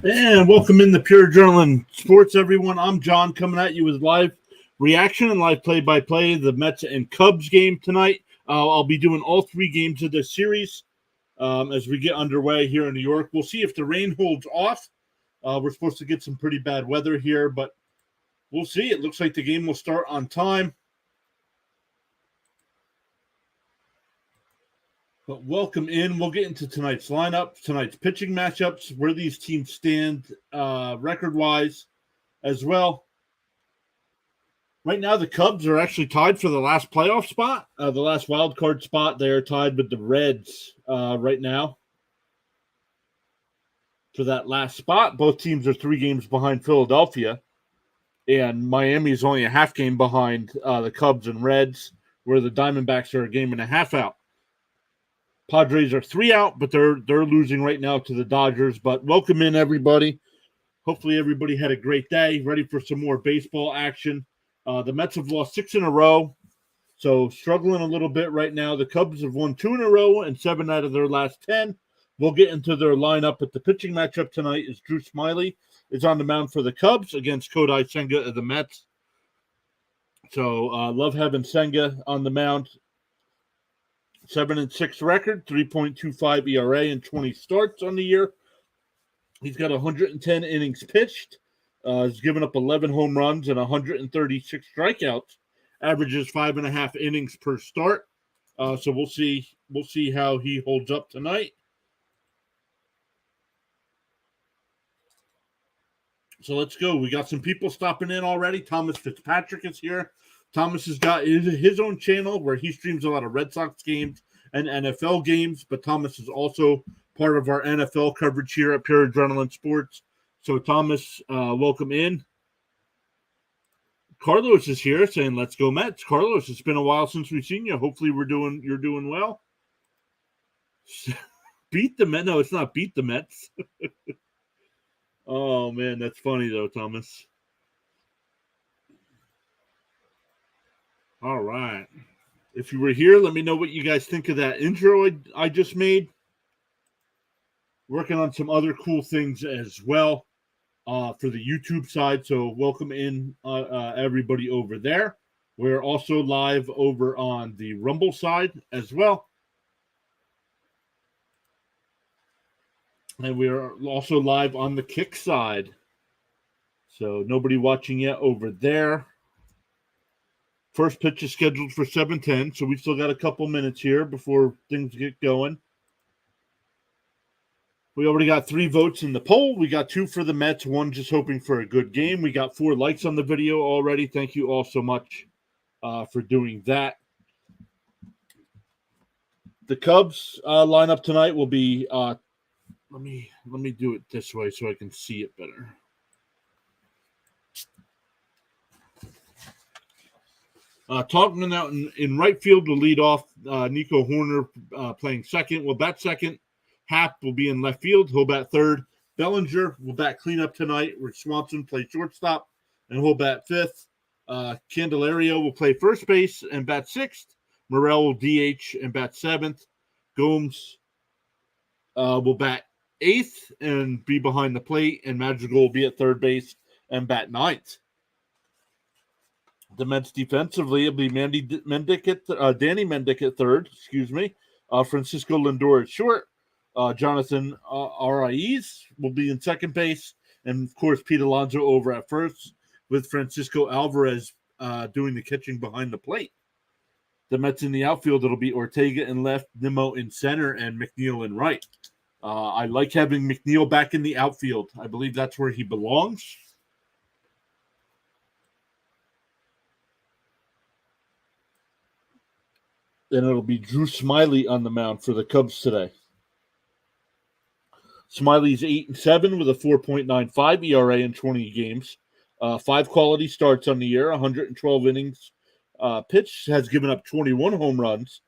And welcome in the Pure Adrenaline Sports, everyone. I'm John, coming at you with live reaction and live play-by-play of the Mets and Cubs game tonight. I'll be doing all three games of this series as we get underway here in New York. We'll see if the rain holds off. We're supposed to get some pretty bad weather here, but we'll see. It looks like the game will start on time. But welcome in. We'll get into tonight's lineup, tonight's pitching matchups, where these teams stand record-wise as well. Right now, the Cubs are actually tied for the last playoff spot, the last wild card spot. They are tied with the Reds right now for that last spot. Both teams are 3 games behind Philadelphia, and Miami is only a half game behind the Cubs and Reds, where the Diamondbacks are a game and a half out. Padres are 3 out, but they're losing right now to the Dodgers. But welcome in, everybody. Hopefully everybody had a great day, ready for some more baseball action. The Mets have lost 6 in a row, so struggling a little bit right now. The Cubs have won 2 in a row and 7 out of their last 10. We'll get into their lineup, but the pitching matchup tonight is Drew Smyly is on the mound for the Cubs against Kodai Senga of the Mets. So love having Senga on the mound. 7-6 record, 3.25 ERA, and 20 starts on the year. He's got 110 innings pitched. He's given up 11 home runs and 136 strikeouts. Averages 5.5 innings per start. So we'll see how he holds up tonight. So let's go. We got some people stopping in already. Thomas Fitzpatrick is here. Thomas has got his own channel where he streams a lot of Red Sox games and NFL games, but Thomas is also part of our NFL coverage here at Pure Adrenaline Sports. So, Thomas, welcome in. Carlos is here saying, let's go Mets. Carlos, it's been a while since we've seen you. Hopefully you're doing well. Beat the Mets. No, it's not beat the Mets. Oh, man, that's funny, though, Thomas. All right. If you were here, let me know what you guys think of that intro I just made. Working on some other cool things as well for the YouTube side. So welcome in everybody over there. We're also live over on the Rumble side as well. And we are also live on the Kick side. So nobody watching yet over there. First pitch is scheduled for 7:10, so we still got a couple minutes here before things get going. We already got 3 votes in the poll. We got 2 for the Mets, 1 just hoping for a good game. We got 4 likes on the video already. Thank you all so much for doing that. The Cubs lineup tonight will be let me do it this way so I can see it better. Talking out in right field will lead off Nico Horner playing second. Will bat second. Happ will be in left field. He'll bat third. Bellinger will bat cleanup tonight. Rich Swanson play shortstop, and he'll bat fifth. Candelario will play first base and bat sixth. Morel will DH and bat seventh. Gomes will bat eighth and be behind the plate, and Madrigal will be at third base and bat ninth. The Mets defensively will be Danny Mendick at third. Francisco Lindor at short. Jonathan Araiz will be in second base, and of course Pete Alonso over at first, with Francisco Alvarez doing the catching behind the plate. The Mets in the outfield, it'll be Ortega in left, Nimmo in center, and McNeil in right. I like having McNeil back in the outfield. I believe that's where he belongs. Then it'll be Drew Smyly on the mound for the Cubs today. Smiley's 8-7 with a 4.95 ERA in 20 games. 5 quality starts on the year, 112 innings pitched, has given up 21 home runs,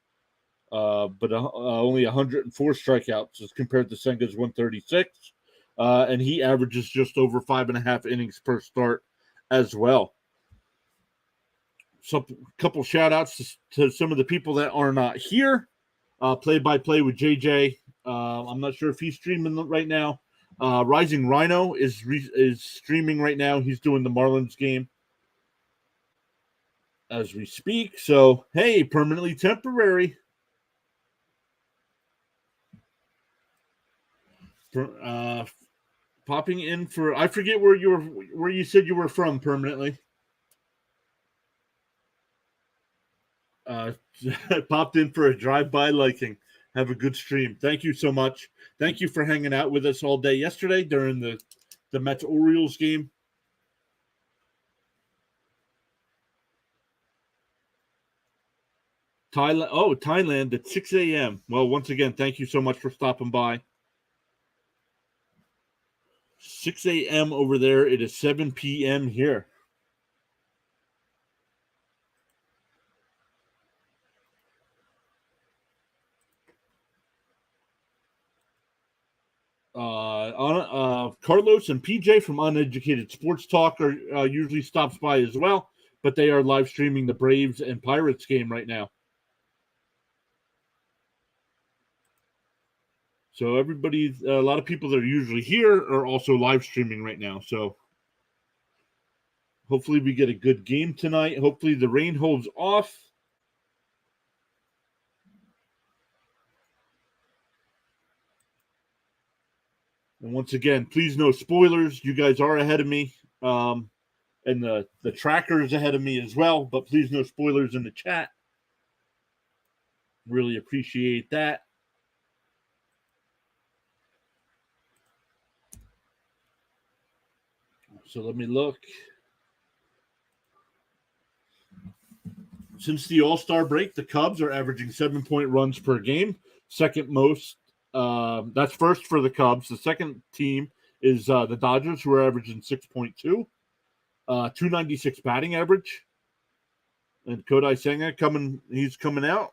but only 104 strikeouts as compared to Senga's 136. And he averages just over 5.5 innings per start as well. So, a couple shout outs to some of the people that are not here. Play by play with JJ. I'm not sure if he's streaming right now, Rising Rhino is streaming right now. He's doing the Marlins game as we speak. So, hey, permanently temporary. Popping in for, I forget where you said you were from permanently. Popped in for a drive-by liking. Have a good stream. Thank you so much. Thank you for hanging out with us all day yesterday during the Mets Orioles game. Thailand at 6 a.m. Well, once again, thank you so much for stopping by. 6 a.m. over there. It is 7 p.m. here. Carlos and PJ from Uneducated Sports Talk are usually stops by as well, but they are live streaming the Braves and Pirates game right now. So a lot of people that are usually here are also live streaming right now. So hopefully we get a good game tonight. Hopefully the rain holds off. And once again, please no spoilers. You guys are ahead of me. And the tracker is ahead of me as well, but please no spoilers in the chat. Really appreciate that. So let me look. Since the All-Star break, the Cubs are averaging 7-point runs per game. Second most. That's first for the Cubs. The second team is the Dodgers, who are averaging 6.2. 296 batting average. And Kodai Senga he's coming out.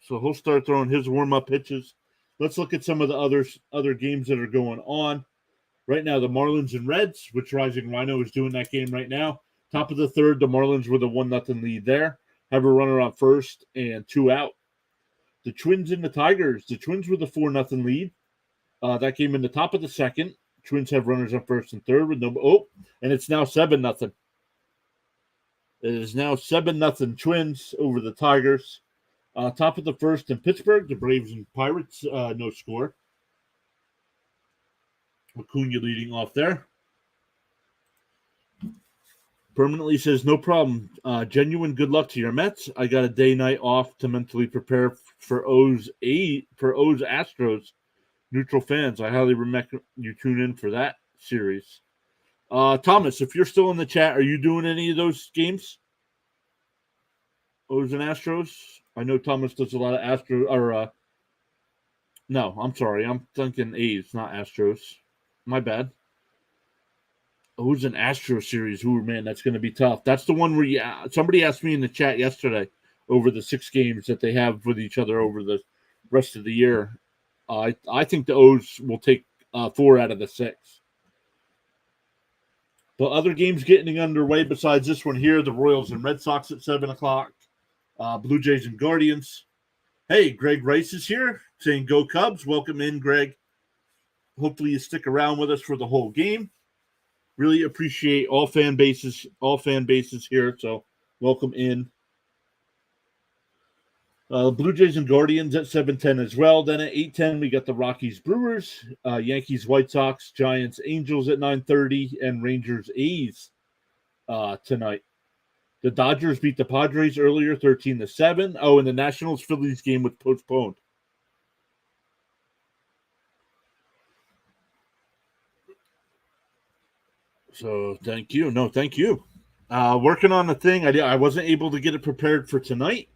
So he'll start throwing his warm-up pitches. Let's look at some of the other games that are going on. Right now, the Marlins and Reds, which Rising Rhino is doing that game right now. Top of the third, the Marlins with a 1-0 lead there. Have a runner on first and 2 out. The Twins and the Tigers. The Twins with a 4-0 lead. That game in the top of the second. Twins have runners on first and third with and it's now 7-0. It is now 7-0 Twins over the Tigers. Top of the first in Pittsburgh, the Braves and Pirates, no score. Acuna leading off there. Permanently says, no problem. Genuine good luck to your Mets. I got a day-night off to mentally prepare for O's Astros. Neutral fans, I highly recommend you tune in for that series. Thomas, if you're still in the chat, are you doing any of those games? O's and Astros? I know Thomas does a lot of Astros. No, I'm sorry. I'm thinking A's, not Astros. My bad. Who's an Astro series? Ooh, man, that's going to be tough. That's the one where somebody asked me in the chat yesterday over the 6 games that they have with each other over the rest of the year. I think the O's will take 4 out of the 6. But other games getting underway besides this one here, the Royals and Red Sox at 7 o'clock. Blue Jays and Guardians. Hey, Greg Rice is here saying go Cubs. Welcome in, Greg. Hopefully you stick around with us for the whole game. Really appreciate all fan bases here. So welcome in. Blue Jays and Guardians at 7:10 as well. Then at 8:10 we got the Rockies Brewers, Yankees White Sox, Giants Angels at 9:30, and Rangers A's tonight. The Dodgers beat the Padres earlier 13-7. Oh, and the Nationals Phillies game was postponed. So thank you. No, thank you. Working on a thing. I wasn't able to get it prepared for tonight.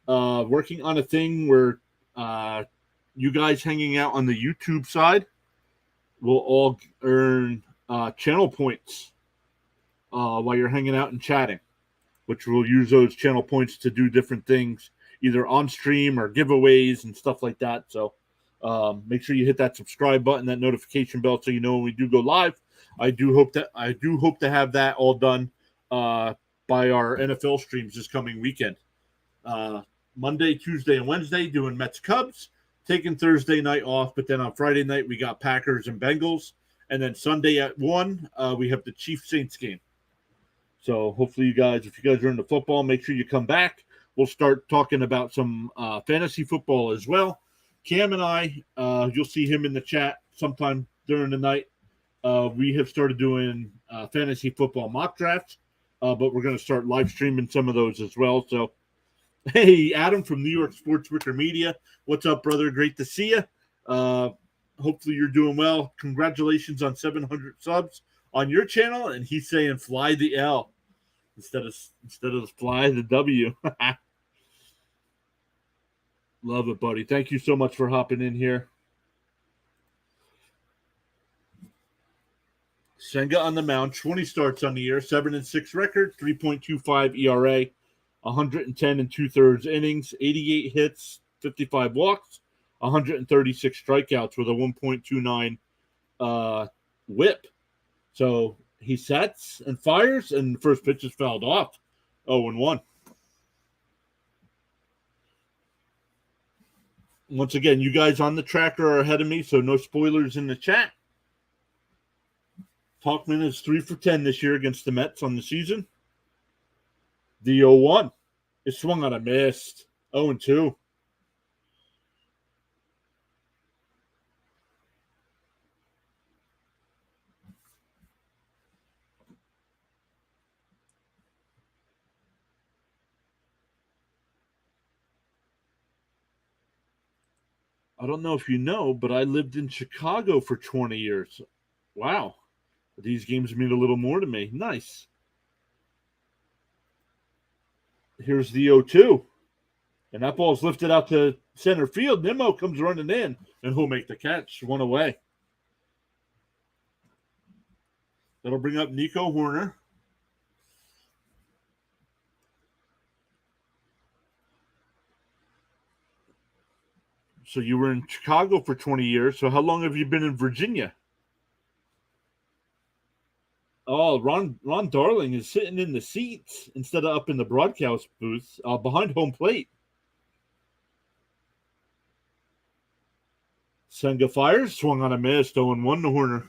Working on a thing where you guys hanging out on the YouTube side will all earn channel points while you're hanging out and chatting, which we'll use those channel points to do different things, either on stream or giveaways and stuff like that. So make sure you hit that subscribe button, that notification bell, so you know when we do go live. I do hope to have that all done by our NFL streams this coming weekend. Monday, Tuesday, and Wednesday doing Mets Cubs. taking Thursday night off, but then on Friday night we got Packers and Bengals, and then Sunday at 1 we have the Chiefs Saints game. So hopefully you guys, if you guys are into football, make sure you come back. We'll start talking about some fantasy football as well. Cam and I, you'll see him in the chat sometime during the night. We have started doing fantasy football mock drafts, but we're going to start live streaming some of those as well. So, hey, Adam from New York Sports Wicker Media. What's up, brother? Great to see you. Hopefully you're doing well. Congratulations on 700 subs on your channel. And he's saying fly the L instead of fly the W. Love it, buddy. Thank you so much for hopping in here. Senga on the mound, 20 starts on the year, 7-6 record, 3.25 ERA, 110 and 2/3 innings, 88 hits, 55 walks, 136 strikeouts with a 1.29 whip. So he sets and fires, and the first pitch is fouled off. 0-1. Once again, you guys on the tracker are ahead of me, so no spoilers in the chat. Talkman is 3 for 10 this year against the Mets on the season. The 0-1. It swung on a missed. 0-2. I don't know if you know, but I lived in Chicago for 20 years. Wow. These games mean a little more to me. Nice. Here's the 0-2. And that ball's lifted out to center field. Nimmo comes running in, and he'll make the catch. 1 away. That'll bring up Nico Horner. So you were in Chicago for 20 years. So how long have you been in Virginia? Oh, Ron Darling is sitting in the seats instead of up in the broadcast booth behind home plate. Senga fires, swung on a miss, 0-1 to Horner.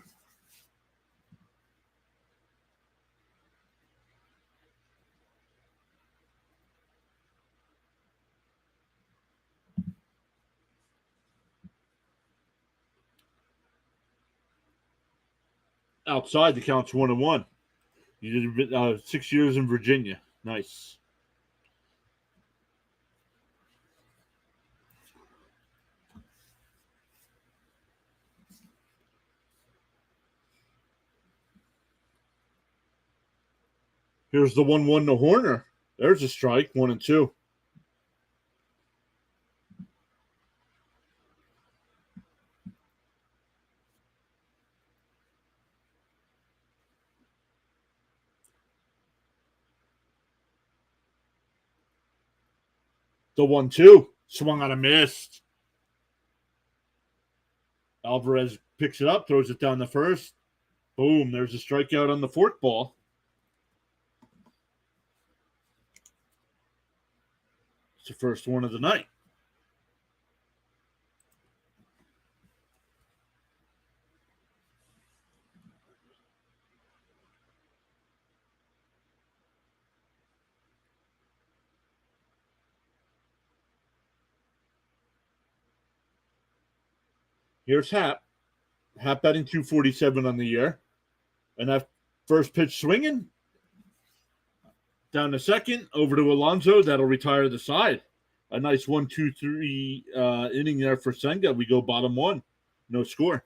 Outside, the count's 1-1. You did 6 years in Virginia. Nice. Here's the 1-1 to Horner. There's a strike, 1-2. The 1-2 swung on a miss. Alvarez picks it up, throws it down the first. Boom, there's a strikeout on the fork ball. It's the first one of the night. Here's Hap. Hap batting 247 on the year. And that first pitch swinging. Down to second, over to Alonso. That'll retire the side. A nice 1-2-3 inning there for Senga. We go bottom 1. No score.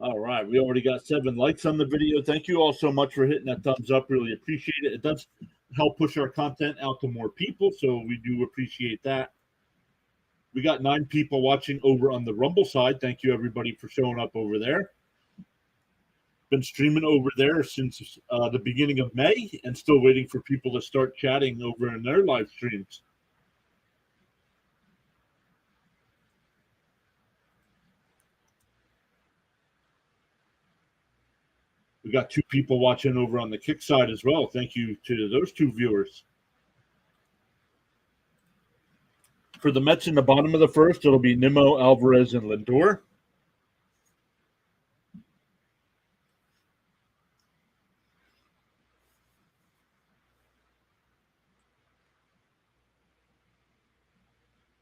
All right. We already got 7 likes on the video. Thank you all so much for hitting that thumbs up. Really appreciate it. It does help push our content out to more people, so we do appreciate that. We got 9 people watching over on the Rumble side. Thank you, everybody, for showing up over there. Been streaming over there since the beginning of May, and still waiting for people to start chatting over in their live streams. We got 2 people watching over on the kick side as well. Thank you to those 2 viewers. For the Mets in the bottom of the first, it'll be Nimmo, Alvarez, and Lindor.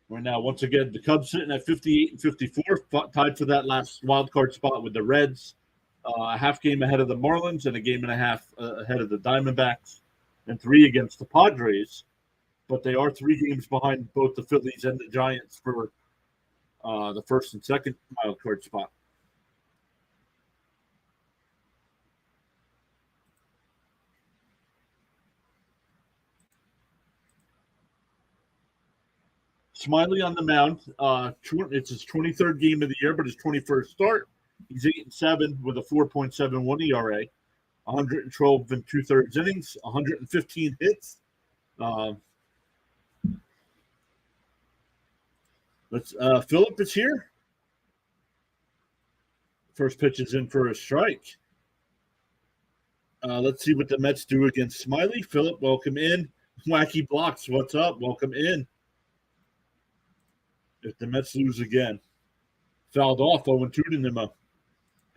Right now, once again, the Cubs sitting at 58 and 54, tied for that last wild card spot with the Reds. A half game ahead of the Marlins and a game and a half ahead of the Diamondbacks, and 3 against the Padres. But they are 3 games behind both the Phillies and the Giants for the first and second wild card spot. Smiley on the mound. It's his 23rd game of the year, but his 21st start. He's 8-7 with a 4.71 ERA, 112 and 2/3 innings, 115 hits. Phillip is here. First pitch is in for a strike. Let's see what the Mets do against Smiley. Phillip, welcome in. Wacky Blocks, what's up? Welcome in. If the Mets lose again, fouled off 0-2 to Nimmo.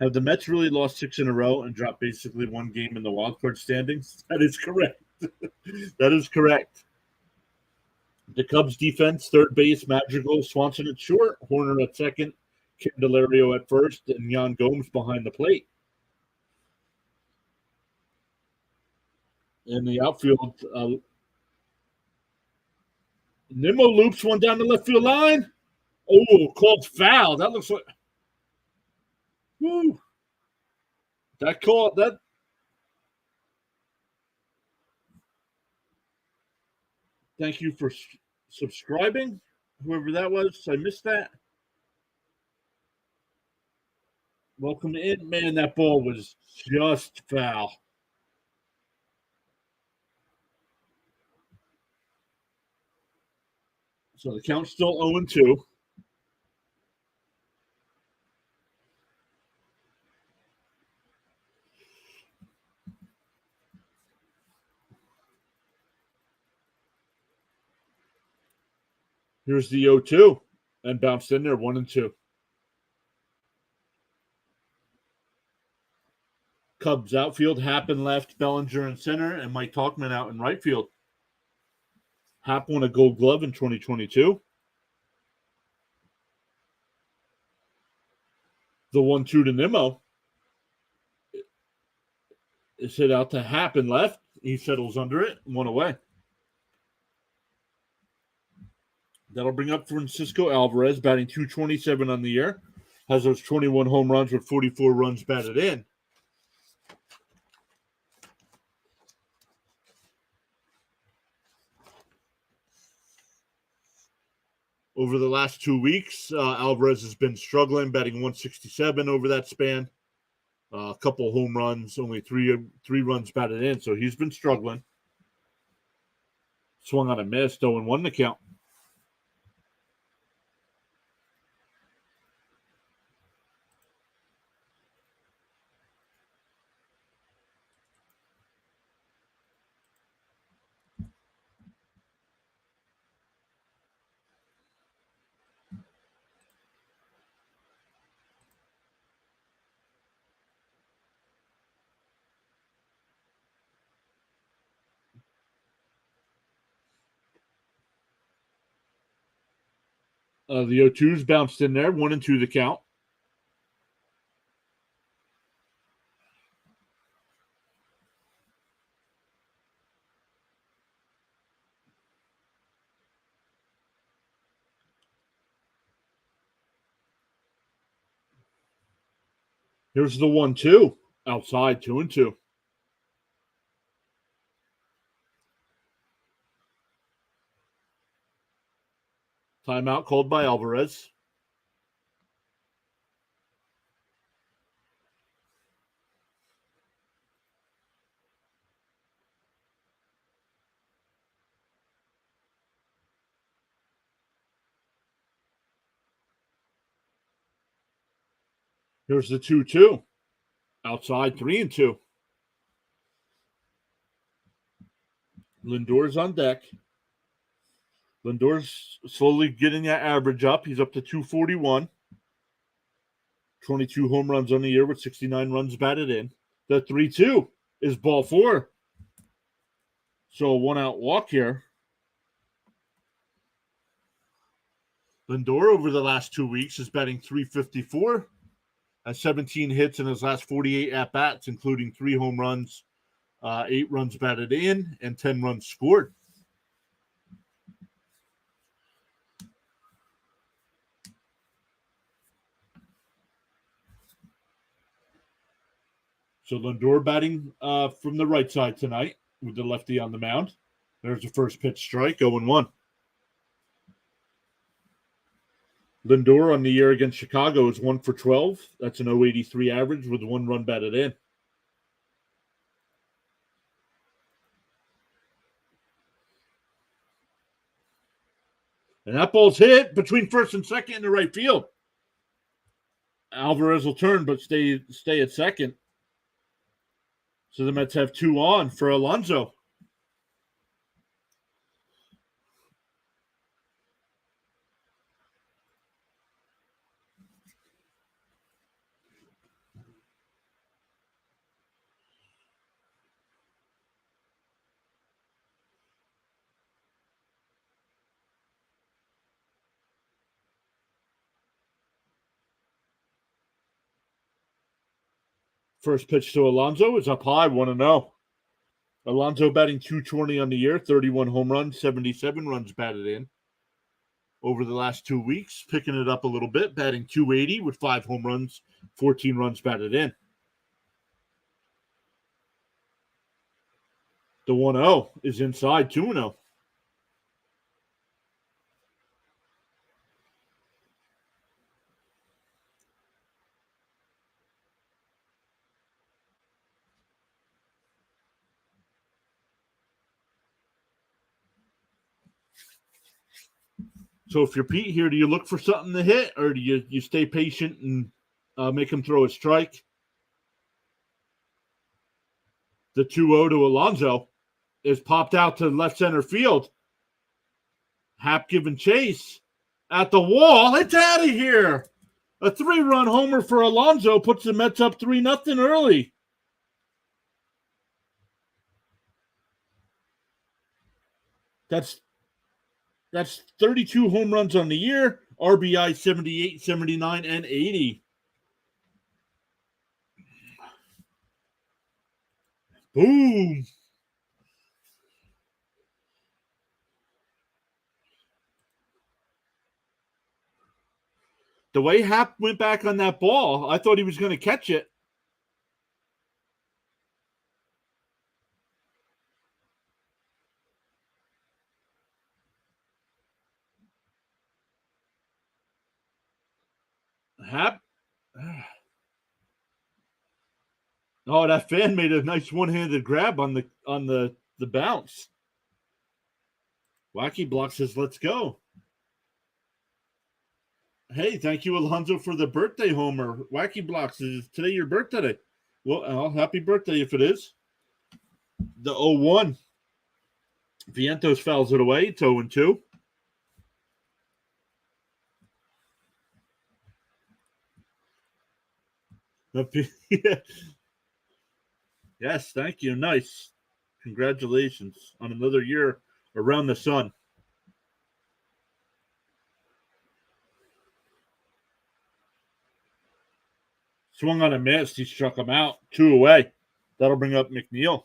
Have the Mets really lost 6 in a row and dropped basically 1 game in the wild card standings? That is correct. That is correct. The Cubs defense, third base, Madrigal, Swanson at short, Horner at second, Candelario at first, and Yan Gomes behind the plate. In the outfield, Nimmo loops one down the left field line. Oh, called foul. That looks like. Woo. That call. That. Thank you for subscribing, whoever that was. I missed that. Welcome in. Man, that ball was just foul. So the count's still 0-2. Here's the 0-2 and bounced in there 1-2. Cubs outfield, Happ in left, Bellinger in center, and Mike Tauchman out in right field. Happ won a Gold Glove in 2022. The 1-2 to Nimmo is hit out to Happ in left. He settles under it, 1 away. That'll bring up Francisco Alvarez, batting .227 on the year. Has those 21 home runs with 44 runs batted in. Over the last 2 weeks, Alvarez has been struggling, batting .167 over that span. A couple home runs, only three runs batted in, so he's been struggling. Swung on a miss, 0-1 the count. The 0-2's bounced in there, 1-2 the count. Here's the 1-2 outside, 2-2. Timeout called by Here's the 2-2. Outside 3-2. Lindor's on deck. Lindor's slowly getting that average up. He's up to 241. 22 home runs on the year with 69 runs batted in. The 3-2 is ball 4. So a 1-out walk here. Lindor over the last 2 weeks is batting .354. Has 17 hits in his last 48 at-bats, including 3 home runs, 8 runs batted in, and 10 runs scored. So Lindor batting from the right side tonight with the lefty on the mound. There's the first pitch strike, 0-1. Lindor on the year against Chicago is 1 for 12. That's an .083 average with 1 run batted in. And that ball's hit between first and second in the right field. Alvarez will turn, but stay at second. So the Mets have 2 on for Alonso. First pitch to Alonso is up high, 1-0. Alonso batting .220 on the year, 31 home runs, 77 runs batted in. Over the last 2 weeks, picking it up a little bit, batting .280 with 5 home runs, 14 runs batted in. The 1-0 is inside, 2-0. So if you're Pete here, do you look for something to hit, or do you stay patient and make him throw a strike? The 2-0 to Alonso is popped out to left center field. Happ giving chase at the wall. It's out of here. A 3-run homer for Alonso puts the Mets up 3-0 early. That's 32 home runs on the year, RBI 78, 79, and 80. Boom. The way Happ went back on that ball, I thought he was going to catch it. Happ. Oh, that fan made a nice one-handed grab on the bounce. Wacky Block says, "Let's go." Hey, thank you, Alonso, for the birthday homer. Wacky Blocks, is today your birthday? Well, happy birthday if it is. The 0-1. Vientos fouls it away. It's 0-2. Yes, thank you. Nice. Congratulations on another year around the sun. Swung on a miss. He struck him out. 2 away. That'll bring up McNeil.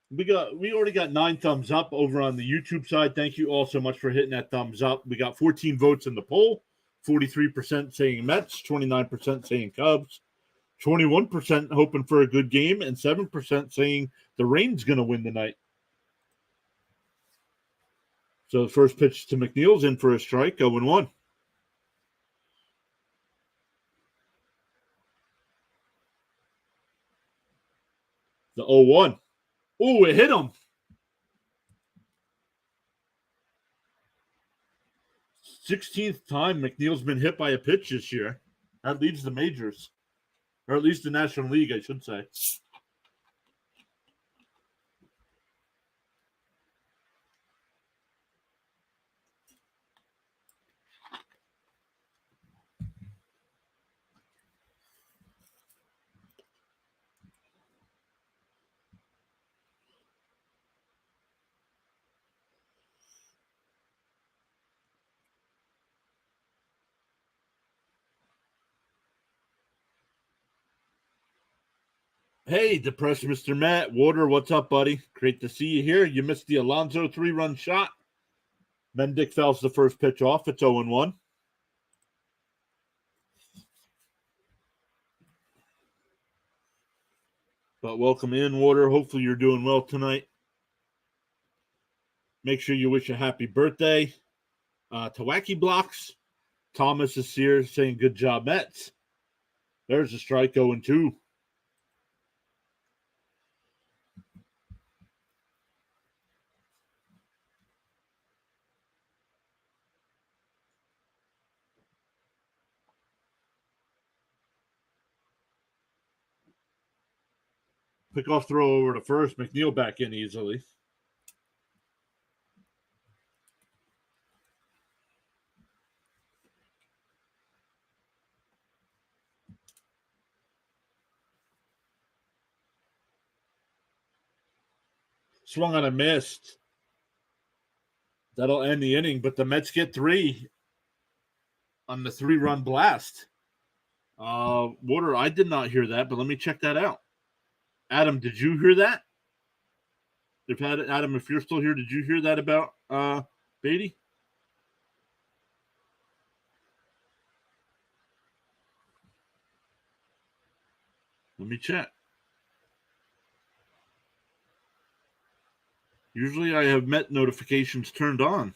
We already got 9 thumbs up over on the YouTube side. Thank you all so much for hitting that thumbs up. We got 14 votes in the poll. 43% saying Mets, 29% saying Cubs, 21% hoping for a good game, and 7% saying the Rain's going to win tonight. So the first pitch to McNeil's in for a strike, 0-1. The 0-1. Oh, it hit him. 16th time McNeil's been hit by a pitch this year. That leads the majors. Or at least the National League, I should say. Hey, depressed Mr. Matt. Water, what's up, buddy? Great to see you here. You missed the Alonso 3-run shot. Mendick fouls the first pitch off. It's 0-1. But welcome in, Water. Hopefully you're doing well tonight. Make sure you wish a happy birthday to Wacky Blocks. Thomas is here saying good job, Mets. There's a strike 0-2. Pickoff throw over to first. McNeil back in easily. Swung on a missed. That'll end the inning, but the Mets get 3 on the 3-run blast. Water, I did not hear that, but let me check that out. Adam, did you hear that? Adam, if you're still here, did you hear that about Beatty? Let me check. Usually I have Met notifications turned on.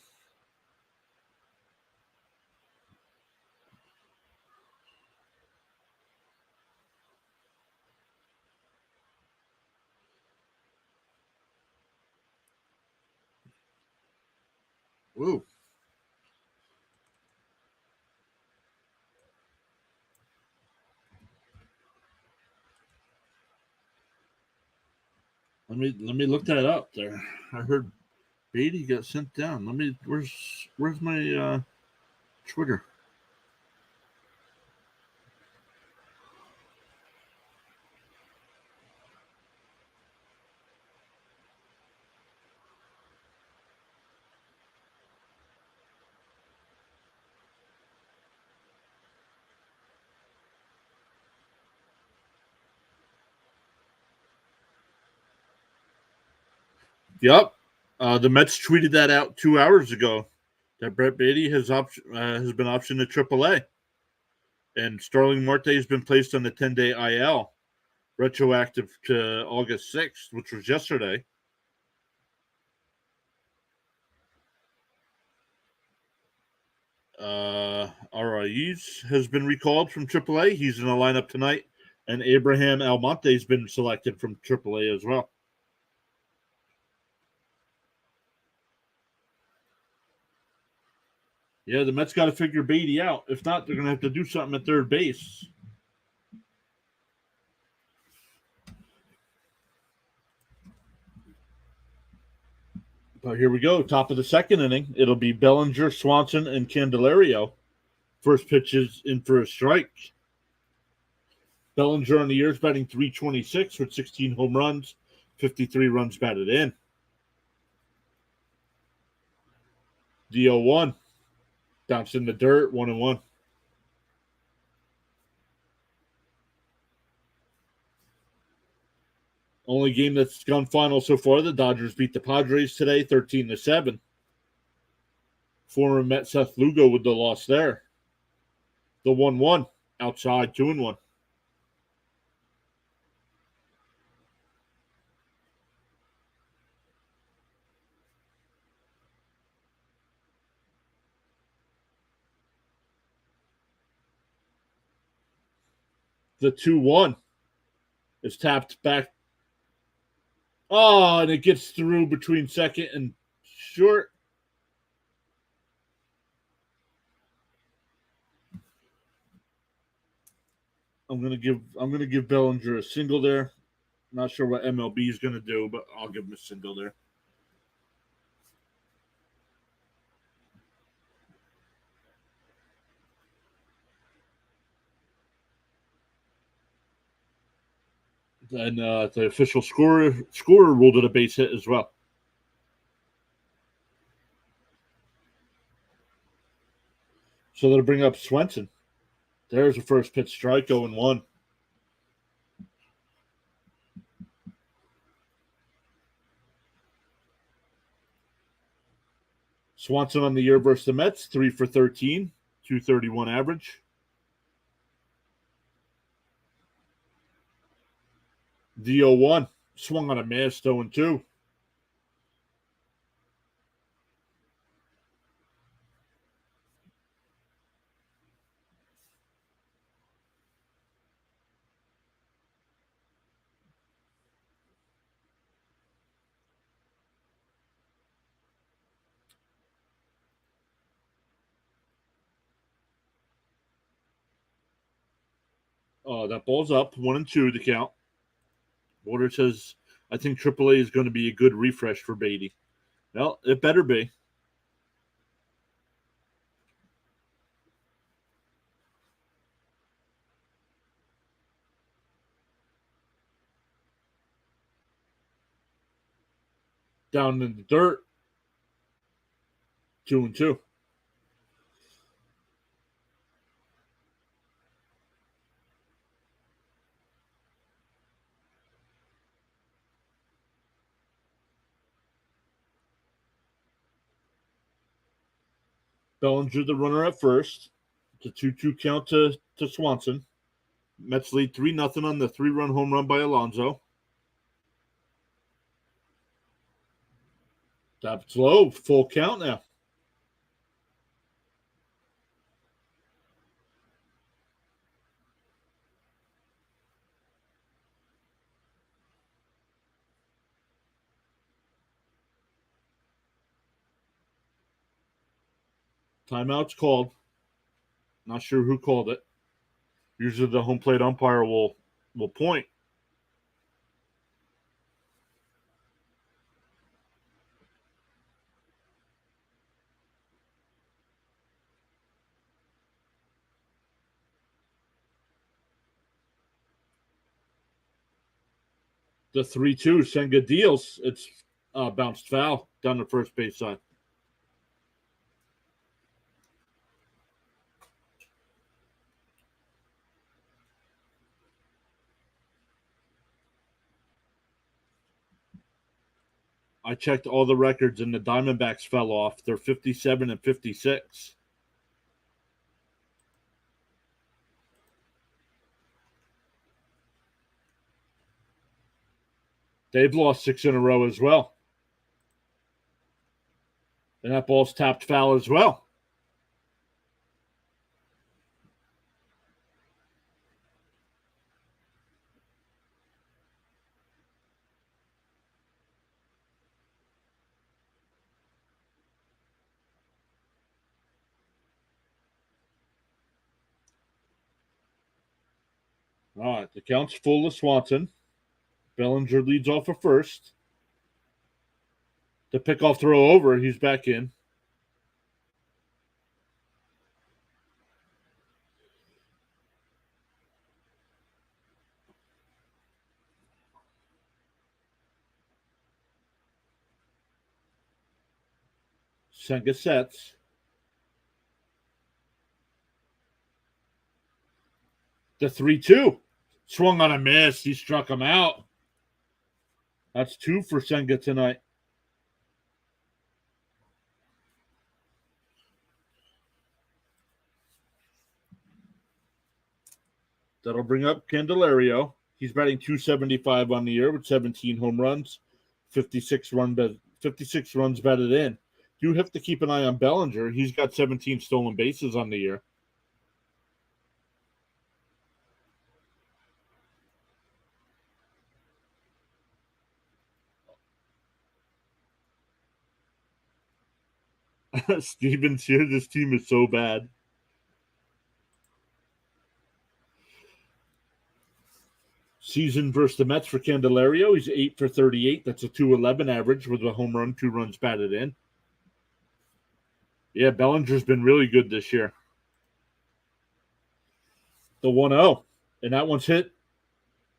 Whoa. Let me look that up there. I heard Beatty got sent down. Where's my Twitter? Yep. The Mets tweeted that out 2 hours ago that Brett Beatty has been optioned to AAA. And Starling Marte has been placed on the 10-day IL, retroactive to August 6th, which was yesterday. Araiz has been recalled from AAA. He's in the lineup tonight. And Abraham Almonte has been selected from AAA as well. Yeah, the Mets got to figure Beatty out. If not, they're going to have to do something at third base. But here we go. Top of the second inning. It'll be Bellinger, Swanson, and Candelario. First pitch is in for a strike. Bellinger on the year is batting .326 with 16 home runs, 53 runs batted in. The 0-1. Bounced in the dirt, 1-1. Only game that's gone final so far, the Dodgers beat the Padres today, 13-7. Former Met Seth Lugo with the loss there. The 1-1, outside, 2-1. The 2-1 is tapped back Oh, and it gets through between second and short. I'm gonna give Bellinger a single there. Not sure what MLB is gonna do, but I'll give him a single there. And the official scorer ruled it a base hit as well. So that'll bring up Swenson. There's a first pitch strike, 0-1. Swanson on the year versus the Mets, 3 for 13, 231 average. The 0-1, swung on a miss, 0-2. That ball's up, 1-2 to count. Water says, I think AAA is going to be a good refresh for Beatty. Well, it better be. Down in the dirt, 2-2. Bellinger, the runner at first. It's a 2-2 count to Swanson. Mets lead 3-0 on the 3-run home run by Alonso. That's low. Full count now. Timeout's called. Not sure who called it. Usually the home plate umpire will point. The 3-2 Senga deals. It's bounced foul down the first base side. I checked all the records and the Diamondbacks fell off. They're 57 and 56. They've lost 6 in a row as well. And that ball's tapped foul as well. All right, the count's full of Swanson. Bellinger leads off at first. The pickoff throw over. He's back in. Senga sets. The 3-2. Swung on a miss. He struck him out. That's 2 for Senga tonight. That'll bring up Candelario. He's batting .275 on the year with 17 home runs, 56 runs batted in. You have to keep an eye on Bellinger. He's got 17 stolen bases on the year. Stevens here. This team is so bad. Season versus the Mets for Candelario. He's 8 for 38. That's a 2.11 average with a home run, 2 runs batted in. Yeah, Bellinger's been really good this year. The 1-0. And that one's hit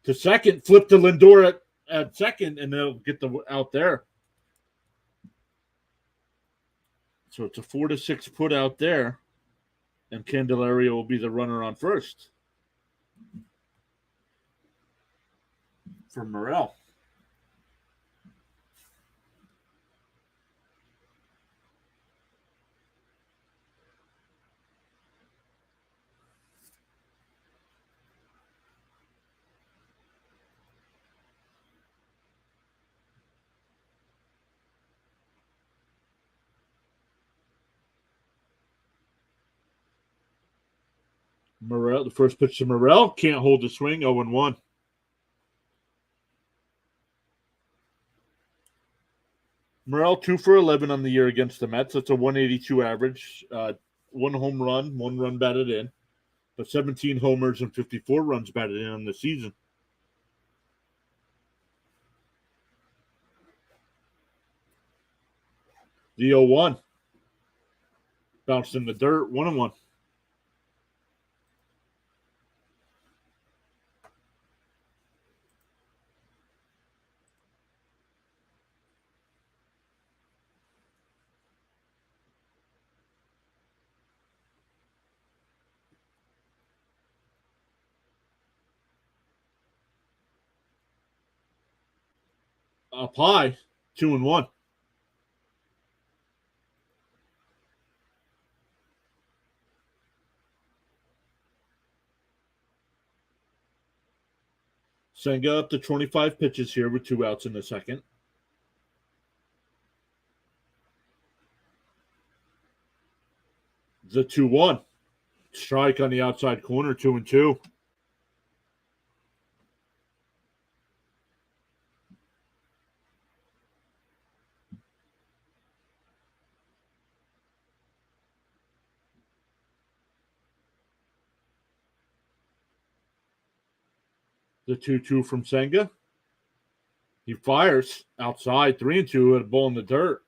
to second. Flip to Lindor at second, and they'll get the out there. So it's a 4-6 put out there, and Candelario will be the runner on first for Morel. Morel, the first pitch to Morel, can't hold the swing, 0-1. Morel 2 for 11 on the year against the Mets. That's a 182 average. 1 home run, 1 run batted in, but 17 homers and 54 runs batted in on the season. The 0-1 bounced in the dirt, 1-1. Up high, 2-1. Senga up to 25 pitches here with 2 outs in the second. The 2-1. Strike on the outside corner, 2-2. The 2-2 from Senga. He fires outside, 3-2 at a ball in the dirt.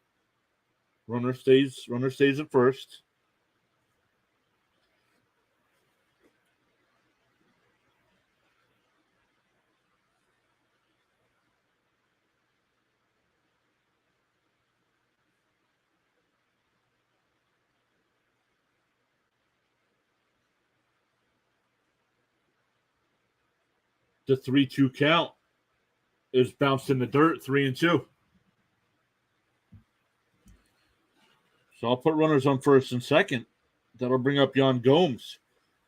Runner stays at first. The 3-2 count is bounced in the dirt, 3-2. So I'll put runners on first and second. That'll bring up Yan Gomes.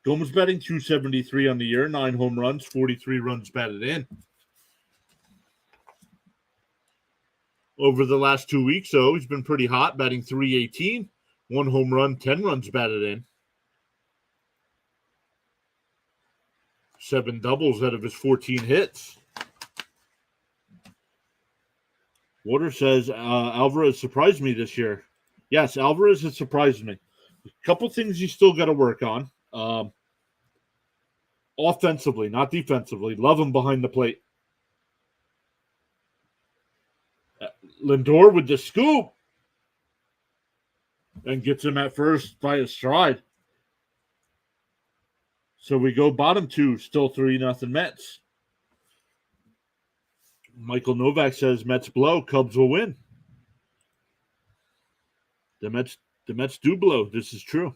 Gomes batting 273 on the year, 9 home runs, 43 runs batted in. Over the last 2 weeks, though, he's been pretty hot, batting 318, 1 home run, 10 runs batted in. 7 doubles out of his 14 hits. Water says Alvarez surprised me this year. Yes, Alvarez has surprised me. A couple things you still got to work on. Offensively, not defensively. Love him behind the plate. Lindor with the scoop and gets him at first by a stride. So we go bottom 2, still 3-0 Mets. Michael Novak says Mets blow, Cubs will win. The Mets do blow. This is true.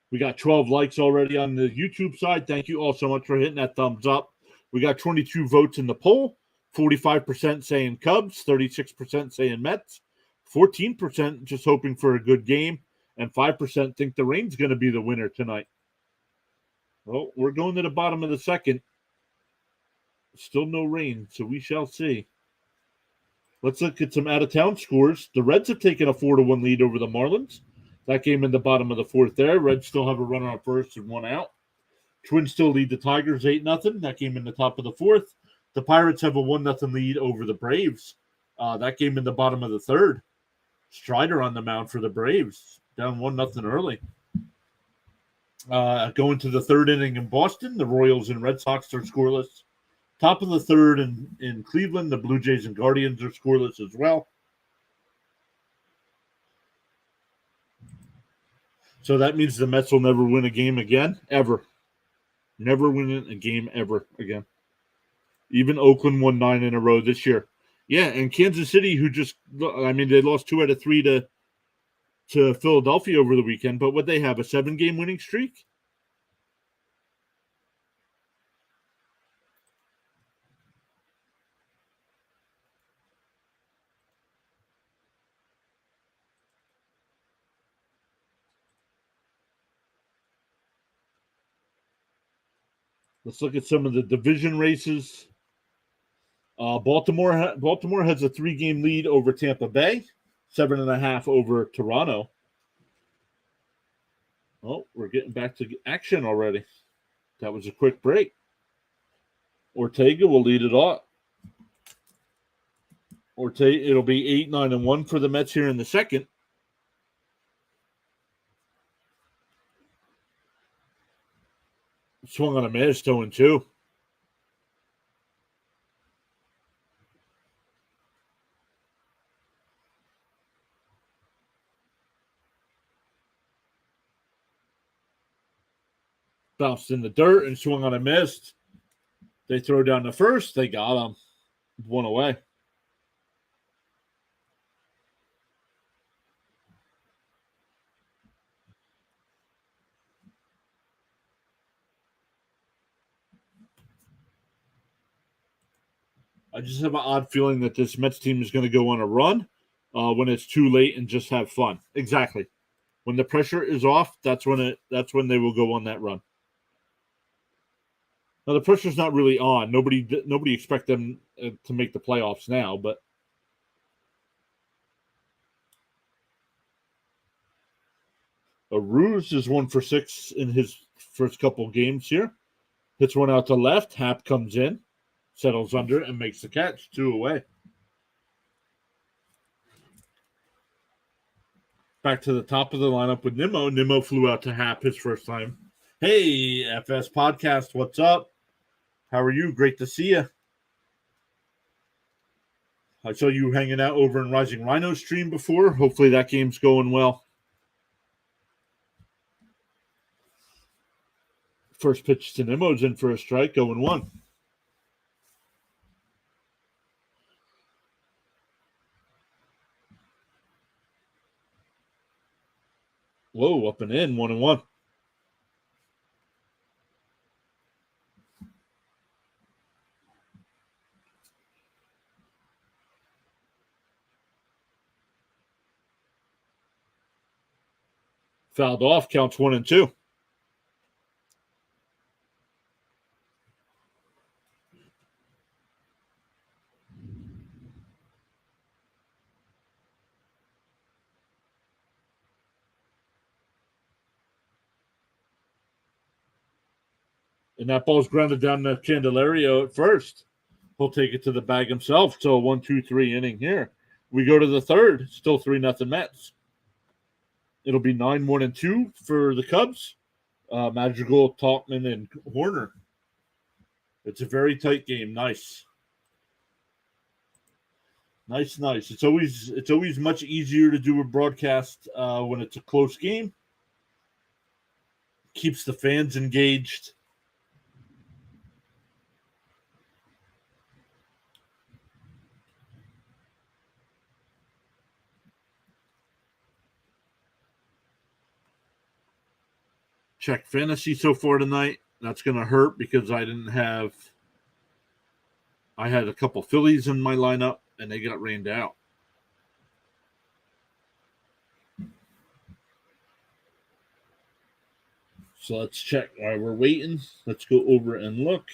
We got 12 likes already on the YouTube side. Thank you all so much for hitting that thumbs up. We got 22 votes in the poll. 45% saying Cubs, 36% saying Mets, 14% just hoping for a good game, and 5% think the rain's going to be the winner tonight. Well, we're going to the bottom of the second. Still no rain, so we shall see. Let's look at some out-of-town scores. The Reds have taken a 4-1 lead over the Marlins. That game in the bottom of the fourth there. Reds still have a runner on first and one out. Twins still lead the Tigers 8-0. That game in the top of the fourth. The Pirates have a 1-0 lead over the Braves. That game in the bottom of the third. Strider on the mound for the Braves. Down 1-0 early. Going to the third inning in Boston, the Royals and Red Sox are scoreless. Top of the third in Cleveland, the Blue Jays and Guardians are scoreless as well. So that means the Mets will never win a game again, ever. Never win a game ever again. Even Oakland won 9 in a row this year. Yeah, and Kansas City, they lost 2 out of 3 to Philadelphia over the weekend, but what they have, a 7-game winning streak? Let's look at some of the division races. Baltimore has a 3-game lead over Tampa Bay, 7.5 over Toronto. Oh, we're getting back to action already. That was a quick break. Ortega will lead it off. It'll be 8-9-1 for the Mets here in the second. Swung on a miss, 2-2. Bounced in the dirt and swung on a miss. They throw down the first. They got him. 1 away. I just have an odd feeling that this Mets team is going to go on a run when it's too late and just have fun. Exactly. When the pressure is off, that's when they will go on that run. Now the pressure's not really on. Nobody expect them to make the playoffs now, but Ruse is 1 for 6 in his first couple games here. Hits one out to left. Happ comes in, settles under, and makes the catch. 2 away. Back to the top of the lineup with Nimmo. Nimmo flew out to Happ his first time. Hey, FS Podcast, what's up? How are you? Great to see you. I saw you hanging out over in Rising Rhino stream before. Hopefully that game's going well. First pitch to Nimmo's in for a strike, 0-1. Whoa, up and in, 1-1. Fouled off, counts 1-2. And that ball's grounded down to Candelario at first. He'll take it to the bag himself. So 1-2-3 inning here. We go to the third. Still 3-0 Mets. It'll be 9-1-2 for the Cubs. Madrigal, Talkman, and Horner. It's a very tight game. Nice. Nice. It's always much easier to do a broadcast when it's a close game. Keeps the fans engaged. Check fantasy so far tonight. That's going to hurt because I had a couple Phillies in my lineup and they got rained out. So let's check. All right, we're waiting. Let's go over and look.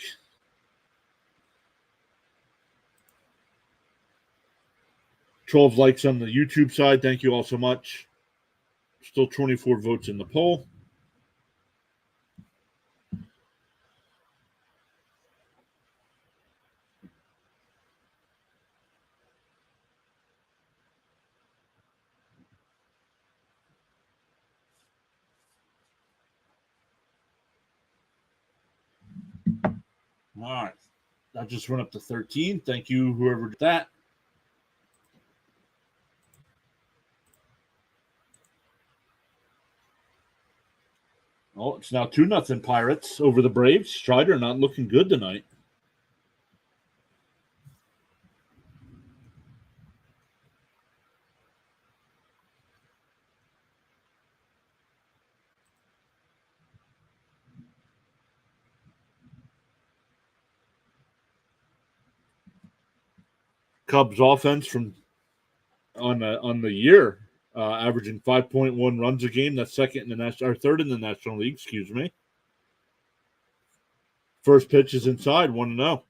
$12 likes on the YouTube side. Thank you all so much. Still 24 votes in the poll. All right. That just went up to 13. Thank you, whoever did that. Oh, it's now 2-0 Pirates over the Braves. Strider not looking good tonight. Cubs offense from on the year, averaging 5.1 runs a game. That's second in the national, or third in the National League. Excuse me. First pitch is inside, 1-0.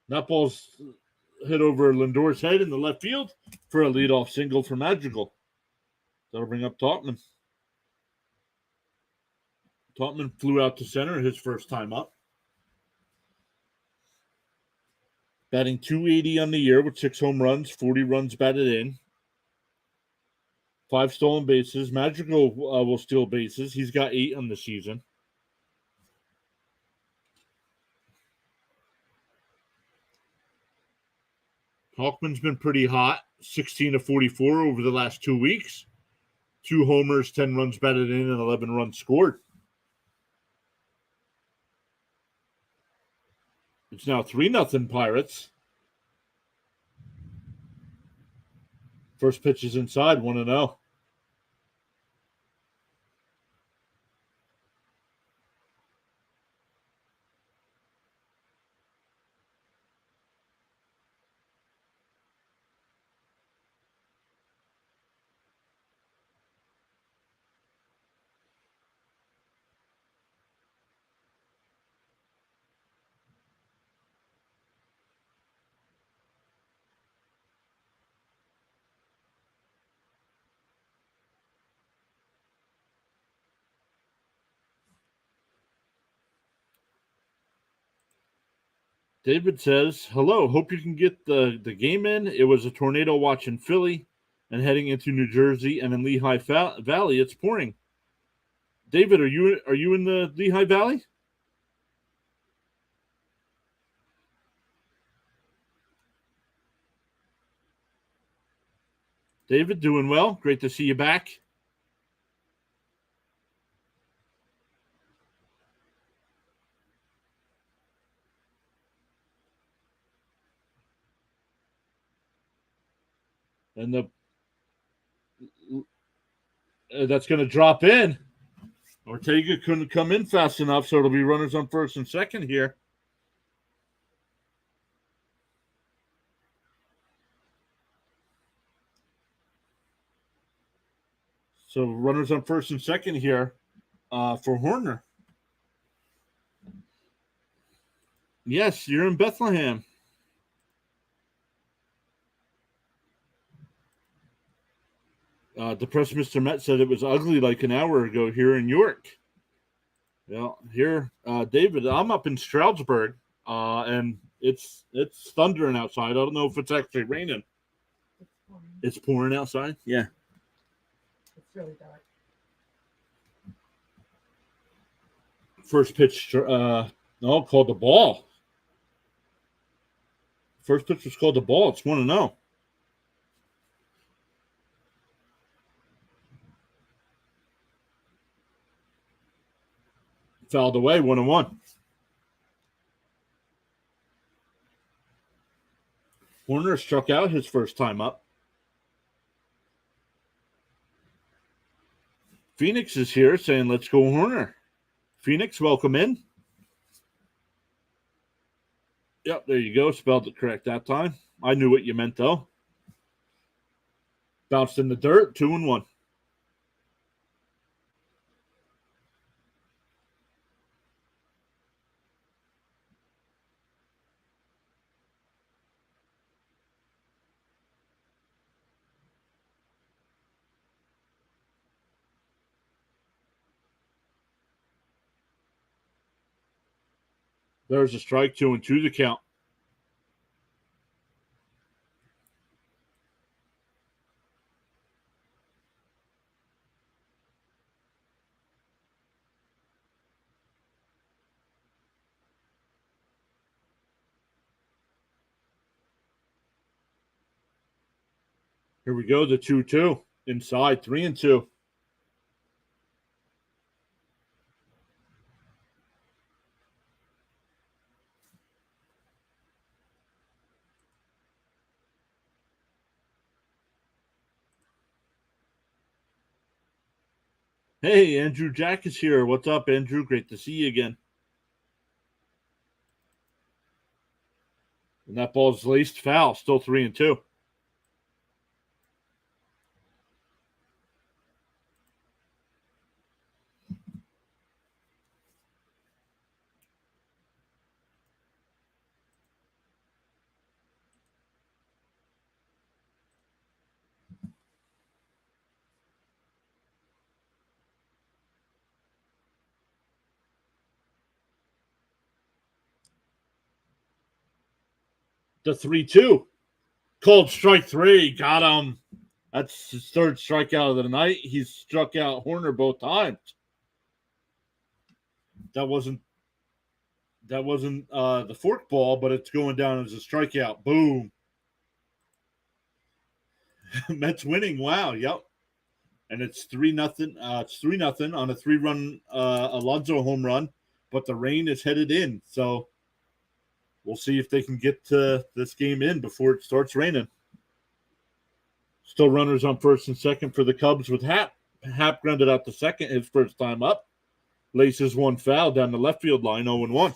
That ball's hit over Lindor's head in the left field for a leadoff single for Madrigal. That'll bring up Tautman. Tautman flew out to center his first time up. Batting .280 on the year with 6 home runs, 40 runs batted in. 5 stolen bases. Madrigal will steal bases. He's got 8 on the season. Hawkman's been pretty hot, 16 of 44 over the last 2 weeks. 2 homers, 10 runs batted in, and 11 runs scored. It's now 3-0 Pirates. First pitch is inside, 1-0. David says, hello, hope you can get the game in. It was a tornado watch in Philly and heading into New Jersey and in Lehigh Valley. It's pouring. David, are you in the Lehigh Valley? David, doing well. Great to see you back. And that's going to drop in. Ortega couldn't come in fast enough, so it'll be runners on first and second here. So runners on first and second here for Horner. Yes, you're in Bethlehem. Depressed Mr. Met said it was ugly like an hour ago here in York. Well, here, David, I'm up in Stroudsburg, and it's thundering outside. I don't know if it's actually raining. It's pouring outside? Yeah. It's really dark. First pitch, called the ball. First pitch was called the ball. It's 1-0. Fouled away, 1-1. Horner struck out his first time up. Phoenix is here saying, let's go Horner. Phoenix, welcome in. Yep, there you go. Spelled it correct that time. I knew what you meant, though. Bounced in the dirt, 2-1. There's a strike, 2-2 the count. Here we go, the 2-2. Inside, 3-2. Hey, Andrew Jack is here. What's up, Andrew? Great to see you again. And that ball's laced foul, still 3-2. The 3-2. Called strike 3. Got him. That's his third strikeout of the night. He's struck out Horner both times. That wasn't the fork ball, but it's going down as a strikeout. Boom. Mets winning. Wow. Yep. And it's 3-0. It's 3-0 on a 3-run Alonso home run, but the rain is headed in. So we'll see if they can get this game in before it starts raining. Still runners on first and second for the Cubs with Happ. Happ grounded out the second, his first time up. Laces one foul down the left field line, 0-1.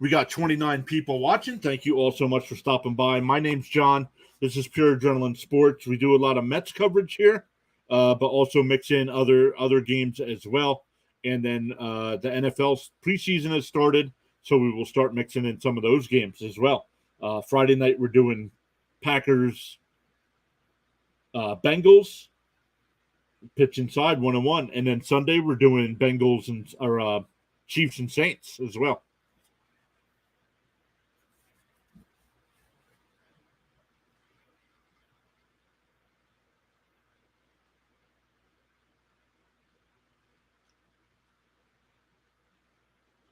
We got 29 people watching. Thank you all so much for stopping by. My name's John. This is Pure Adrenaline Sports. We do a lot of Mets coverage here, but also mix in other games as well. And then the NFL preseason has started, so we will start mixing in some of those games as well. Friday night, we're doing Packers, Bengals, pitch inside 1-1. And then Sunday, we're doing Bengals or Chiefs and Saints as well.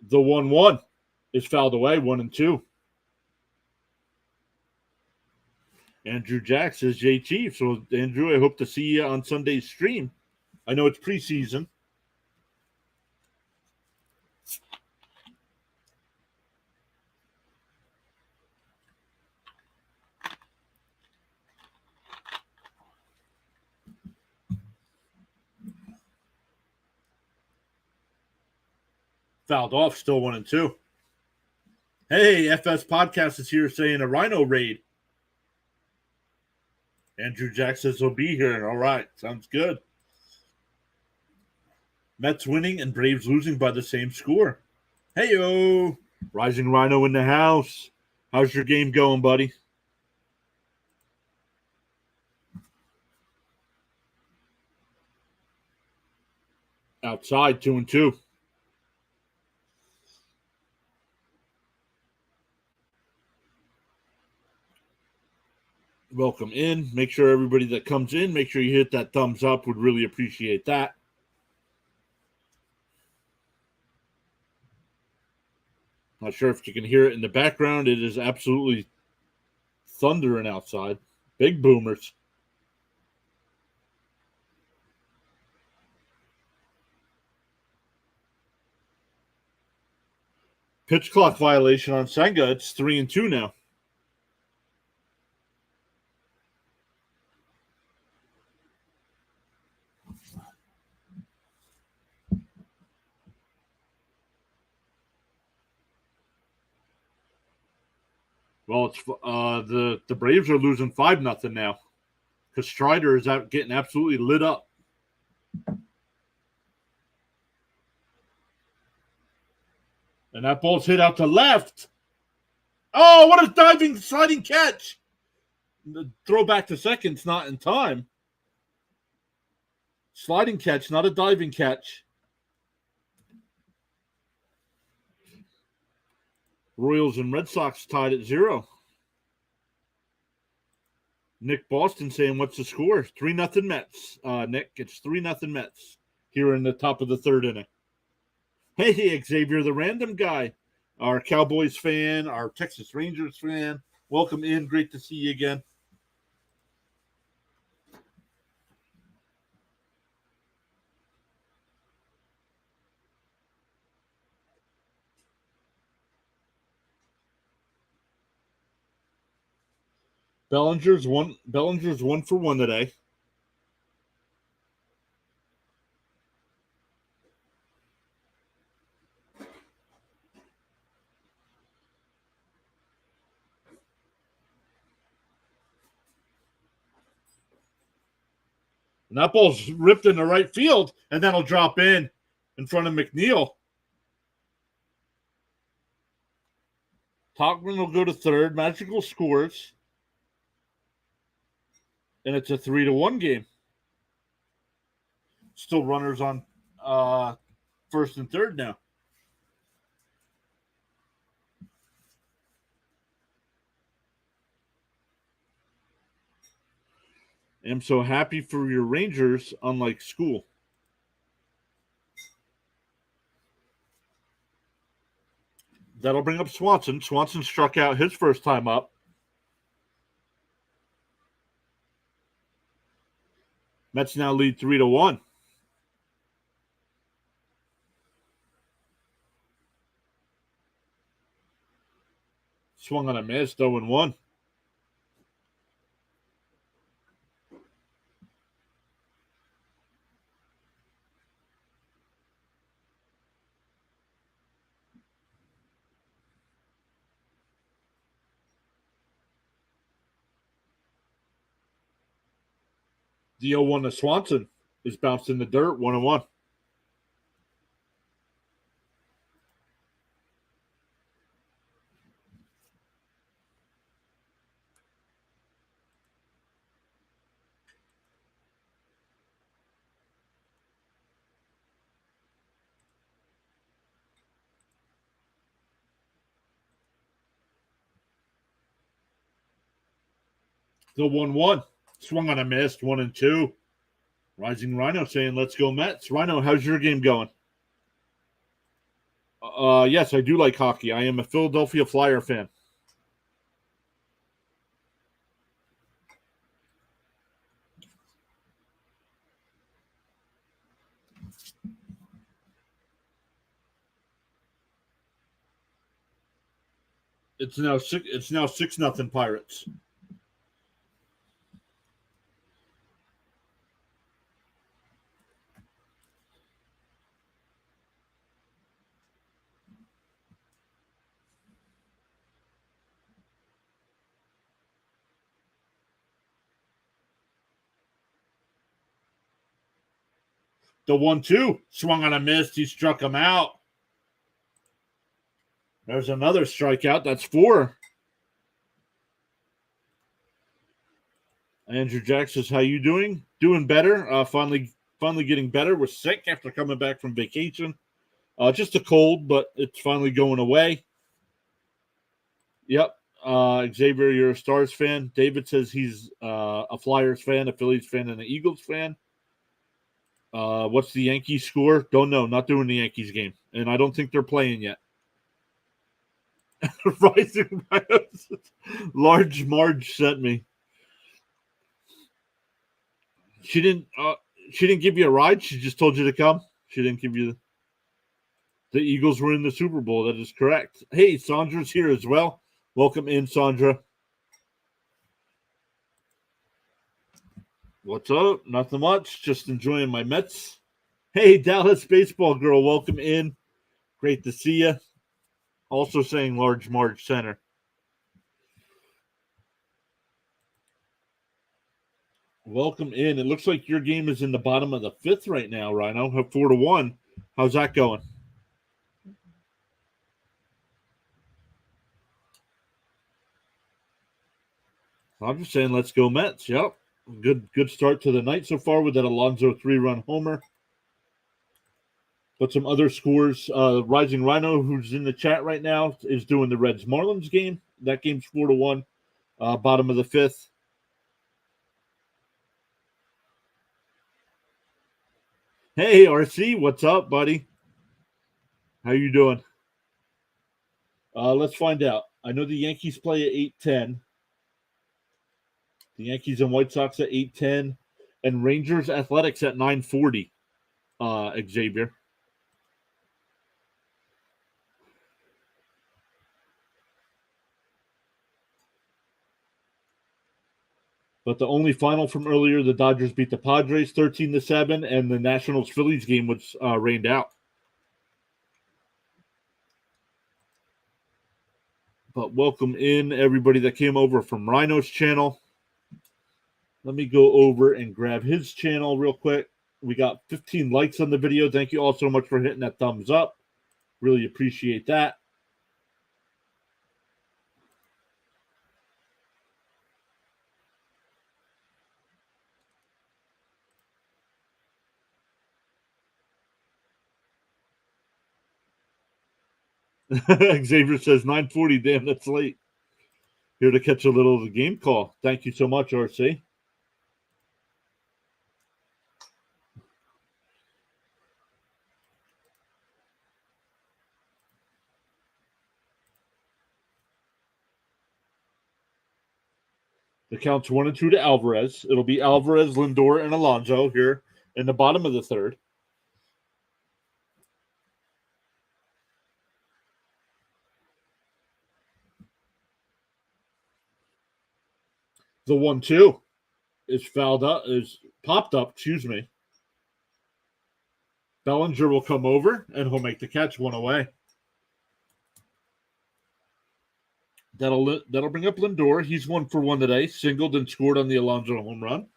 The 1-1 is fouled away, 1-2. Andrew Jack says, J Chief. So, Andrew, I hope to see you on Sunday's stream. I know it's preseason. Fouled off, still 1-2. Hey, FS Podcast is here saying a Rhino raid. Andrew Jack says he'll be here. All right, sounds good. Mets winning and Braves losing by the same score. Hey-o, Rising Rhino in the house. How's your game going, buddy? Outside, 2-2. Welcome in. Make sure everybody that comes in, make sure you hit that thumbs up. Would really appreciate that. Not sure if you can hear it in the background. It is absolutely thundering outside. Big boomers. Pitch clock violation on Senga. It's 3-2 now. Well, it's the Braves are losing 5-0 now because Strider is out getting absolutely lit up. And that ball's hit out to left. Oh, what a diving sliding catch! The throw back to second's not in time. Sliding catch, not a diving catch. Royals and Red Sox tied at 0. Nick Boston saying, what's the score? 3-0 Mets. Nick, it's 3-0 Mets here in the top of the third inning. Hey, Xavier, the random guy, our Cowboys fan, our Texas Rangers fan. Welcome in. Great to see you again. Bellinger's 1 for 1 today. And that ball's ripped into right field, and that'll drop in front of McNeil. Talkman will go to third. Magical scores. And it's a 3-1 game. Still runners on first and third now. I'm so happy for your Rangers, unlike school. That'll bring up Swanson. Swanson struck out his first time up. Mets now lead 3-1. Swung on a miss, 0-1. The 0-1 to Swanson is bounced in the dirt, 1-1. The 1-1. Swung on a miss, 1-2. Rising Rhino saying, let's go Mets. Rhino, how's your game going? Yes, I do like hockey. I am a Philadelphia Flyer fan. It's now 6-0 Pirates. The 1-2 swung on a miss. He struck him out. There's another strikeout. That's 4. Andrew Jack says, how you doing? Doing better. Finally getting better. Was sick after coming back from vacation. Just a cold, but it's finally going away. Yep. Xavier, you're a Stars fan. David says he's a Flyers fan, a Phillies fan, and an Eagles fan. What's the Yankees score? Don't know. Not doing the Yankees game. And I don't think they're playing yet. Rising Large Marge sent me. She didn't give you a ride. She just told you to come. She didn't give you the Eagles were in the Super Bowl. That is correct. Hey, Sandra's here as well. Welcome in, Sandra. What's up? Nothing much. Just enjoying my Mets. Hey, Dallas baseball girl. Welcome in. Great to see you. Also saying Large Marge Center. Welcome in. It looks like your game is in the bottom of the 5th right now, Rhino. 4-1. How's that going? I'm just saying, let's go Mets. Yep. Good start to the night so far with that Alonso 3-run homer. But some other scores, Rising Rhino, who's in the chat right now, is doing the Reds Marlins game. That game's 4-1, bottom of the fifth. Hey, RC, what's up, buddy? How you doing? Let's find out. I know the Yankees play at 8:10. The Yankees and White Sox at 8:10, and Rangers Athletics at 9:40. Xavier. But the only final from earlier, the Dodgers beat the Padres 13-7, and the Nationals Phillies game was rained out. But welcome in everybody that came over from Rhino's channel. Let me go over and grab his channel real quick. We got 15 likes on the video. Thank you all so much for hitting that thumbs up. Really appreciate that. Xavier says 9:40. Damn, that's late. Here to catch a little of the game call. Thank you so much, RC. The count's 1-2 to Alvarez. It'll be Alvarez, Lindor, and Alonso here in the bottom of the third. The 1-2 is fouled up, is popped up, excuse me. Bellinger will come over and he'll make the catch, one away. That'll bring up Lindor. He's 1 for 1 today, singled and scored on the Alonso home run.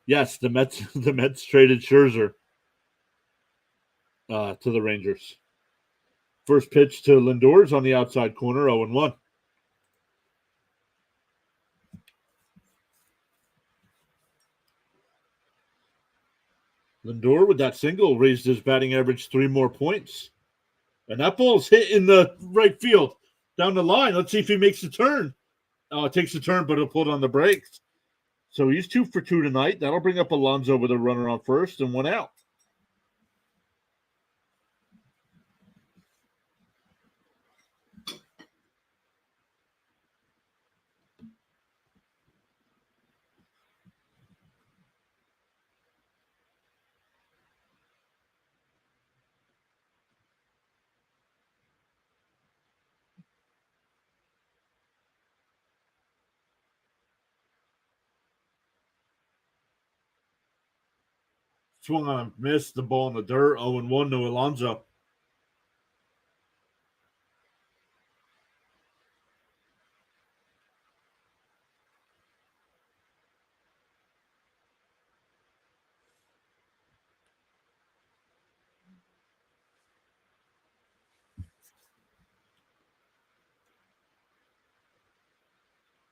Yes, the Mets traded Scherzer to the Rangers. First pitch to Lindor's on the outside corner, 0-1. Lindor with that single raised his batting average 3 more points. And that ball's hit in the right field down the line. Let's see if he makes the turn. It takes a turn, but he'll pull it on the brakes. So he's 2 for 2 tonight. That'll bring up Alonso with a runner on first and 1 out. Swung on a miss, the ball in the dirt, 0-1 to Alonso.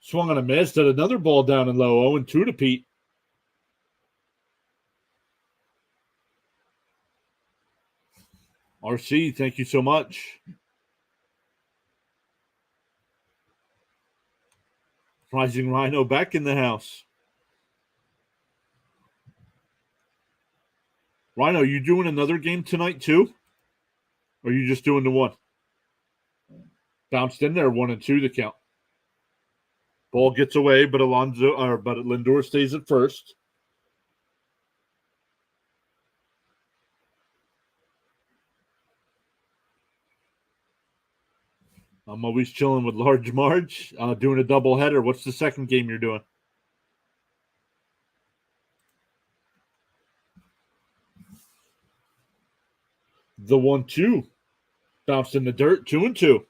Swung on a miss, did another ball down and low, 0-2 to Pete. RC, thank you so much. Rising Rhino back in the house. Rhino, you doing another game tonight too? Or are you just doing the one? Bounced in there, 1-2 the count. Ball gets away, but Lindor stays at first. I'm always chilling with Large Marge, doing a doubleheader. What's the second game you're doing? The 1-2 bounced in the dirt, 2-2.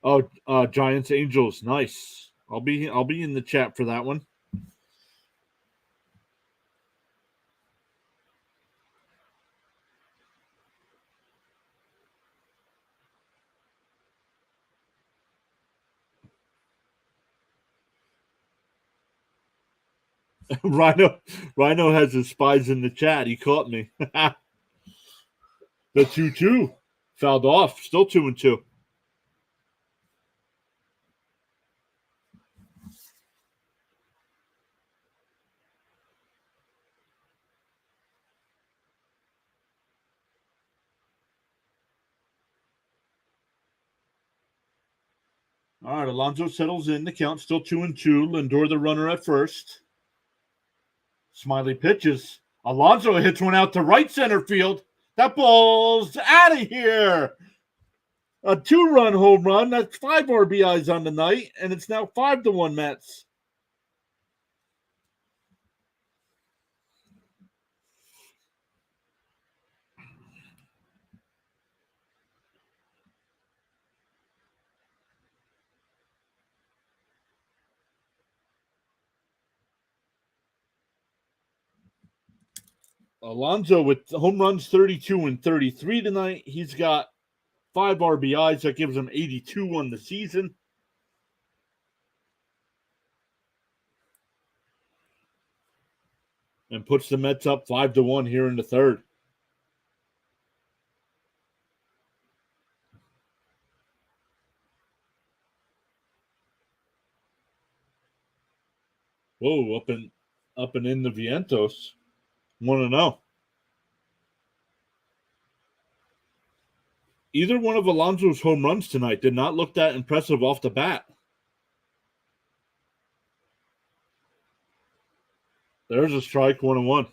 Oh, Giants Angels, nice. I'll be in the chat for that one. Rhino has his spies in the chat. He caught me. The 2-2 fouled off. Still 2-2. All right, Alonso settles in. The count still 2-2. Lindor the runner at first. Smiley pitches. Alonso hits one out to right center field. That ball's out of here. A 2-run home run. That's 5 RBIs on the night, and it's now 5-1 Mets. Alonso with home runs 32 and 33 tonight. He's got 5 RBIs. That gives him 82 on the season. And puts the Mets up 5-1 here in the third. Whoa, up and in the Vientos. 1-0. Either one of Alonso's home runs tonight did not look that impressive off the bat. There's a strike, 1-1.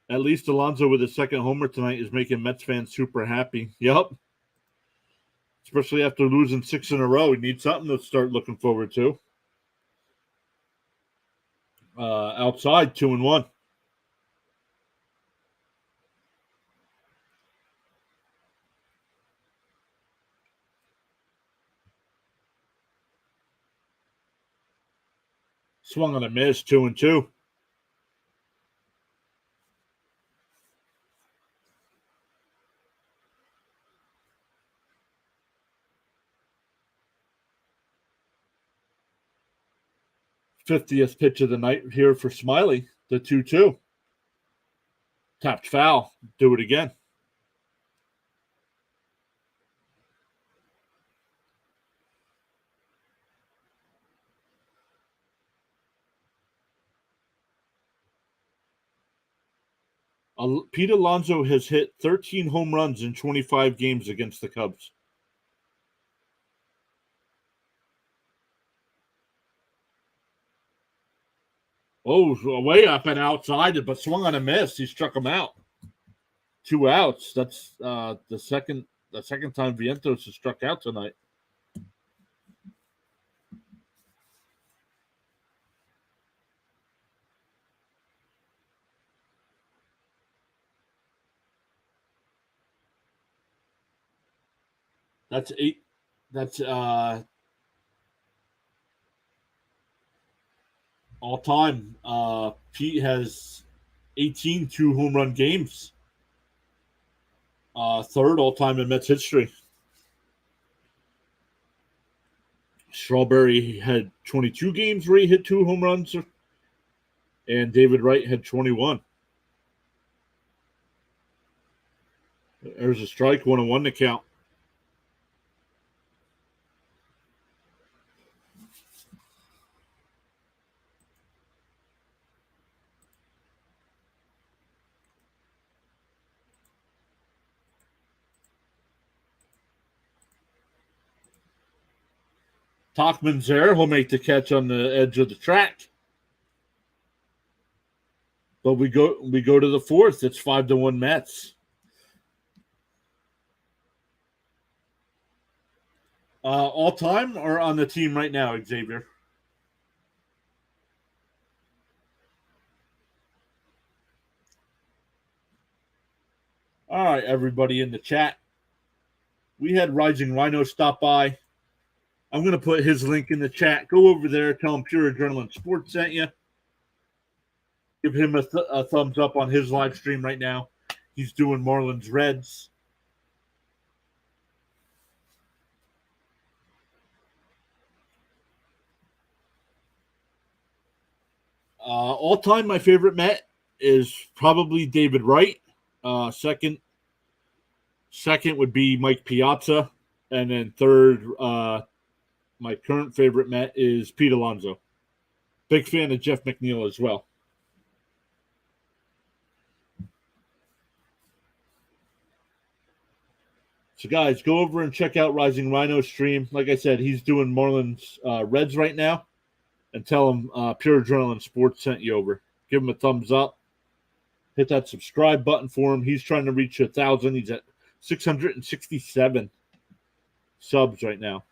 At least Alonso with his second homer tonight is making Mets fans super happy. Yep. Especially after losing 6 in a row. We need something to start looking forward to. Outside, 2-1. Swung on a miss, 2-2. '50th pitch of the night here for Smiley, the 2-2. Tapped foul. Do it again. Pete Alonso has hit 13 home runs in 25 games against the Cubs. Oh, way up and outside, but swung on a miss. He struck him out. 2 outs. That's the second time Vientos has struck out tonight. That's 8. That's all time. Pete has 18 2-home run games. Third all time in Mets history. Strawberry had 22 games where he hit 2 home runs, and David Wright had 21. There's a strike, 1-1 to count. Tachman's there. He'll make the catch on the edge of the track. But we go to the fourth. It's 5-1 Mets. All time or on the team right now, Xavier? All right, everybody in the chat. We had Rising Rhino stop by. I'm going to put his link in the chat. Go over there. Tell him Pure Adrenaline Sports sent you. Give him a thumbs up on his live stream right now. He's doing Marlins Reds. All time, my favorite Met is probably David Wright. Second would be Mike Piazza, and then third, my current favorite Met is Pete Alonso. Big fan of Jeff McNeil as well. So, guys, go over and check out Rising Rhino's stream. Like I said, he's doing Marlins Reds right now. And tell him Pure Adrenaline Sports sent you over. Give him a thumbs up. Hit that subscribe button for him. He's trying to reach 1,000. He's at 667 subs right now.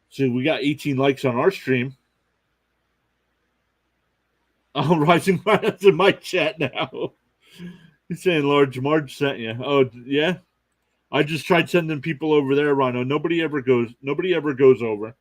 So we got 18 likes on our stream. Oh, Rising Rhino's in my chat now. He's saying Large Marge sent you. Oh, yeah? I just tried sending people over there, Rhino. Nobody ever goes over.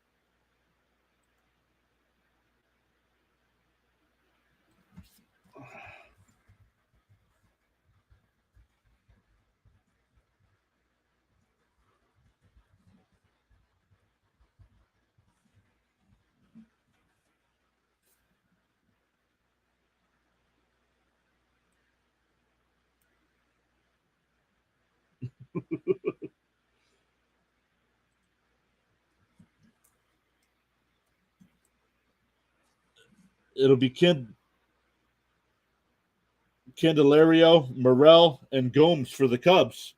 It'll be Candelario, Morel, and Gomes for the Cubs.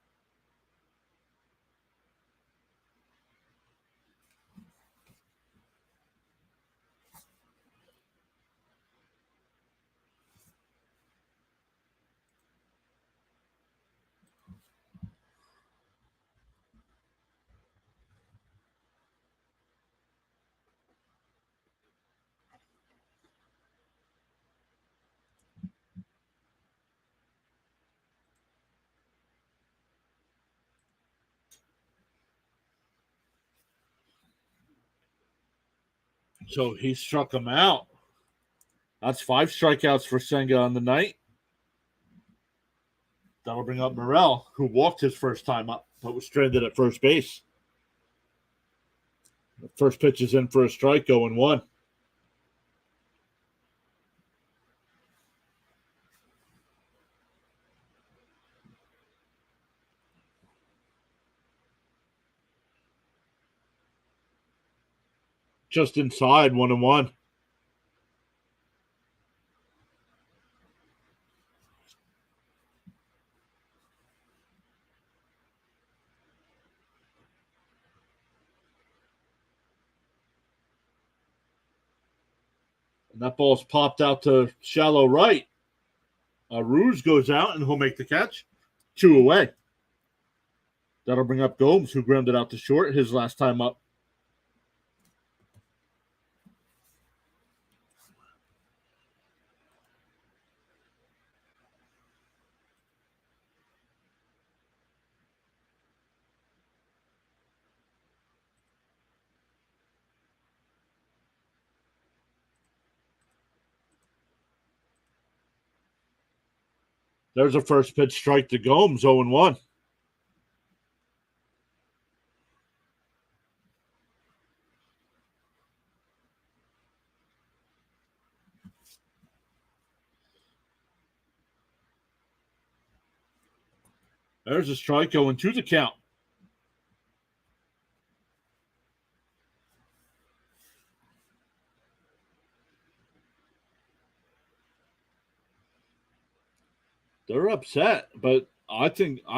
So he struck him out. That's 5 strikeouts for Senga on the night. That'll bring up Morel, who walked his first time up, but was stranded at first base. The first pitch is in for a strike, 0-1. Just inside, 1-1. And that ball's popped out to shallow right. Ruse goes out, and he'll make the catch. 2 away. That'll bring up Gomes, who grounded out to short his last time up. There's a first pitch strike to Gomes, 0-1. There's a strike, 0-2 the count. They're upset, but I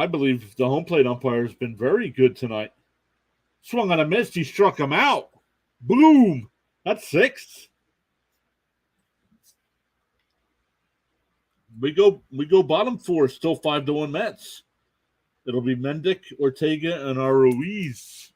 believe the home plate umpire has been very good tonight. Swung on a miss, he struck him out. Boom! That's 6. We go bottom 4, still 5-1 Mets. It'll be Mendick, Ortega, and Ruiz.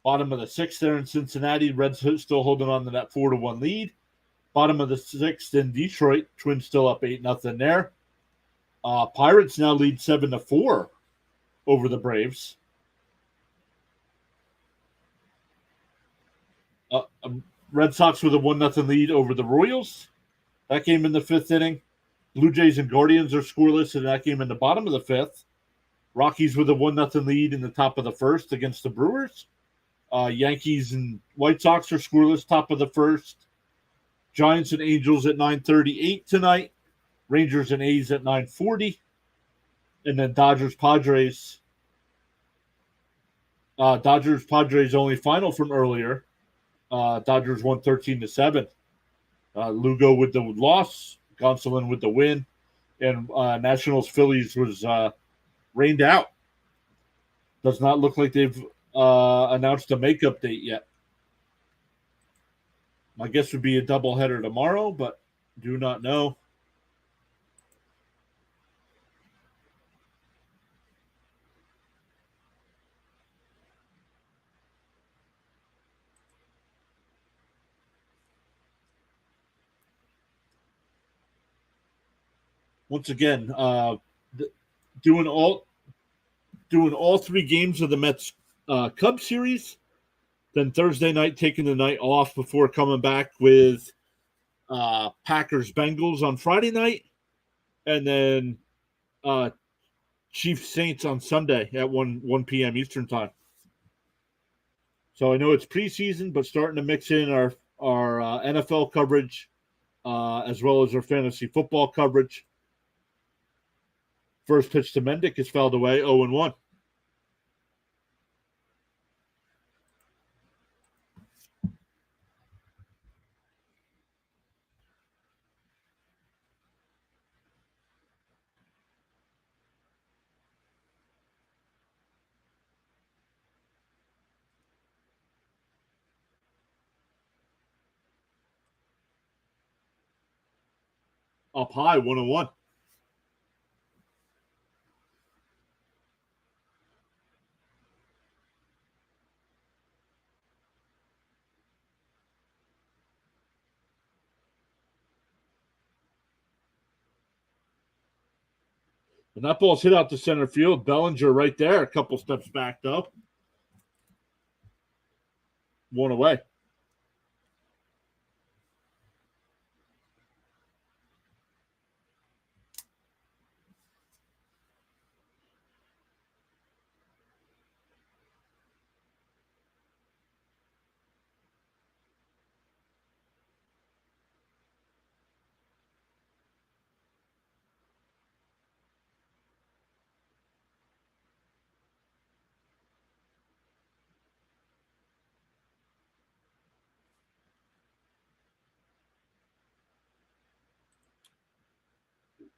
Bottom of the 6th there in Cincinnati. Reds still holding on to that 4-1 lead. Bottom of the 6th in Detroit. Twins still up 8-0 there. Pirates now lead 7-4 over the Braves. Red Sox with a 1-0 lead over the Royals. That game in the fifth inning. Blue Jays and Guardians are scoreless in that game in the bottom of the fifth. Rockies with a 1-0 lead in the top of the first against the Brewers. Yankees and White Sox are scoreless top of the first. Giants and Angels at 9:38 tonight. Rangers and A's at 9:40. And then Dodgers-Padres. Dodgers-Padres only final from earlier. Dodgers won 13-7. Lugo with the loss. Gonsolin with the win. And Nationals-Phillies was rained out. Does not look like they've announced a makeup date yet. My guess would be a doubleheader tomorrow, but do not know. Once again, doing all three games of the Mets Cubs series. Then Thursday night, taking the night off before coming back with Packers Bengals on Friday night, and then Chiefs Saints on Sunday at 1 p.m. Eastern time. So I know it's preseason, but starting to mix in our NFL coverage as well as our fantasy football coverage. First pitch to Mendick is fouled away, 0-1. Up high, 1-1. And that ball's hit out to center field. Bellinger right there, a couple steps back, though. One away.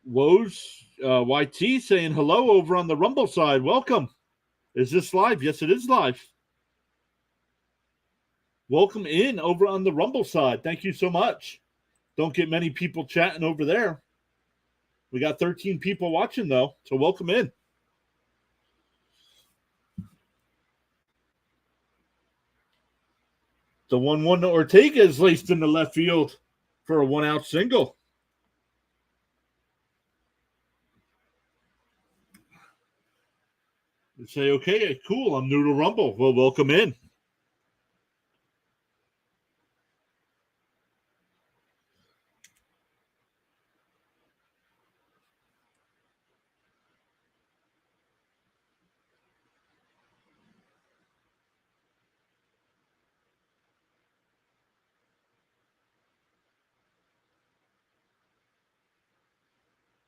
Woj, YT saying hello over on the Rumble side. Welcome. Is this live? Yes, it is live. Welcome in over on the Rumble side. Thank you so much. Don't get many people chatting over there. We got 13 people watching, though, so welcome in. The 1-1 to Ortega is laced in the left field for a 1-out single. You say, okay, cool, I'm new to Rumble. Well, welcome in.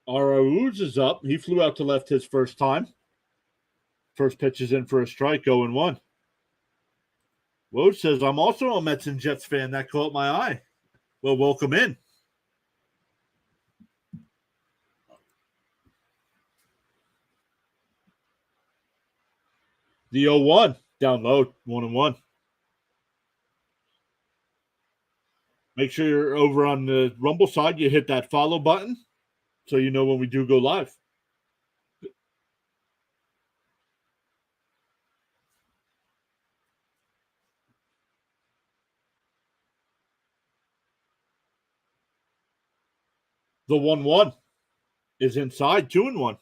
Arauz is up. He flew out to left his first time. First pitch is in for a strike, 0-1. Woj says, I'm also a Mets and Jets fan. That caught my eye. Well, welcome in. The 0-1, down low, 1-1. Make sure you're over on the Rumble side. You hit that follow button so you know when we do go live. The 1-1 is inside, 2-1.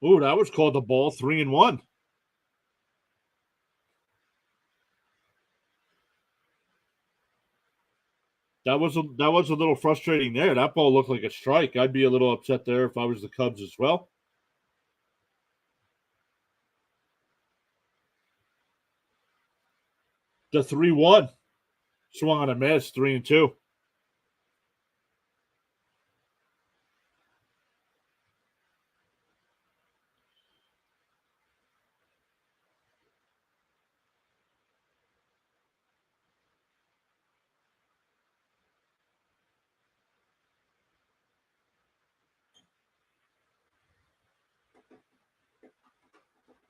Oh, that was called the ball 3-1. That was a little frustrating there. That ball looked like a strike. I'd be a little upset there if I was the Cubs as well. The 3-1 swung on a miss, 3-2.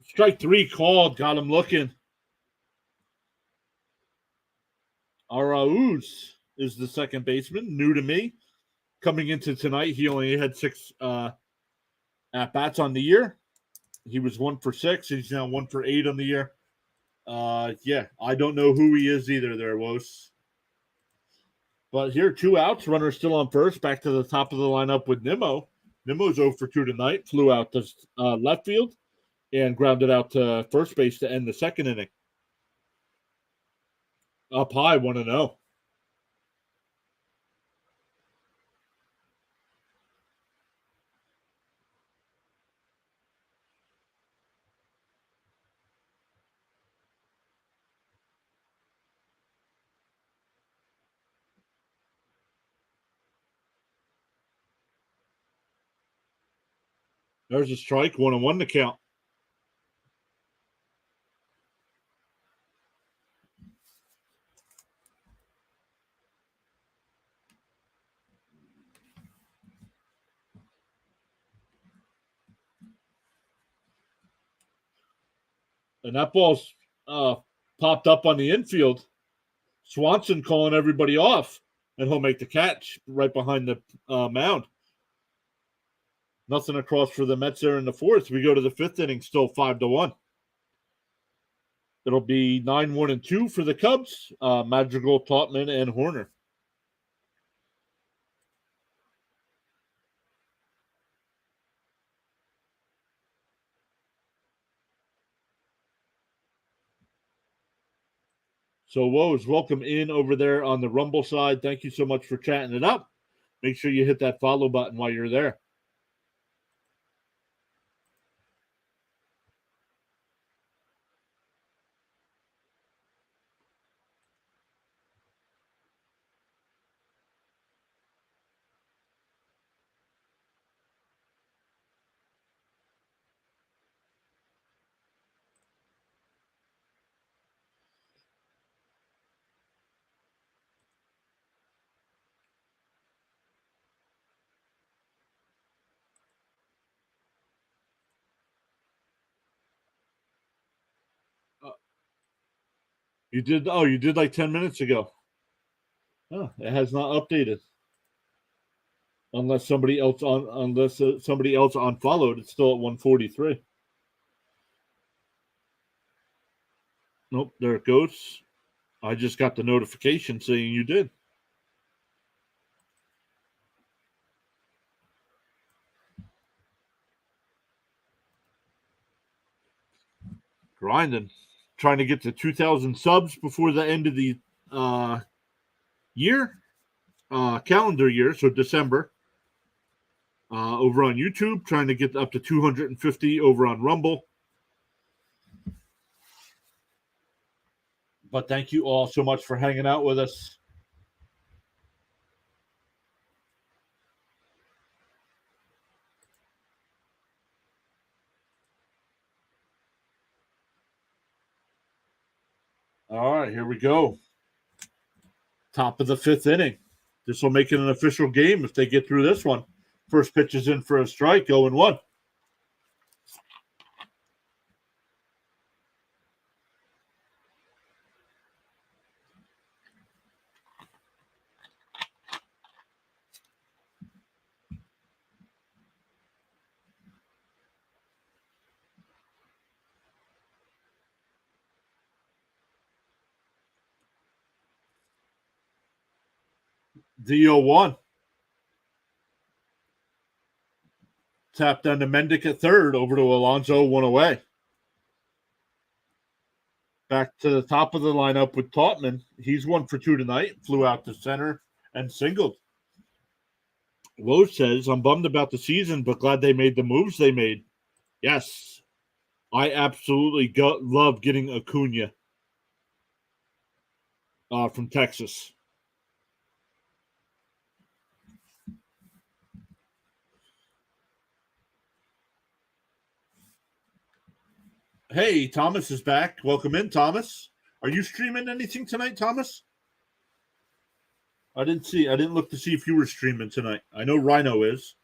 Strike 3 called, got him looking. Arauz is the second baseman, new to me. Coming into tonight, he only had 6 at bats on the year. He was 1 for 6. He's now 1 for 8 on the year. Yeah, I don't know who he is either there, Wos. But here, 2 outs. Runner still on first. Back to the top of the lineup with Nimmo. Nimmo's 0 for 2 tonight. Flew out to left field and grounded out to first base to end the second inning. Up high, 1-0. There's a strike, 1-1 to count. And that ball's popped up on the infield. Swanson calling everybody off, and he'll make the catch right behind the mound. Nothing across for the Mets there in the fourth. We go to the fifth inning, still 5-1. It'll be 9-1-2 for the Cubs. Madrigal, Tautman, and Horner. So, Woes, welcome in over there on the Rumble side. Thank you so much for chatting it up. Make sure you hit that follow button while you're there. You did. Oh, you did like 10 minutes ago. Oh, it has not updated. Unless somebody else unfollowed, it's still at 143. Nope, there it goes. I just got the notification saying you did. Grinding, trying to get to 2,000 subs before the end of the year, calendar year, so December. Over on YouTube, trying to get up to 250 over on Rumble. But thank you all so much for hanging out with us. All right, here we go. Top of the fifth inning. This will make it an official game if they get through this one. First pitch is in for a strike, 0-1. The 0-1. Tap down to Mendick at third, over to Alonso, one away. Back to the top of the lineup with Tautman. He's 1 for 2 tonight. Flew out to center and singled. Woj says, I'm bummed about the season, but glad they made the moves they made. Yes. I absolutely love getting Acuna from Texas. Hey, Thomas is back. Welcome in, Thomas. Are you streaming anything tonight, Thomas? I didn't look to see if you were streaming tonight. I know Rhino is.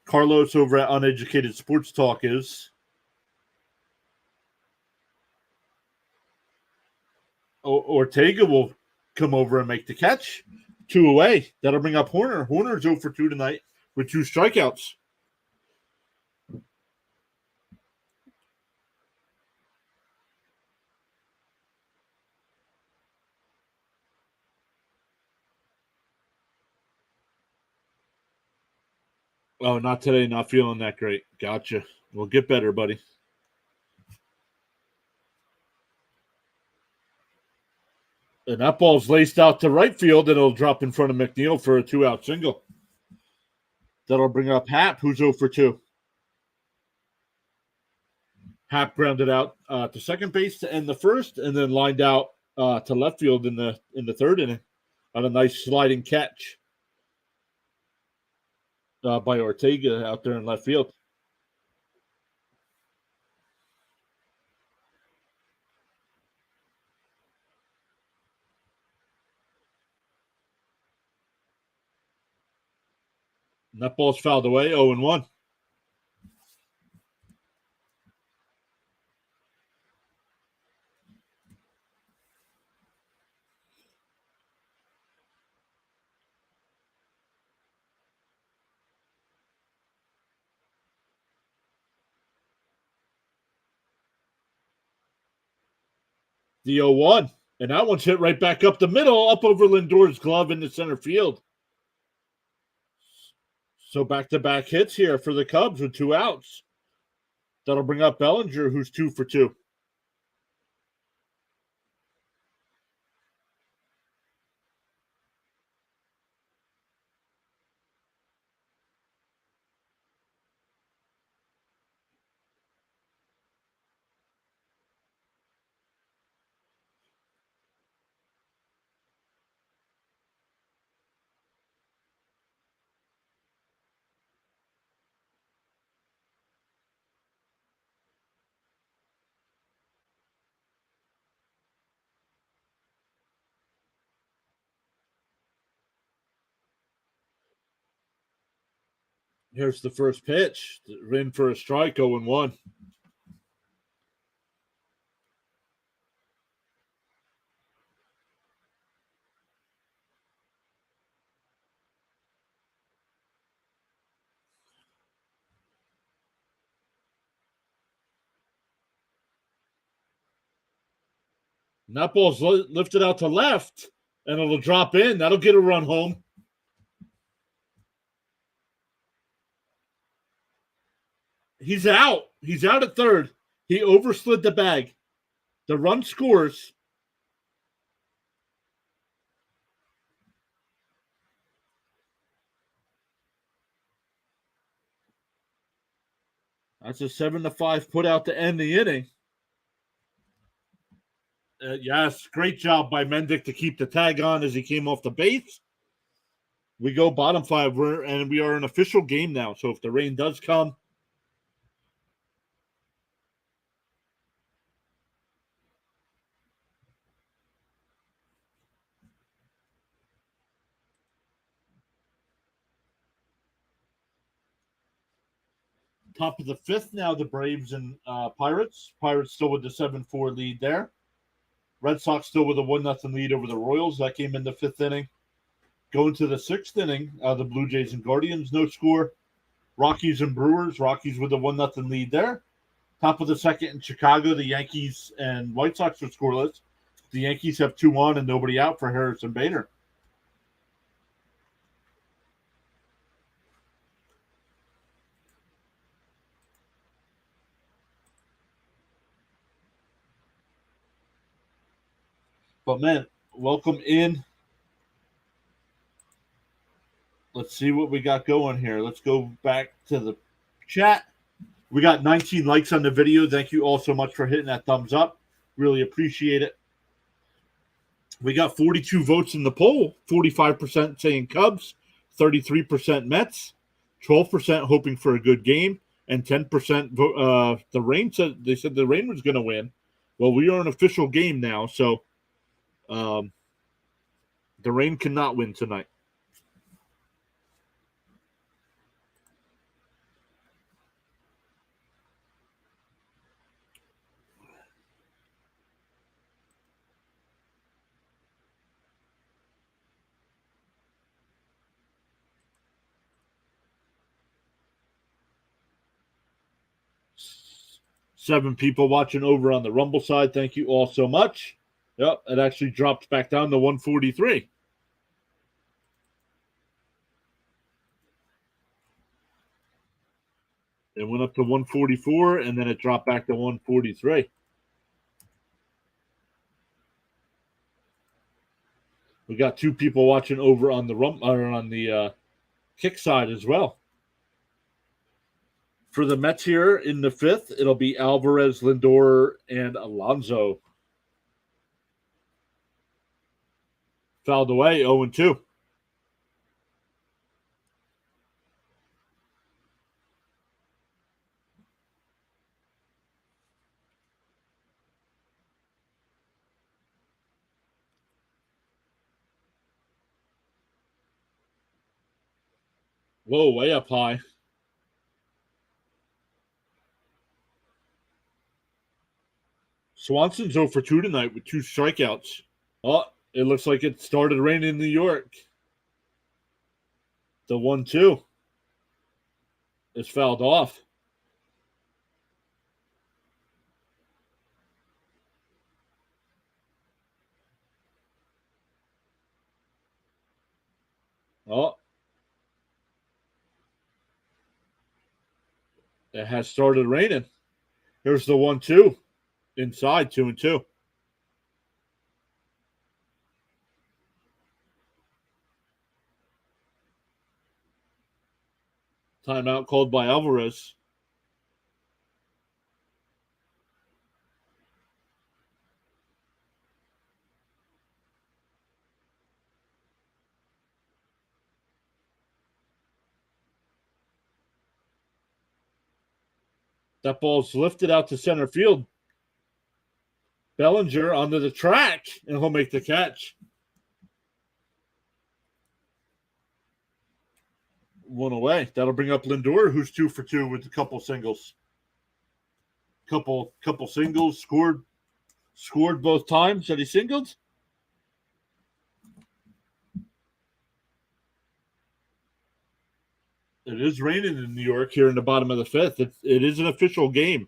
Carlos over at Uneducated Sports Talk is. Ortega will come over and make the catch. 2 away. That'll bring up Horner. Horner's 0 for 2 tonight with 2 strikeouts. Oh, not today. Not feeling that great. Gotcha. Well, get better, buddy. And that ball's laced out to right field, and it'll drop in front of McNeil for a 2-out single. That'll bring up Happ, who's 0 for 2. Happ grounded out to second base to end the first, and then lined out to left field in the third inning on a nice sliding catch by Ortega out there in left field. And that ball's fouled away, 0-1. The 0-1. And that one's hit right back up the middle, up over Lindor's glove in the center field. So back-to-back hits here for the Cubs with 2 outs. That'll bring up Bellinger, who's 2 for 2. Here's the first pitch. In for a strike, 0-1. And that ball's lifted out to left, and it'll drop in. That'll get a run home. He's out. He's out at third. He overslid the bag. The run scores. That's a 7-5 put out to end the inning. Yes, great job by Mendick to keep the tag on as he came off the base. We go bottom 5, and we are an official game now. So if the rain does come, top of the 5th now, the Braves and Pirates. Pirates still with the 7-4 lead there. Red Sox still with a 1-0 lead over the Royals. That came in the 5th inning. Going to the 6th inning, the Blue Jays and Guardians, no score. Rockies and Brewers. Rockies with a 1-0 lead there. Top of the 2nd in Chicago, the Yankees and White Sox are scoreless. The Yankees have 2 on and nobody out for Harrison Bader. But man, welcome in. Let's see what we got going here. Let's go back to the chat. We got 19 likes on the video. Thank you all so much for hitting that thumbs up. Really appreciate it. We got 42 votes in the poll. 45% saying Cubs, 33% Mets, 12% hoping for a good game, and 10% the rain said the rain was going to win. Well, we are an official game now, so the rain cannot win tonight. Seven people watching over on the Rumble side. Thank you all so much. Yep, it actually dropped back down to 143. It went up to 144, and then it dropped back to 143. We got two people watching over on the kick side as well. For the Mets here in the fifth, it'll be Alvarez, Lindor, and Alonso. Fouled away, 0-2. Whoa, way up high. Swanson's 0 for 2 tonight with 2 strikeouts. Oh, it looks like it started raining in New York. The 1-2 is fouled off. Oh, it has started raining. Here's the 1-2 inside, 2-2. Timeout called by Alvarez. That ball's lifted out to center field. Bellinger onto the track, and he'll make the catch. One away. That'll bring up Lindor, who's 2 for 2 with a couple singles. Couple singles, scored both times that he singled. It is raining in New York here in the bottom of the fifth. It is an official game.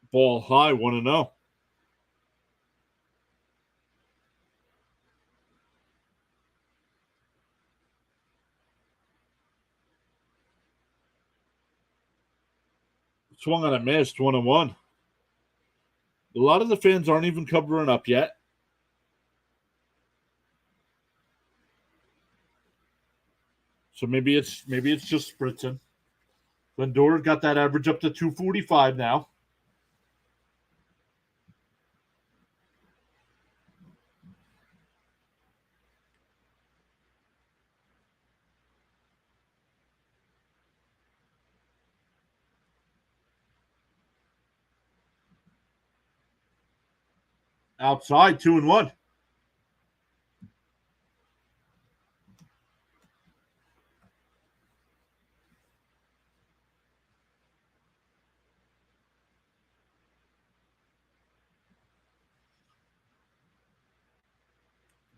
Ball high, 1-0. Swung on a missed, 1-1. A lot of the fans aren't even covering up yet. So maybe it's just spritzing. Lindor got that average up to 245 now. Outside, 2-1.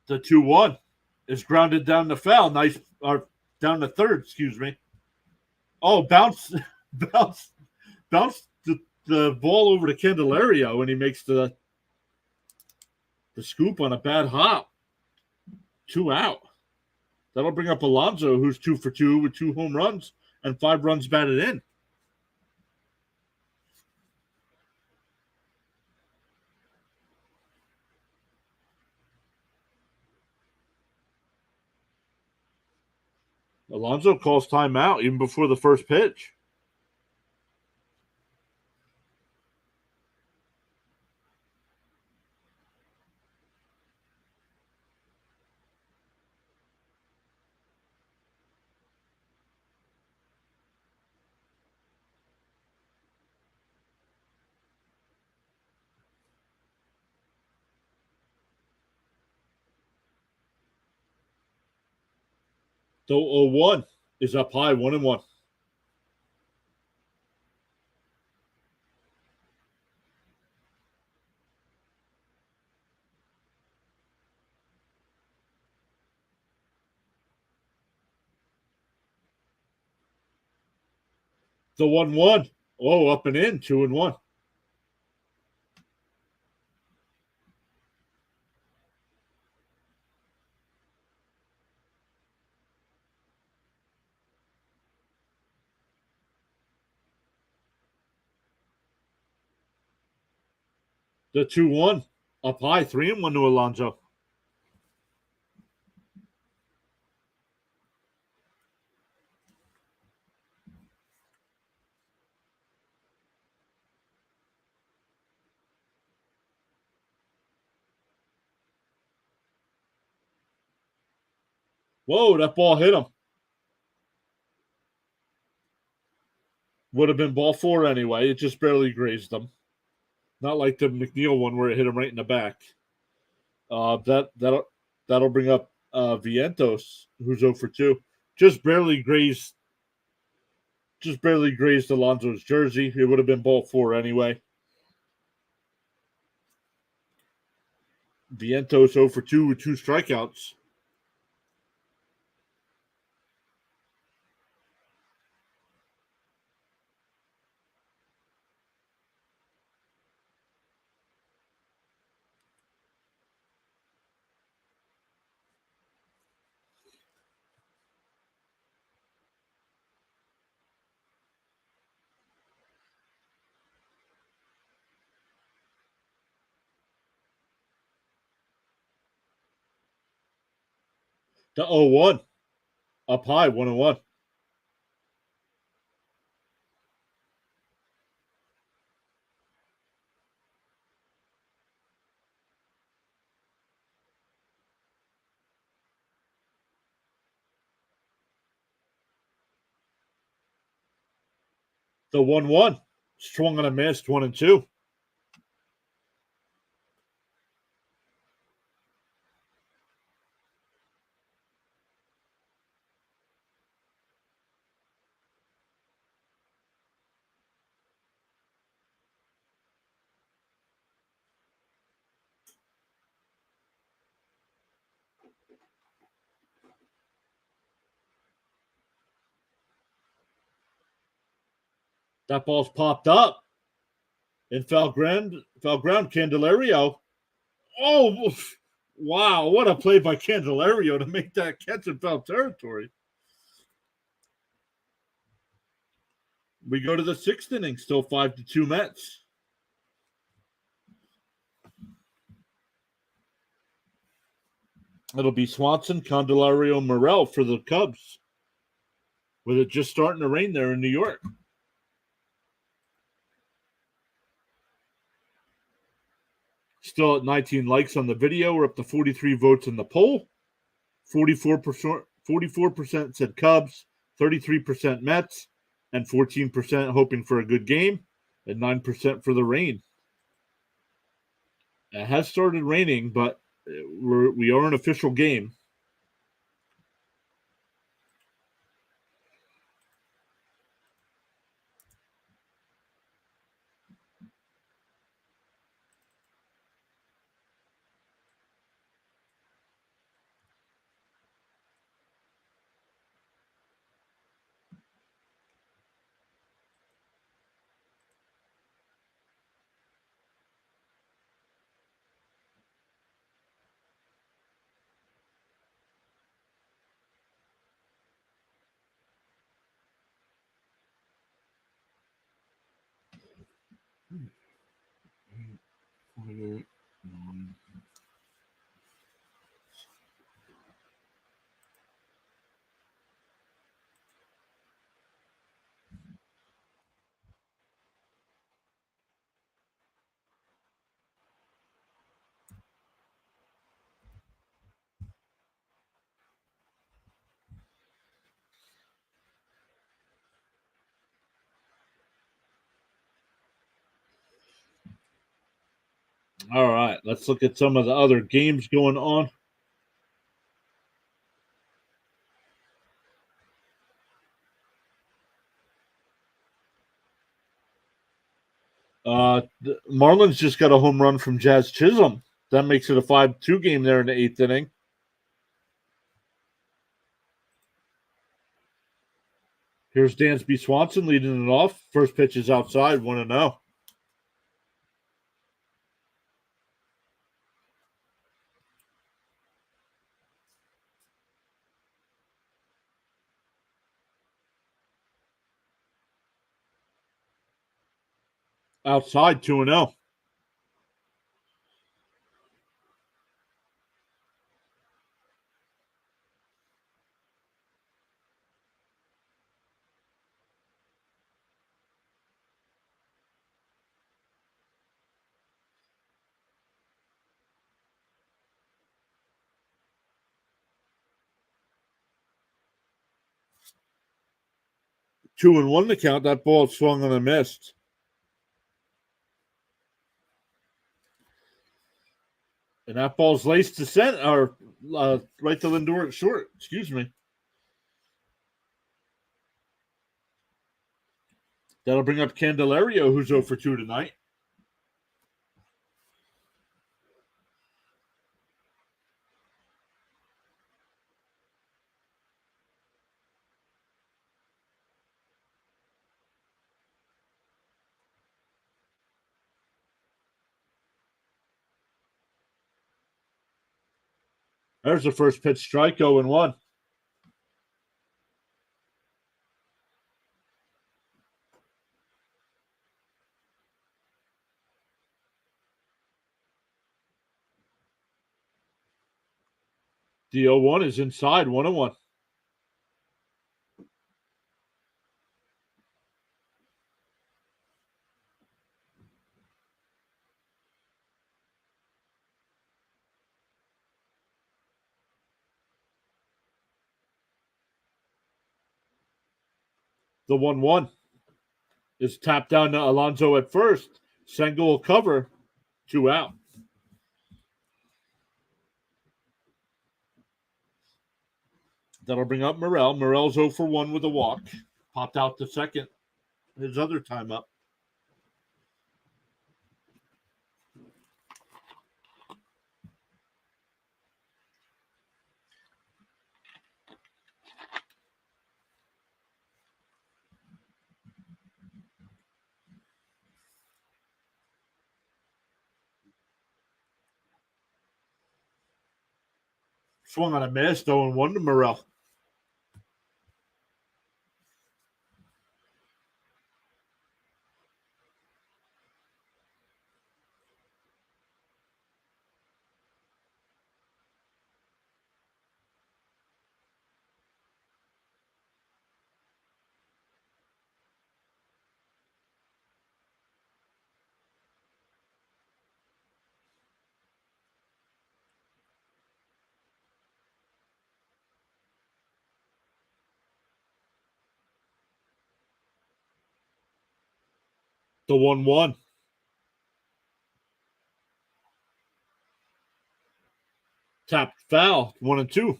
The 2-1 is grounded down the foul. Nice, or down the third, excuse me. Oh, bounce the ball over to Candelario, and he makes the scoop on a bad hop. 2 out. That'll bring up Alonso, who's 2 for 2 with 2 home runs. and 5 runs batted in. Alonso calls timeout even before the first pitch. The 0-1 is up high, 1-1. The 1-1. Oh, up and in, 2-1. The 2-1 up high, 3-1 to Alonso. Whoa, that ball hit him. Would have been ball 4 anyway. It just barely grazed him. Not like the McNeil one where it hit him right in the back. That'll bring up Vientos, who's 0 for 2. Just barely grazed Alonso's jersey. It would have been ball 4 anyway. Vientos 0 for 2 with 2 strikeouts. The 0-1 up high, 1-1. The 1-1 swung on a missed, 1-2. That ball's popped up. And foul ground, Candelario. Oh, wow. What a play by Candelario to make that catch in foul territory. We go to the 6th inning, still 5-2 Mets. It'll be Swanson, Candelario, Morel for the Cubs. With it just starting to rain there in New York. Still at 19 likes on the video. We're up to 43 votes in the poll. 44% said Cubs, 33% Mets, and 14% hoping for a good game, and 9% for the rain. It has started raining, but we are an official game. 48, 9. All right, let's look at some of the other games going on. The Marlins just got a home run from Jazz Chisholm. That makes it a 5-2 game there in the 8th inning. Here's Dansby Swanson leading it off. First pitch is outside, 1-0. Outside, 2-0. Two and one to count. That ball swung on and missed. And that ball's laced to center, or right to Lindor at short. Excuse me. That'll bring up Candelario, who's 0 for 2 tonight. There's the first pitch strike, 0-1. The 0-1 is inside, 1-1. The 1-1 is tapped down to Alonso at first. Senga will cover. 2 out. That'll bring up Morel. Morel's 0 for 1 with a walk. Popped out to second. His other time up. Swung on a miss, 0-1 to Morel. The 1-1. Tapped foul, 1-2.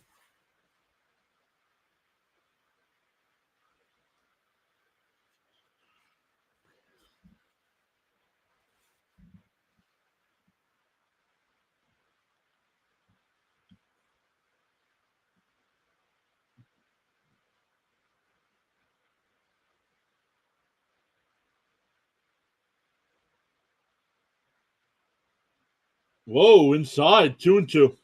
Whoa, inside, 2-2.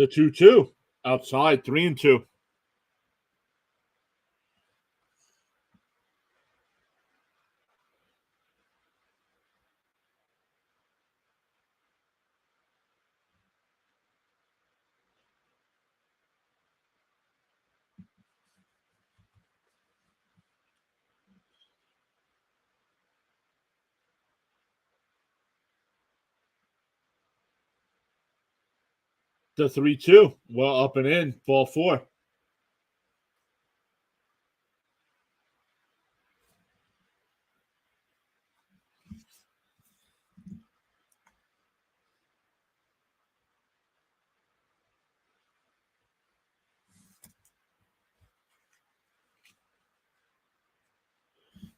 The 2-2 outside, 3-2. The 3-2. Well, up and in, ball 4.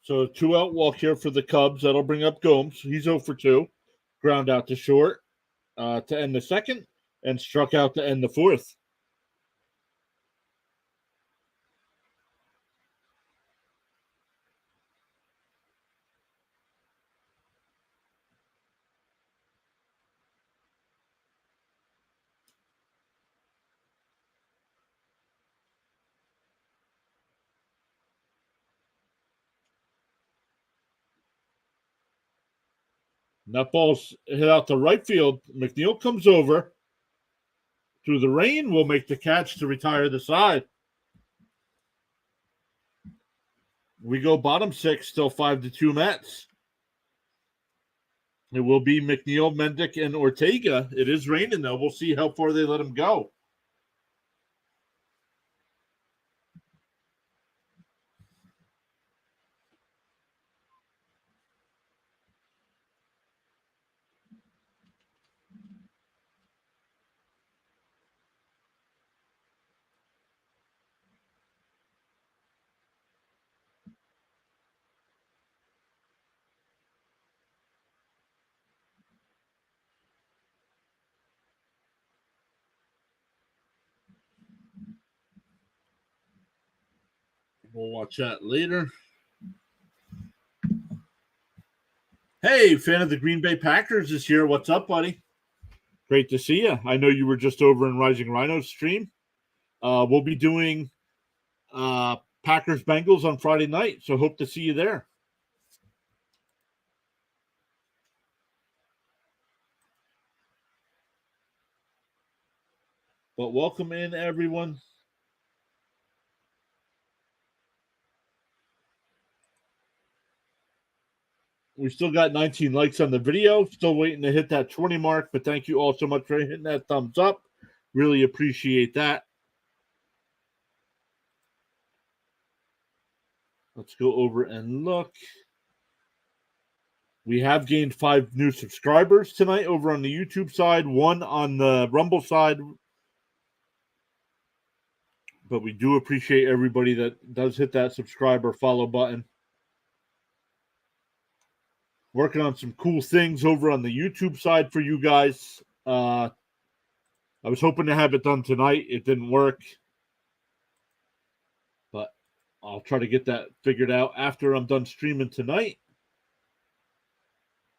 So 2-out walk here for the Cubs. That'll bring up Gomes. He's 0 for 2. Ground out to short to end the second, and struck out to end the fourth. And that ball's hit out to right field. McNeil comes over through the rain. Will make the catch to retire the side. We go bottom 6, still 5-2 Mets. It will be McNeil, Mendick, and Ortega. It is raining, though. We'll see how far they let him go. We'll watch that later. Hey, fan of the Green Bay Packers is here. What's up, buddy? Great to see you. I know you were just over in Rising Rhino's stream. We'll be doing Packers Bengals on Friday night, so hope to see you there. But welcome in, everyone. We still got 19 likes on the video. Still waiting to hit that 20 mark, but thank you all so much for hitting that thumbs up. Really appreciate that. Let's go over and look. We have gained 5 new subscribers tonight over on the YouTube side, 1 on the Rumble side. But we do appreciate everybody that does hit that subscribe or follow button. Working on some cool things over on the YouTube side for you guys. I was hoping to have it done tonight. It didn't work. But I'll try to get that figured out after I'm done streaming tonight.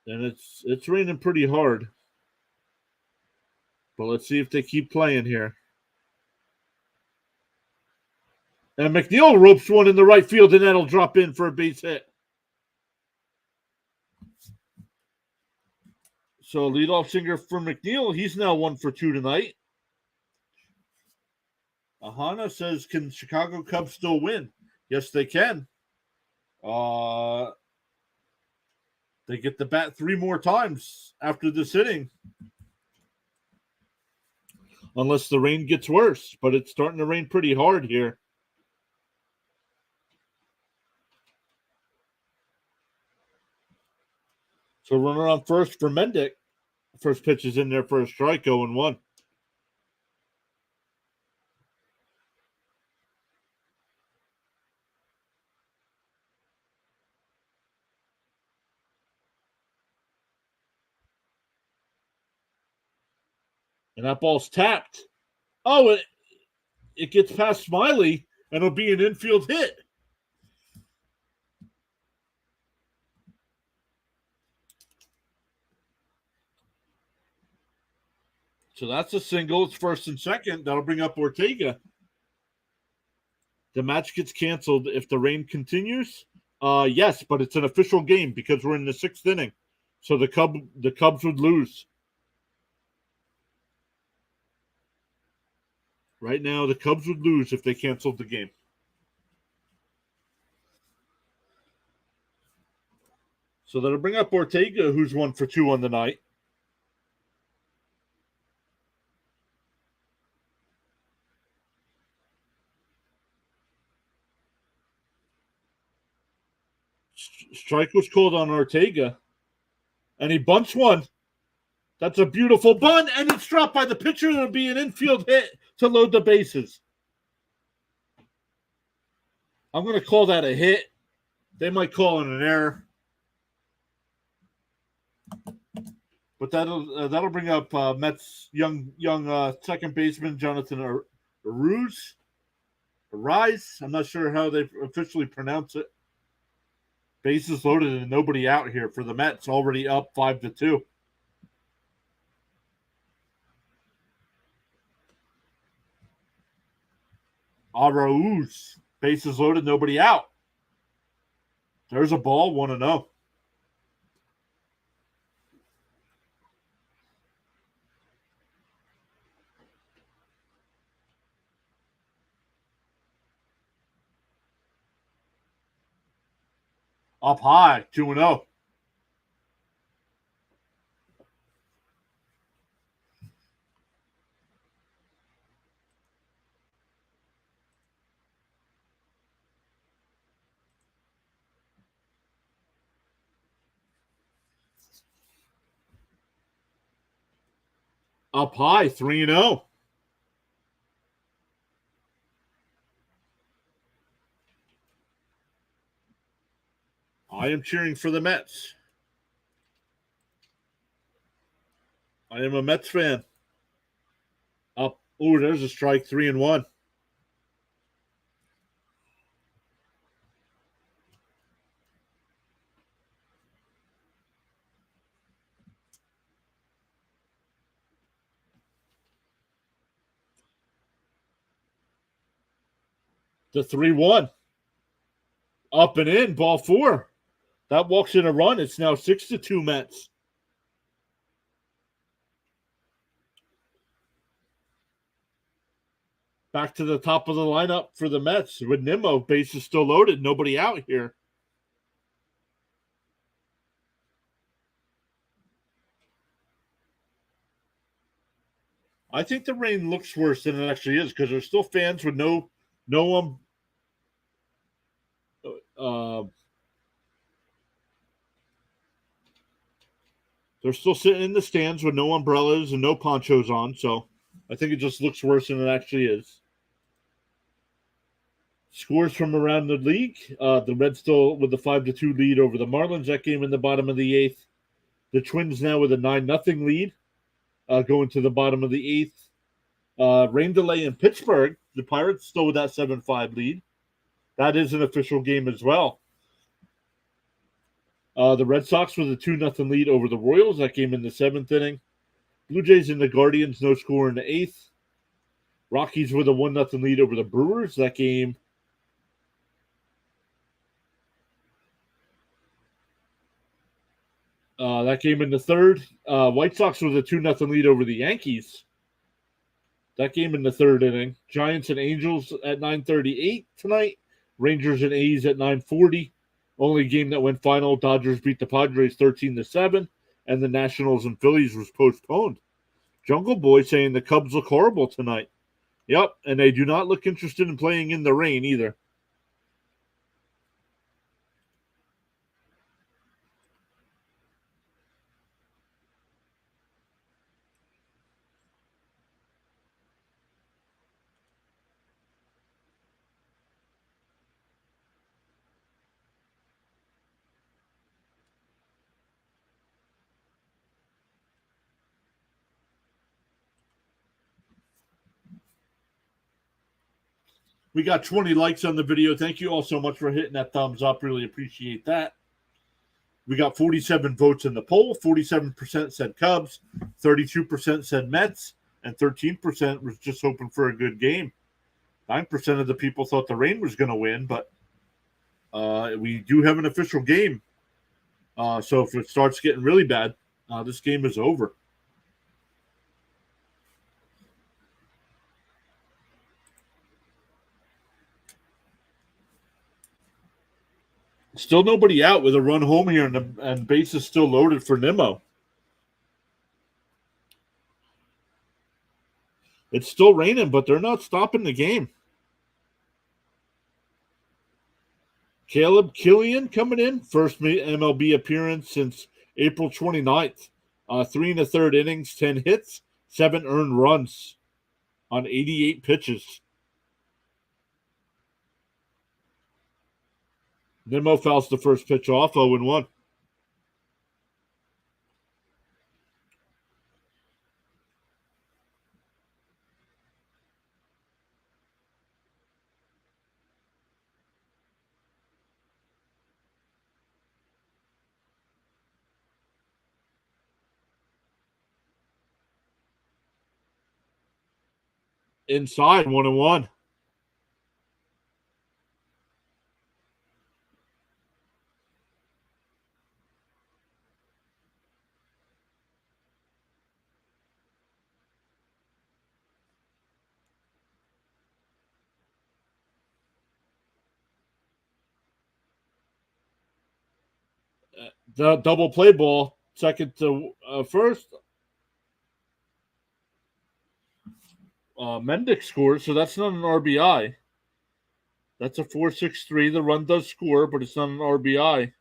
And it's raining pretty hard. But let's see if they keep playing here. And McNeil ropes one in the right field, and that'll drop in for a base hit. So leadoff singer for McNeil. He's now 1 for 2 tonight. Ahana says, can Chicago Cubs still win? Yes, they can. They get the bat 3 more times after this inning. Unless the rain gets worse. But it's starting to rain pretty hard here. So runner on first for Mendick. First pitch is in there for a strike, 0-1. And that ball's tapped. Oh, it gets past Smiley, and it'll be an infield hit. So that's a single. It's first and second. That'll bring up Ortega. The match gets canceled if the rain continues. Yes, but it's an official game because we're in the 6th inning. So the Cubs would lose. Right now, the Cubs would lose if they canceled the game. So that'll bring up Ortega, who's 1 for 2 on the night. Strike was called on Ortega, and he bunts one. That's a beautiful bunt, and it's dropped by the pitcher. It'll be an infield hit to load the bases. I'm going to call that a hit. They might call it an error. But that'll bring up Mets young second baseman Jonathan Arise. I'm not sure how they officially pronounce it. Bases loaded and nobody out here for the Mets, already up 5-2. Arauz, bases loaded, nobody out. There's a ball, 1-0. Up high, 2-0. Up high, 3-0. I am cheering for the Mets. I am a Mets fan. Up. Oh, there's a strike, 3-1. The 3-1. Up and in, ball 4. That walks in a run. It's now 6-2 Mets. Back to the top of the lineup for the Mets with Nimmo. Base is still loaded. Nobody out here. I think the rain looks worse than it actually is because there's still fans with no they're still sitting in the stands with no umbrellas and no ponchos on, so I think it just looks worse than it actually is. Scores from around the league. The Reds still with the 5-2 lead over the Marlins. That game in the bottom of the 8th. The Twins now with a 9-0 lead, going to the bottom of the 8th. Rain delay in Pittsburgh. The Pirates still with that 7-5 lead. That is an official game as well. The Red Sox with a 2-0 lead over the Royals. That game in the 7th inning. Blue Jays and the Guardians, no score in the 8th. Rockies with a 1-0 lead over the Brewers. That game in the 3rd. White Sox with a 2-0 lead over the Yankees. That game in the 3rd inning. Giants and Angels at 9:38 tonight. Rangers and A's at 9:40. Only game that went final. Dodgers beat the Padres 13-7, and the Nationals and Phillies was postponed. Jungle Boy saying the Cubs look horrible tonight. Yep, and they do not look interested in playing in the rain either. We got 20 likes on the video. Thank you all so much for hitting that thumbs up. Really appreciate that. We got 47 votes in the poll. 47% said Cubs. 32% said Mets. and 13% was just hoping for a good game. 9% of the people thought the Rain was going to win, but we do have an official game. So if it starts getting really bad, this game is over. Still nobody out with a run home here, and base is still loaded for Nimmo. It's still raining, but they're not stopping the game. Caleb Killian coming in, first MLB appearance since April 29th. 3 1/3 innings, 10 hits, 7 earned runs on 88 pitches. Nimmo fouls the first pitch off, 0-1. Inside, 1-1. The double play ball, second to first. Mendick scores, so that's not an RBI. That's a 4.63. The run does score, but it's not an RBI.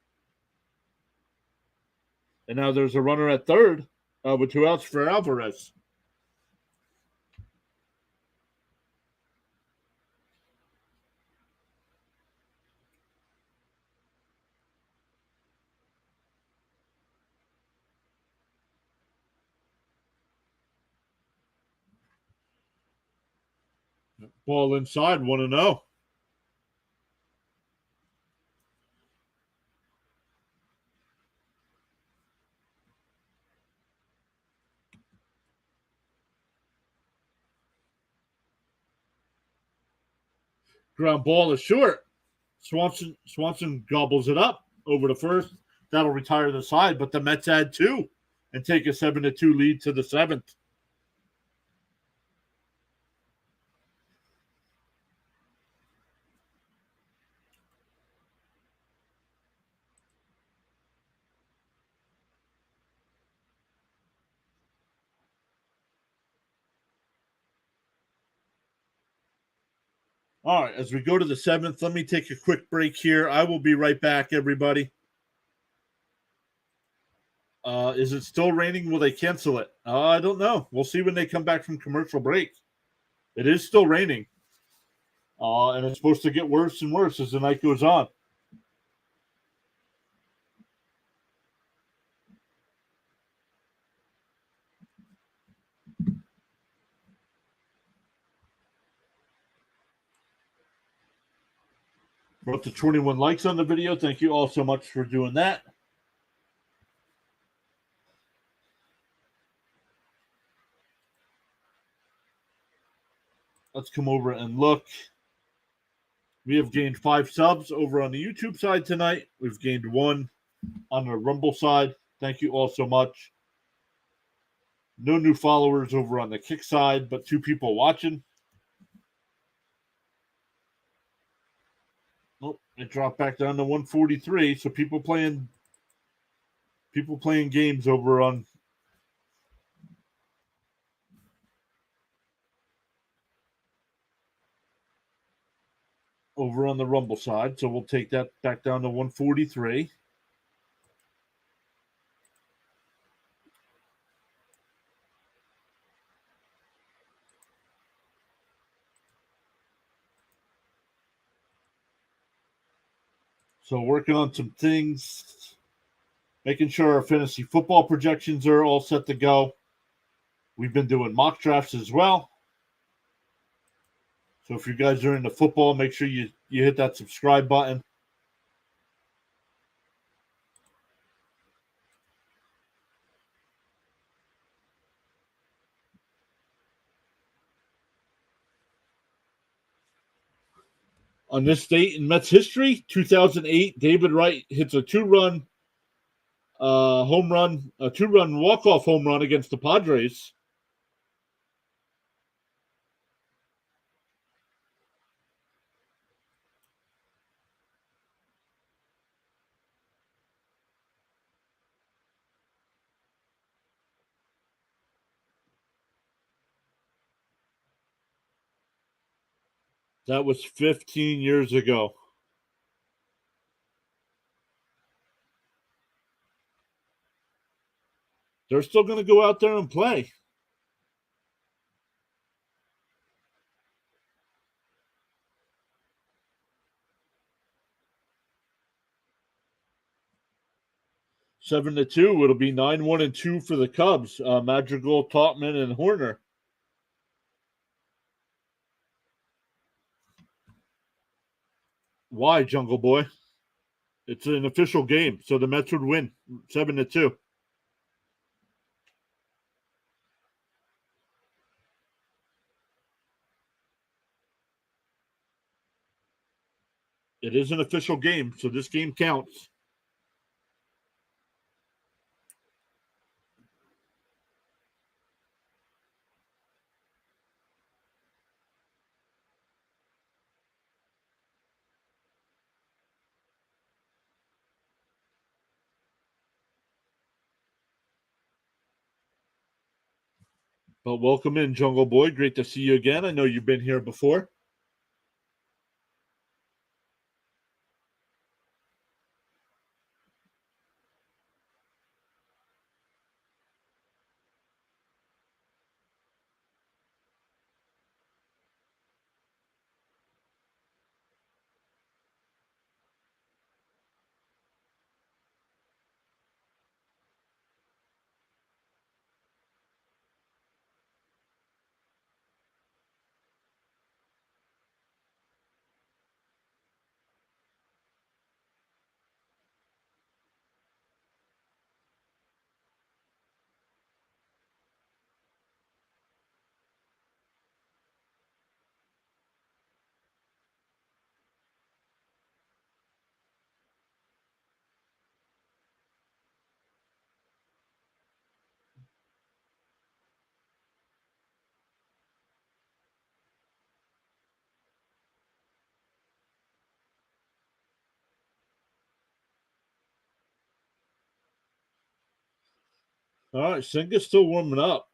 And now there's a runner at third with 2 outs for Alvarez. Ball inside, 1-0. Ground ball is short. Swanson gobbles it up over to first. That'll retire the side, but the Mets add 2 and take a 7-2 lead to the 7th. All right, as we go to the 7th, let me take a quick break here. I will be right back, everybody. Is it still raining? Will they cancel it? I don't know. We'll see when they come back from commercial break. It is still raining. And it's supposed to get worse and worse as the night goes on. We're up to 21 likes on the video. Thank you all so much for doing that. Let's come over and look. We have gained 5 subs over on the YouTube side tonight. We've gained 1 on the Rumble side. Thank you all so much. No new followers over on the Kick side, but 2 people watching. Nope, it dropped back down to 143. So people playing games over on the Rumble side. So we'll take that back down to 143. So working on some things, making sure our fantasy football projections are all set to go. We've been doing mock drafts as well. So if you guys are into football, make sure you hit that subscribe button. On this date in Mets history, 2008, David Wright hits a two-run home run, a two-run walk-off home run against the Padres. That was 15 years ago. They're still going to go out there and play. Seven to two. It'll be 9-1-2 for the Cubs. Madrigal, Topman, and Horner. Why, Jungle Boy? It's an official game, so the Mets would win 7 to 2. It is an official game, so this game counts. But welcome in, Jungle Boy. Great to see you again. I know you've been here before. All right, Senga's still warming up.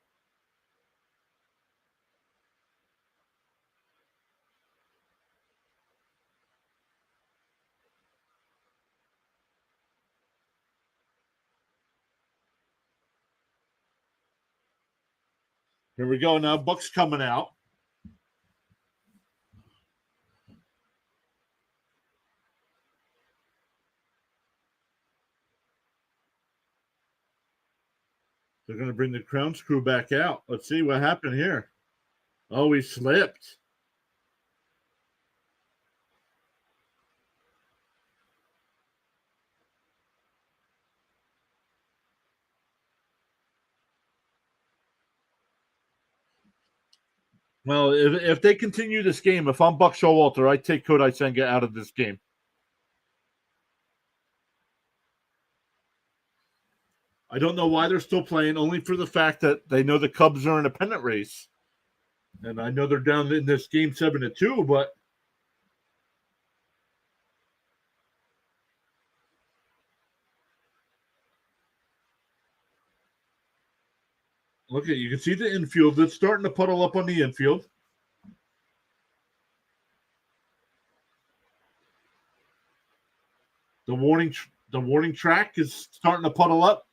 Here we go now. Buck's coming out. They're going to bring the crown screw back out. Let's see what happened here. Oh, he slipped. Well, if they continue this game, if I'm Buck Showalter, I take Kodai Senga out of this game. I don't know why they're still playing, only for the fact that they know the Cubs are in a pennant race. And I know they're down in this game 7 to 2, but look at you can see the infield. It's starting to puddle up on the infield. The warning track is starting to puddle up.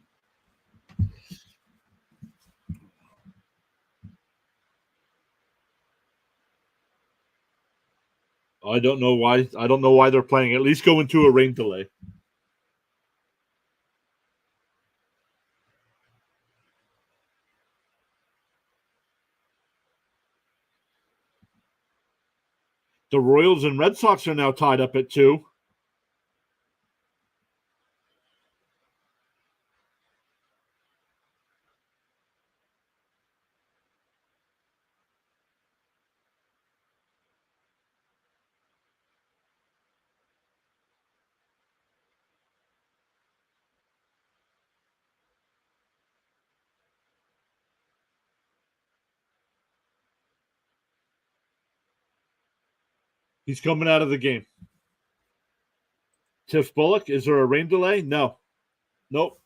I don't know why. I don't know why they're playing. At least go into a rain delay. The Royals and Red Sox are now tied up at 2. He's coming out of the game. Tiff Bullock, is there a rain delay? No. Nope.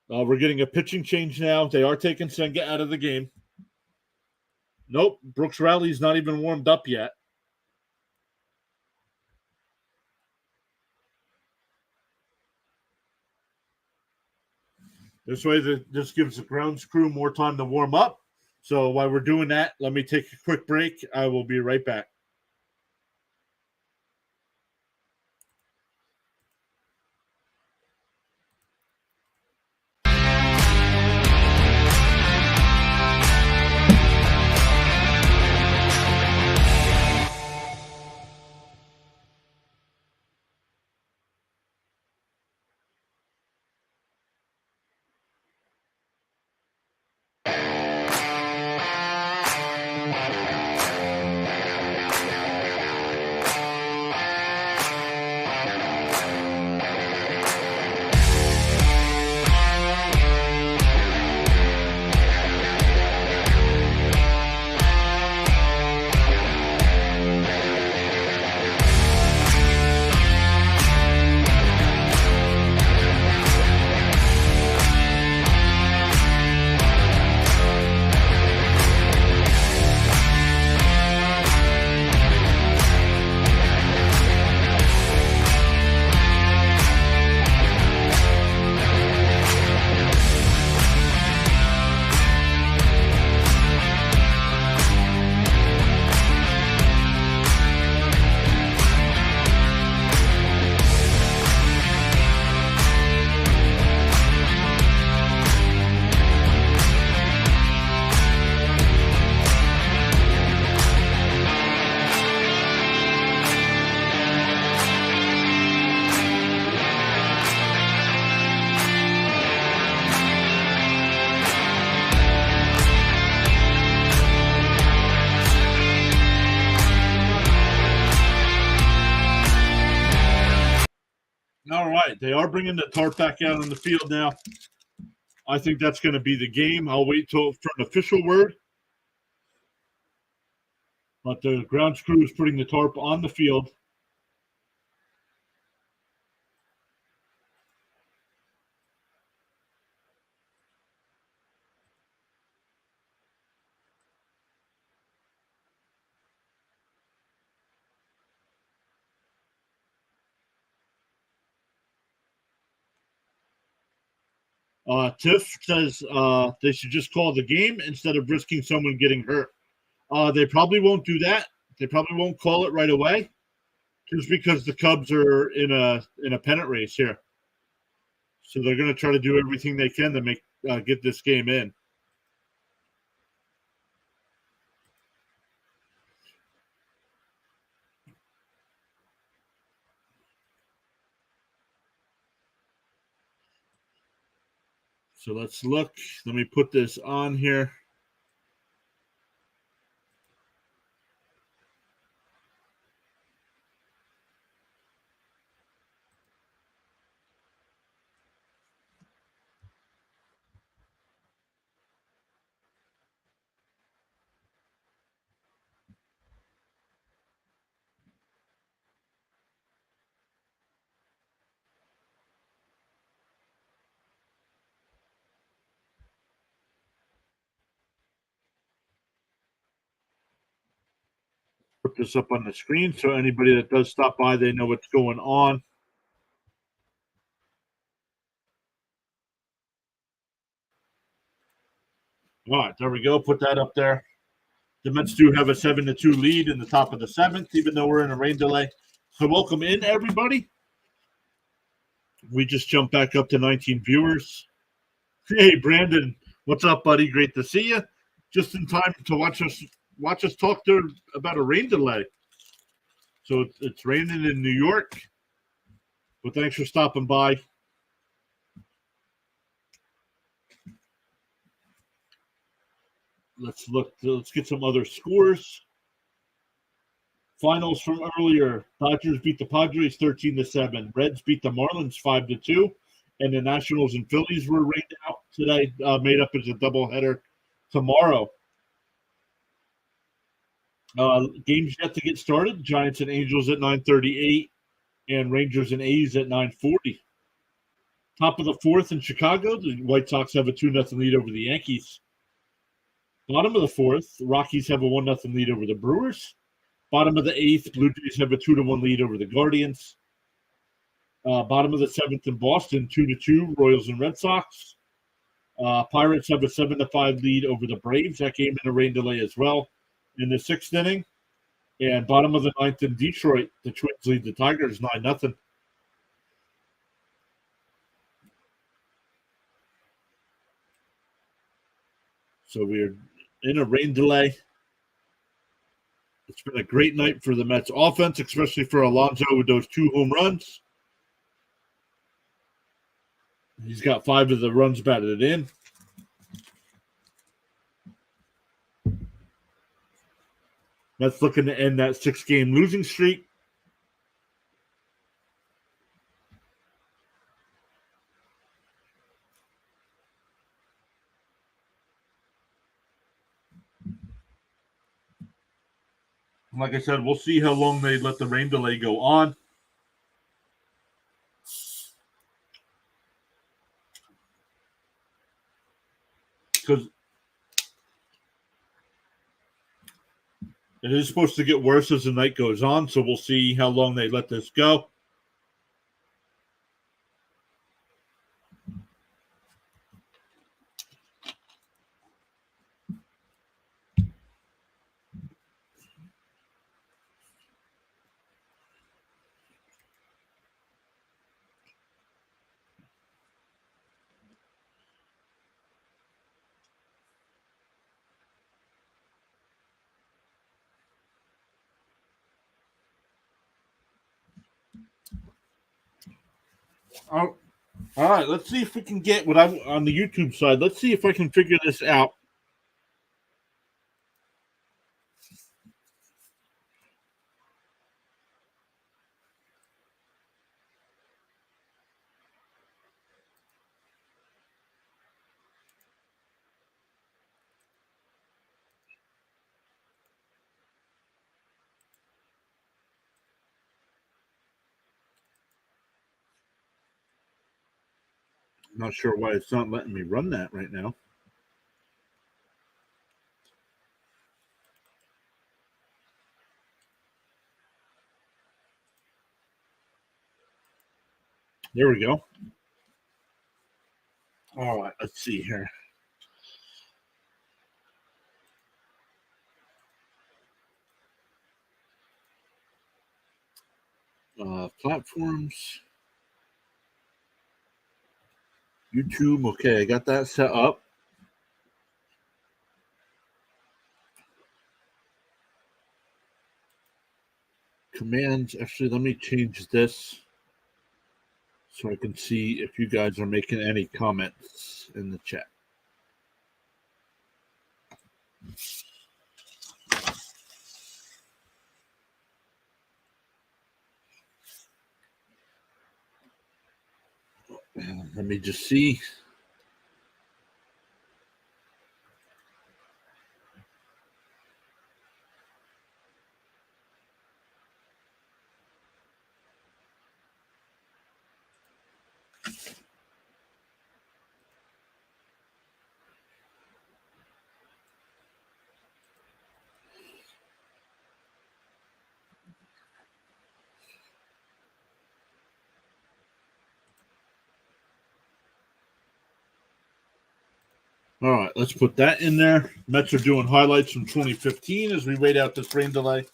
We're getting a pitching change now. They are taking Senga out of the game. Nope. Brooks Rowley's not even warmed up yet. This way, this gives the grounds crew more time to warm up. So while we're doing that, let me take a quick break. I will be right back. All right, they are bringing the tarp back out on the field now. I think that's going to be the game. I'll wait for an official word. But the grounds crew is putting the tarp on the field. Tiff says they should just call the game instead of risking someone getting hurt. They probably won't do that. They probably won't call it right away, just because the Cubs are in a pennant race here. So they're going to try to do everything they can to make get this game in. So let's look. Let me put this on here. Put this up on the screen so anybody that does stop by, they know what's going on. All right, there we go. Put that up there. The Mets do have a 7-2 lead in the top of the seventh, even though we're in a rain delay. So welcome in, everybody. We just jumped back up to 19 viewers. Hey, Brandon, what's up, buddy? Great to see you. Just in time to watch us talk about a rain delay. So it's raining in New York, but thanks for stopping by. Let's look. Let's get some other scores. Finals from earlier: Dodgers beat the Padres 13-7. Reds beat the Marlins 5-2, and the Nationals and Phillies were rained out today, made up as a doubleheader tomorrow. Games yet to get started. Giants and Angels at 9:38, and Rangers and A's at 9:40. Top of the fourth in Chicago, the White Sox have a 2-0 lead over the Yankees. Bottom of the fourth, the Rockies have a 1-0 lead over the Brewers. Bottom of the eighth, Blue Jays have a 2-1 lead over the Guardians. Bottom of the seventh in Boston, 2-2, Royals and Red Sox. Pirates have a 7-5 lead over the Braves. That game in a rain delay as well in the sixth inning. And bottom of the ninth in Detroit, the Twins lead the Tigers 9-0. So we're in a rain delay. It's been a great night for the Mets offense, especially for Alonso with those 2 home runs. He's got 5 of the runs batted in. Mets looking to end that 6-game losing streak. Like I said, we'll see how long they let the rain delay go on. Because it is supposed to get worse as the night goes on, so we'll see how long they let this go. All right, let's see if we can get what I'm on the YouTube side. Let's see if I can figure this out. I'm not sure why it's not letting me run that right now. There we go. All right, let's see here. Platforms. YouTube. Okay, I got that set up. Commands. Actually, let me change this so I can see if you guys are making any comments in the chat. Let me just see. All right, let's put that in there. Mets are doing highlights from 2015 as we wait out this rain delay.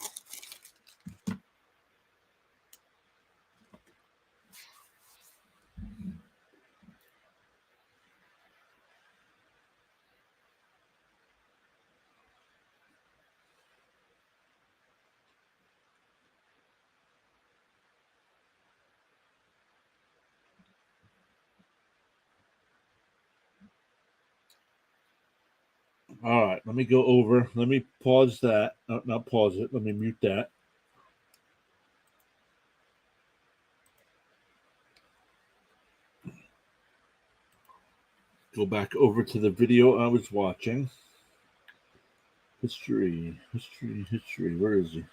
All right, let me go over. Let me pause that. No, not pause it. Let me mute that. Go back over to the video I was watching. History. Where is he?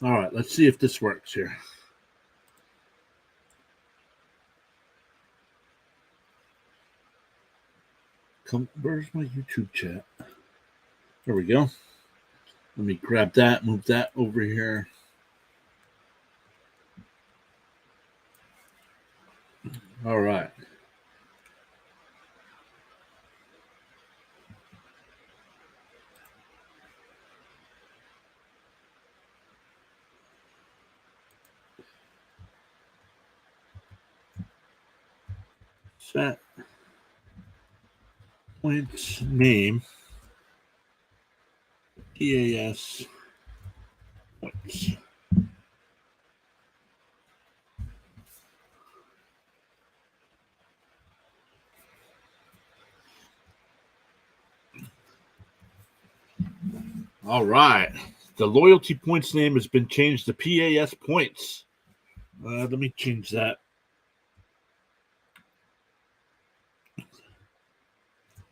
All right, let's see if this works here. Where's my YouTube chat? There we go. Let me grab that, move that over here. All right. Set points name EAS points. All right. The loyalty points name has been changed to PAS points. Let me change that.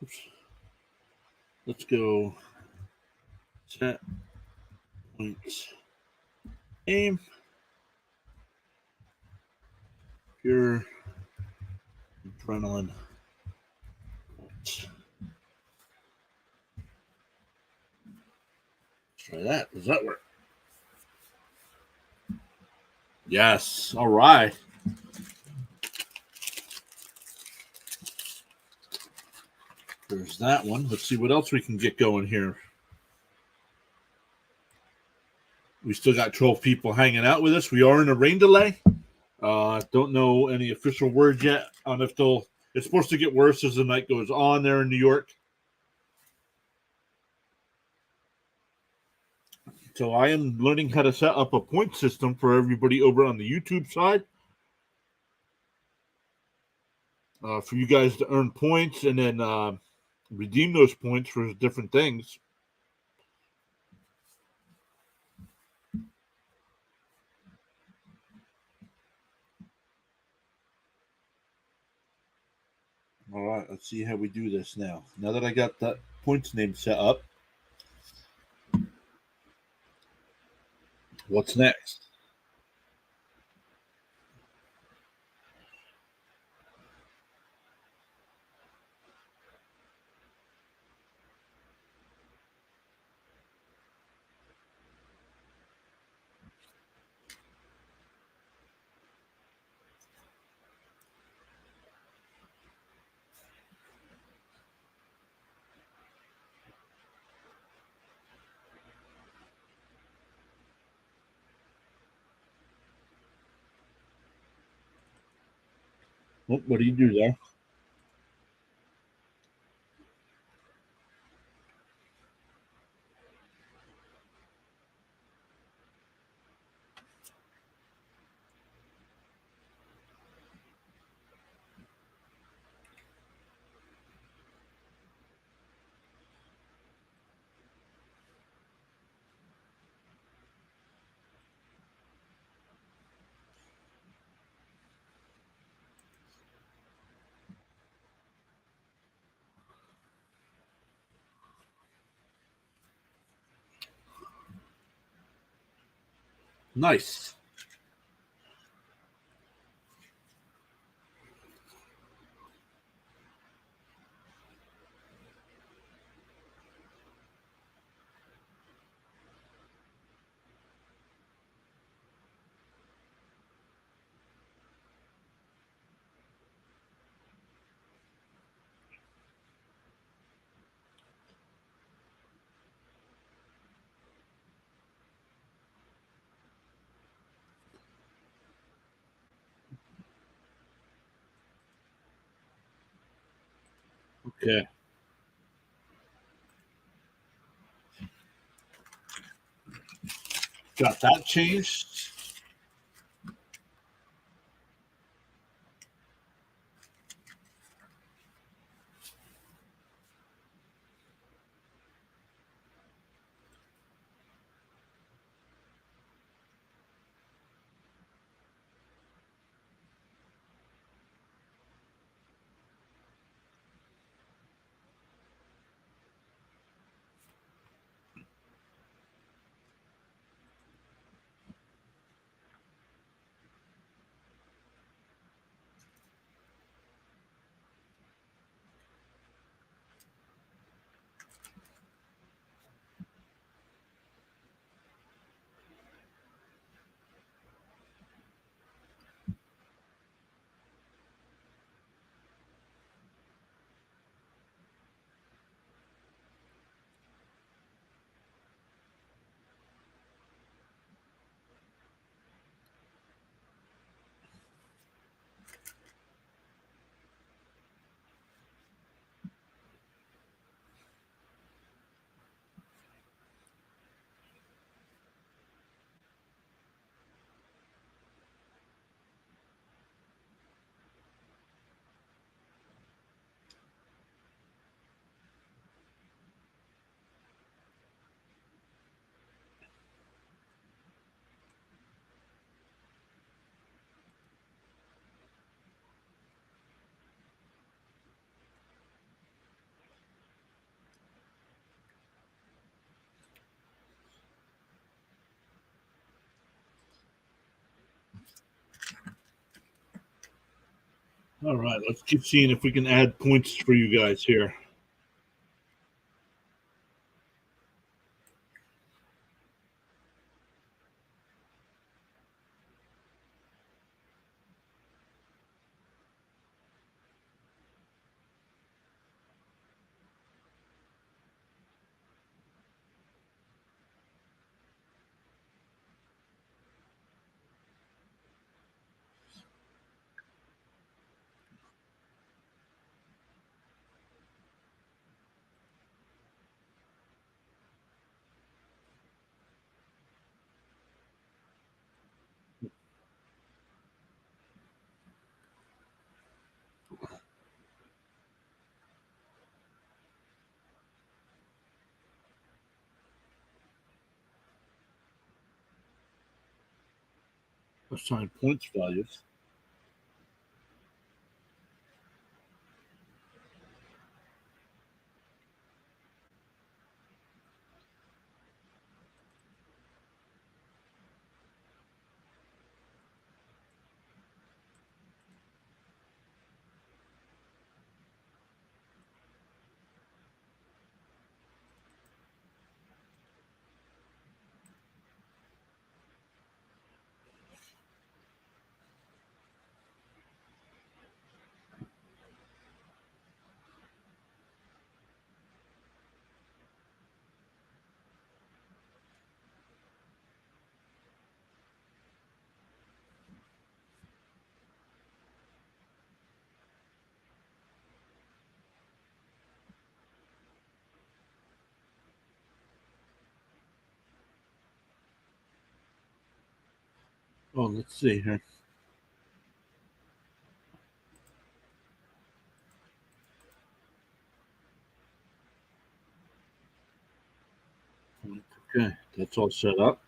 Oops. Let's go set points name pure adrenaline points. Try that. Does that work? Yes. All right. There's that one. Let's see what else we can get going here. We still got 12 people hanging out with us. We are in a rain delay. Don't know any official word yet on if they'll. It's supposed to get worse as the night goes on there in New York. So I am learning how to set up a point system for everybody over on the YouTube side. For you guys to earn points and then redeem those points for different things. All right, let's see how we do this now. Now that I got that points name set up, what's next? Oh, what do you do there? Nice. Okay. Got that changed. All right, let's keep seeing if we can add points for you guys here. Assign points values. Oh, let's see here. Okay, that's all set up.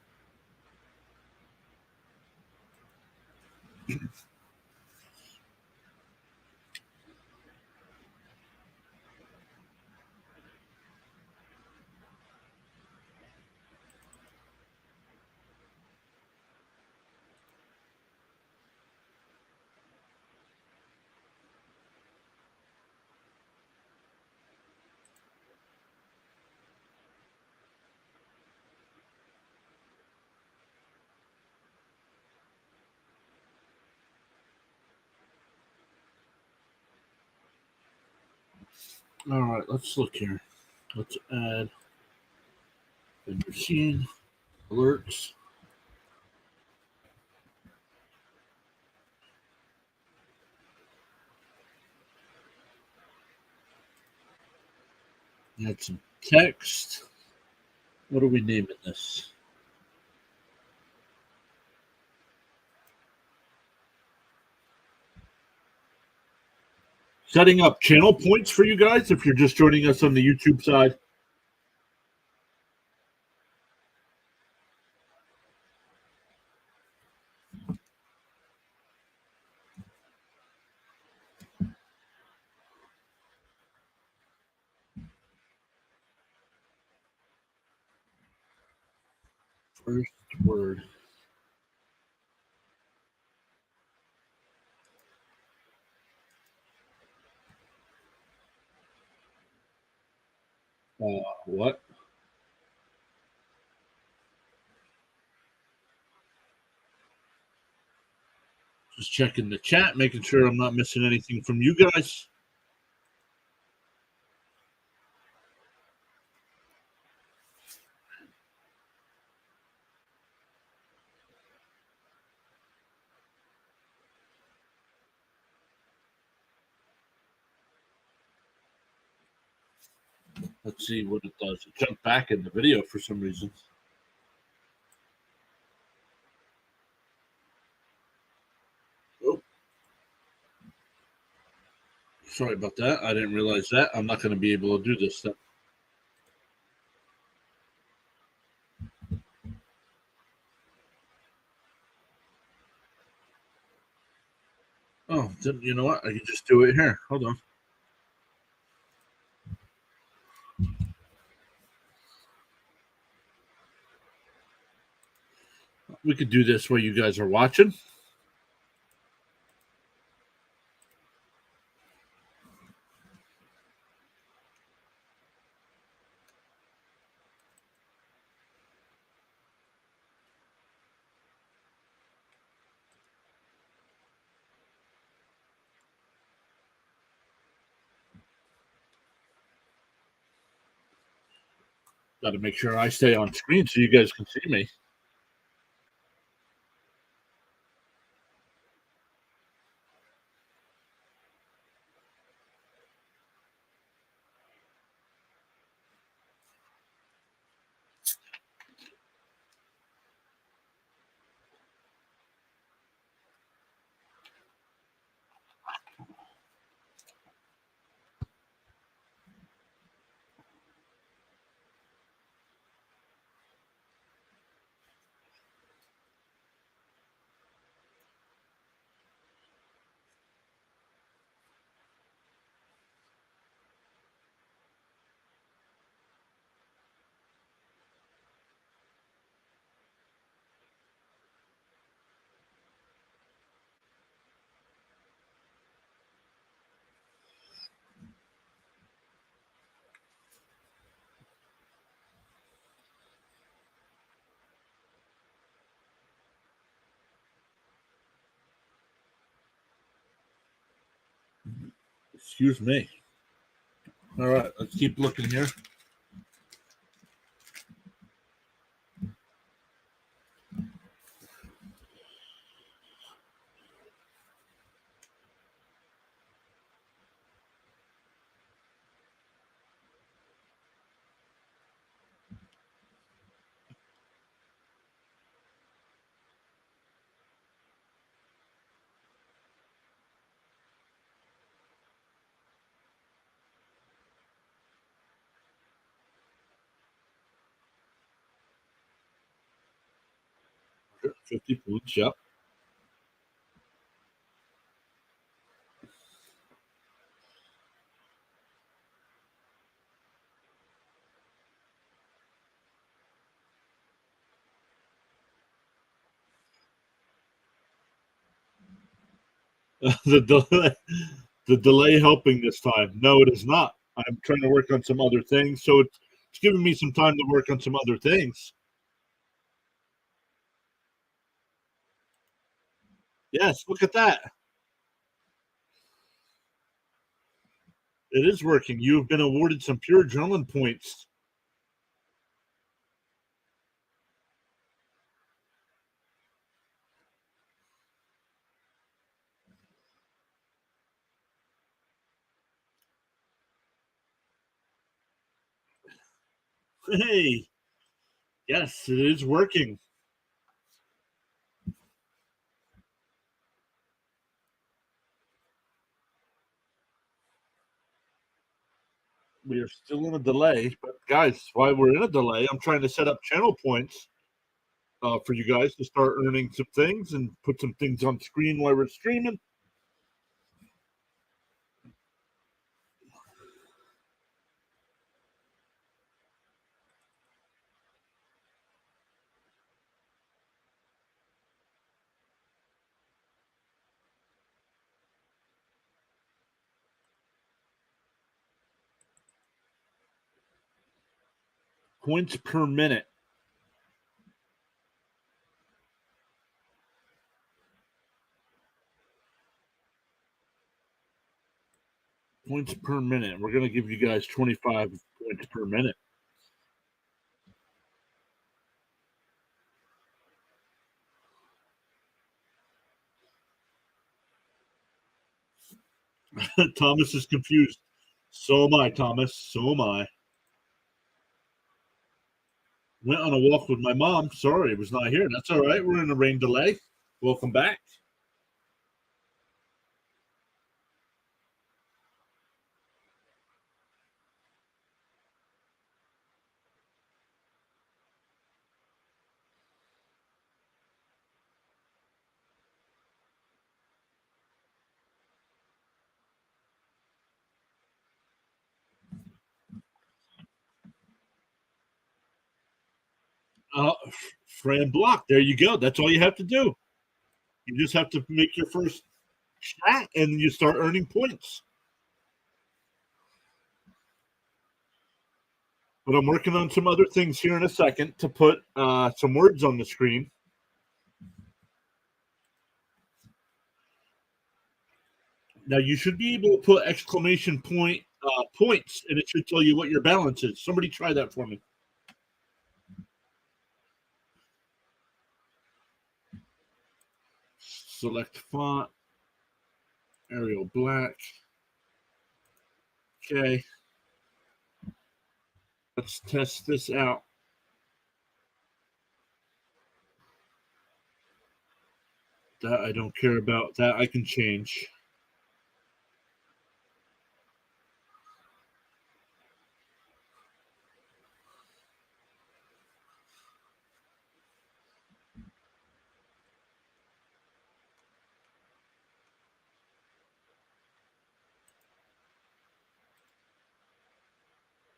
All right, let's look here. Let's add the machine alerts. Add some text. What are we naming this? Setting up channel points for you guys if you're just joining us on the YouTube side. First word. What? Just checking the chat, making sure I'm not missing anything from you guys. Let's see what it does. It jumped back in the video for some reason. Oh. Sorry about that. I didn't realize that. I'm not going to be able to do this then. Oh, then you know what? I can just do it here. Hold on. We could do this while you guys are watching. Got to make sure I stay on screen so you guys can see me. Excuse me. All right, let's keep looking here. Sure, 50 points, yep. The delay helping this time. No, it is not. I'm trying to work on some other things, so it's giving me some time to work on some other things. Yes, look at that. It is working. You have been awarded some pure adrenaline points. Hey, yes, it is working. We are still in a delay, but guys, while we're in a delay, I'm trying to set up channel points for you guys to start earning some things and put some things on screen while we're streaming. Points per minute. Points per minute. We're going to give you guys 25 points per minute. Thomas is confused. So am I, Thomas. So am I. Went on a walk with my mom. Sorry, it was not here. That's all right. We're in a rain delay. Welcome back. Fran Block. There you go. That's all you have to do. You just have to make your first chat and you start earning points. But I'm working on some other things here in a second to put some words on the screen. Now you should be able to put exclamation point points, and it should tell you what your balance is. Somebody try that for me. Select font, Arial Black. Okay. Let's test this out. That I don't care about. That I can change.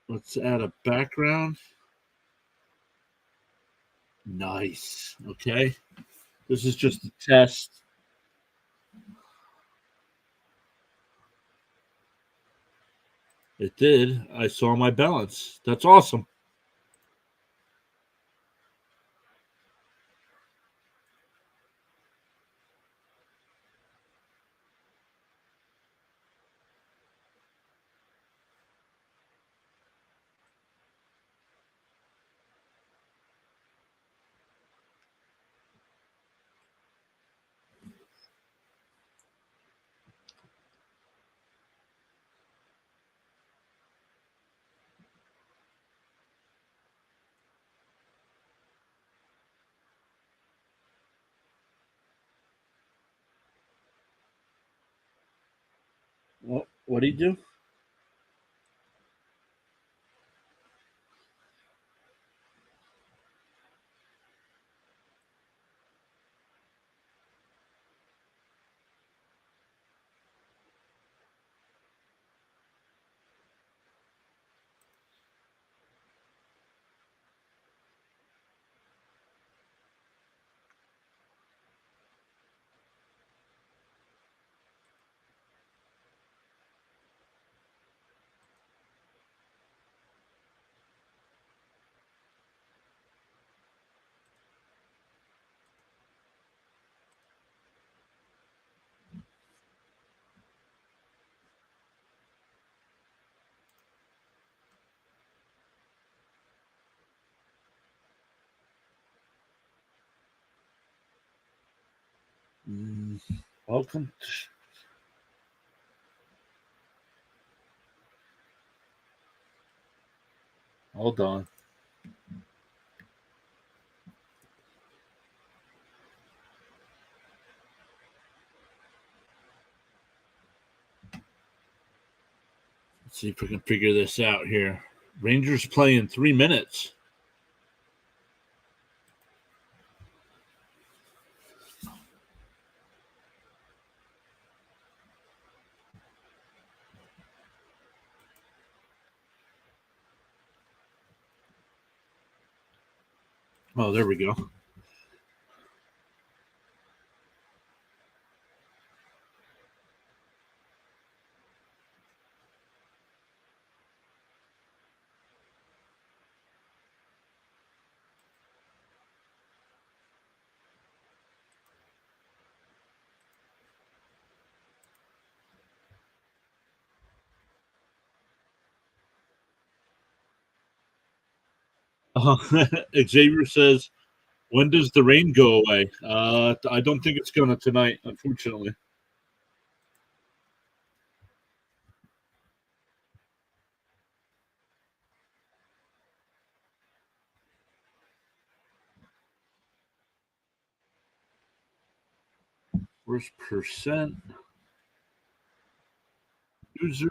Let's add a background. Nice. Okay. This is just a test. It did. I saw my balance. That's awesome. What do you do? Welcome. Hold on. Let's see if we can figure this out here. Rangers play in 3 minutes. Oh, there we go. Xavier says, when does the rain go away? I don't think it's going to tonight, unfortunately. Where's percent? User.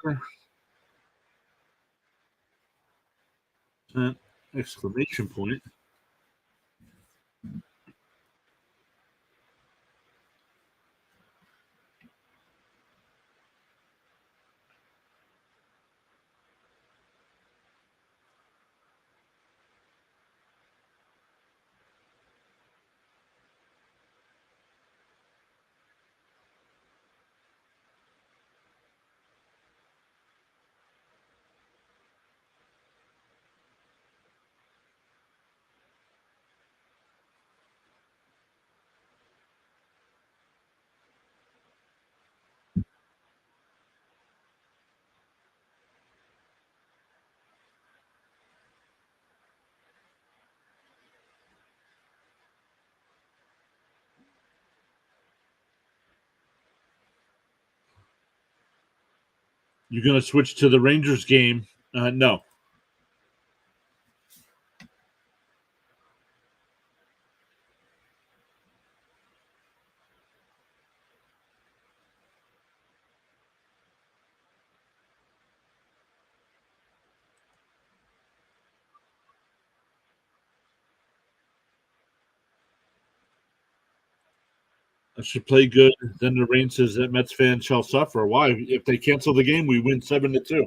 Exclamation point. You're going to switch to the Rangers game? No. I should play good. Then the rain says that Mets fans shall suffer. Why? If they cancel the game, we win 7-2.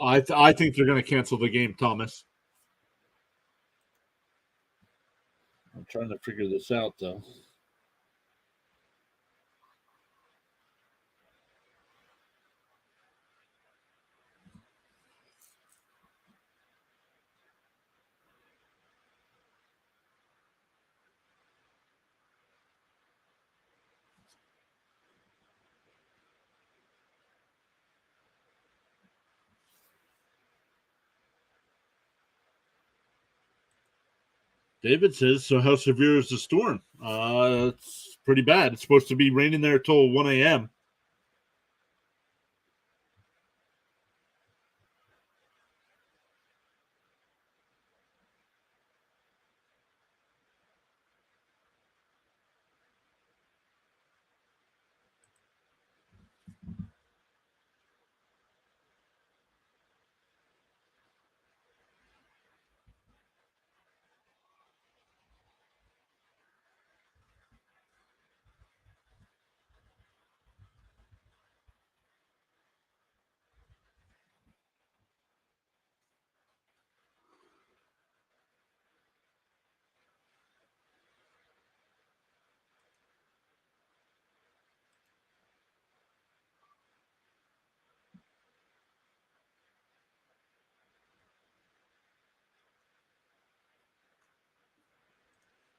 I think they're going to cancel the game, Thomas. I'm trying to figure this out, though. David says, so how severe is the storm? It's pretty bad. It's supposed to be raining there till 1 a.m.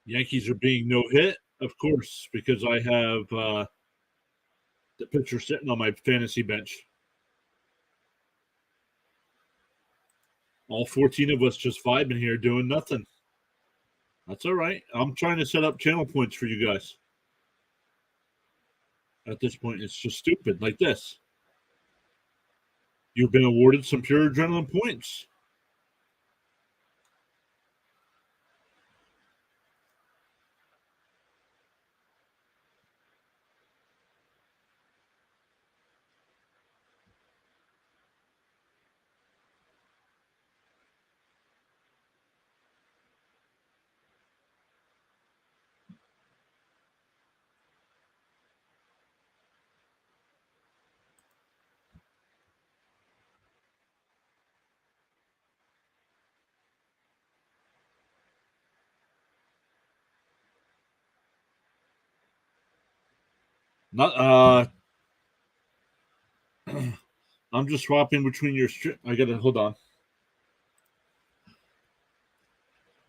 Yankees are being no hit, of course, because I have the pitcher sitting on my fantasy bench. All 14 of us just vibing here doing nothing. That's all right. I'm trying to set up channel points for you guys. At this point, it's just stupid like this. You've been awarded some pure adrenaline points. Not I'm just swapping between your stream. I gotta hold on.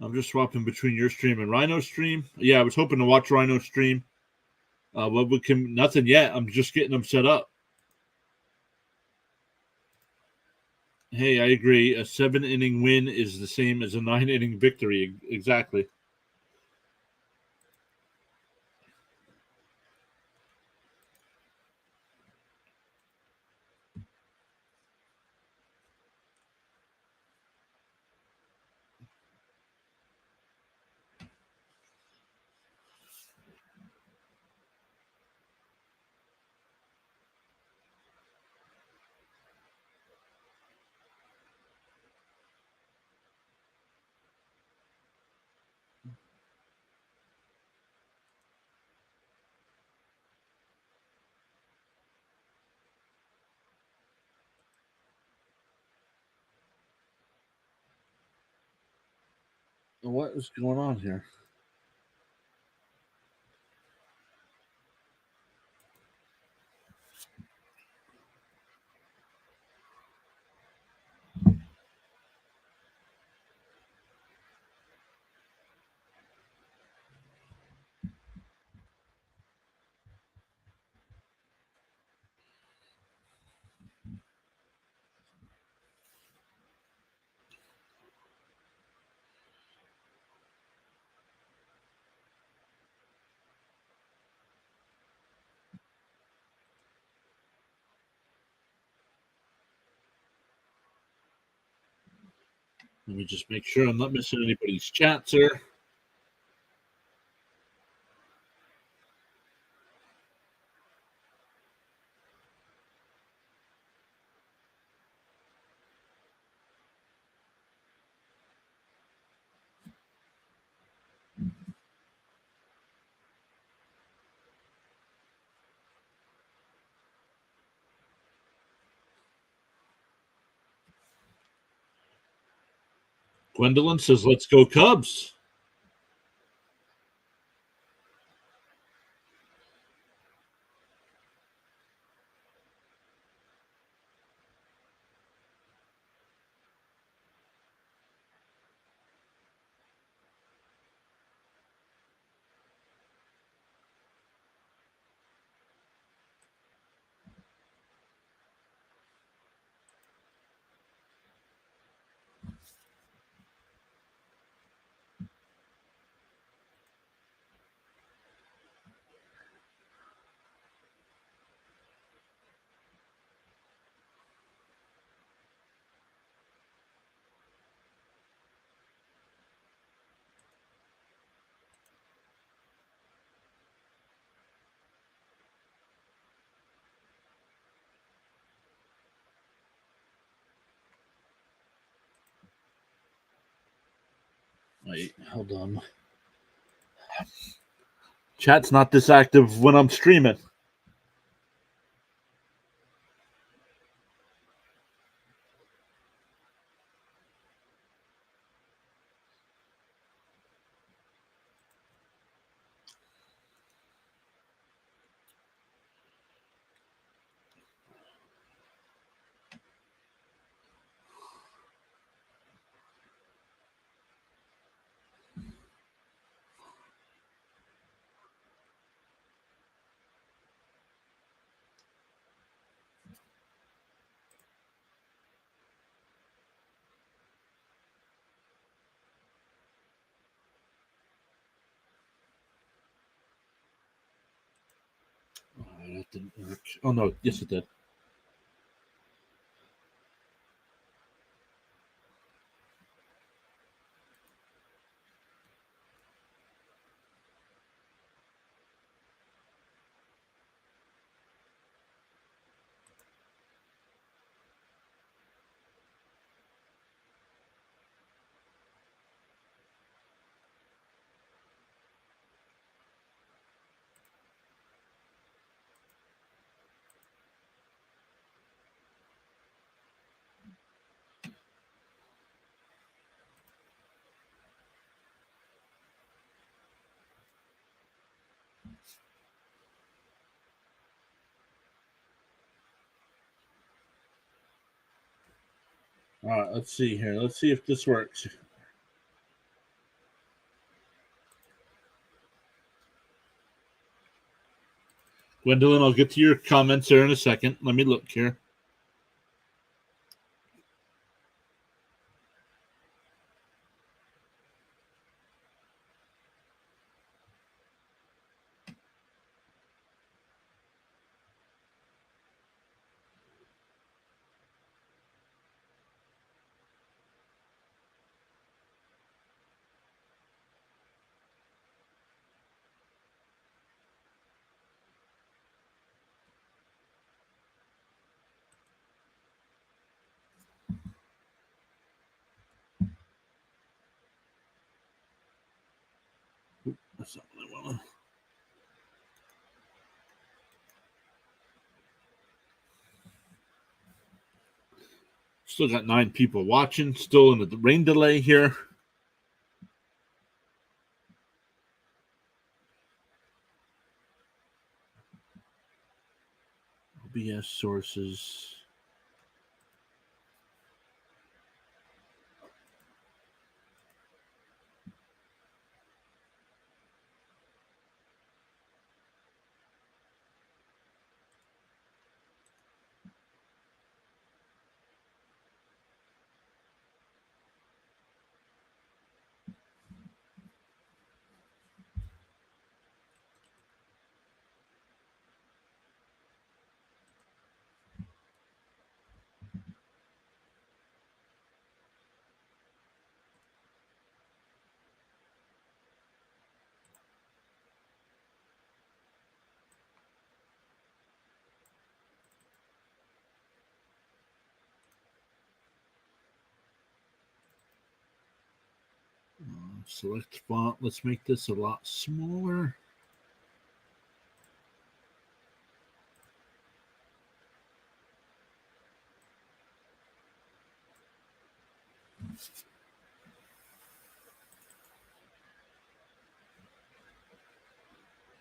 I'm just swapping between your stream and Rhino's stream. Yeah, I was hoping to watch Rhino's stream. But we can nothing yet. I'm just getting them set up. Hey, I agree. A 7-inning win is the same as a 9-inning victory. Exactly. What is going on here? Let me just make sure I'm not missing anybody's chats here. Gwendolyn says, "Let's go Cubs." Wait, hold on. Chat's not this active when I'm streaming. that didn't work. Oh no, yes it did. All right, let's see here. Let's see if this works. Gwendolyn, I'll get to your comments there in a second. Let me look here. That's not what I want. Still got 9 people watching. Still in the rain delay here. OBS sources. Select font. Let's make this a lot smaller.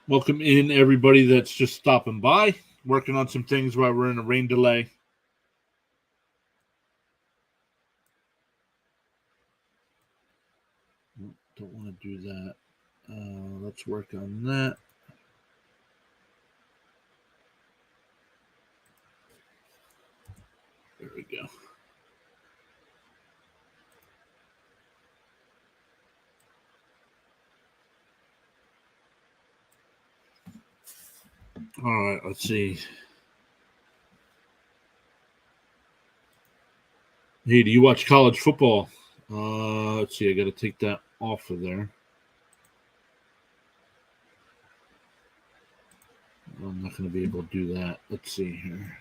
Welcome in everybody that's just stopping by. Working on some things while we're in a rain delay. Don't want to do that. Let's work on that. There we go. All right, let's see. Hey, do you watch college football? Let's see. I got to take that off of there. I'm not going to be able to do that. Let's see here.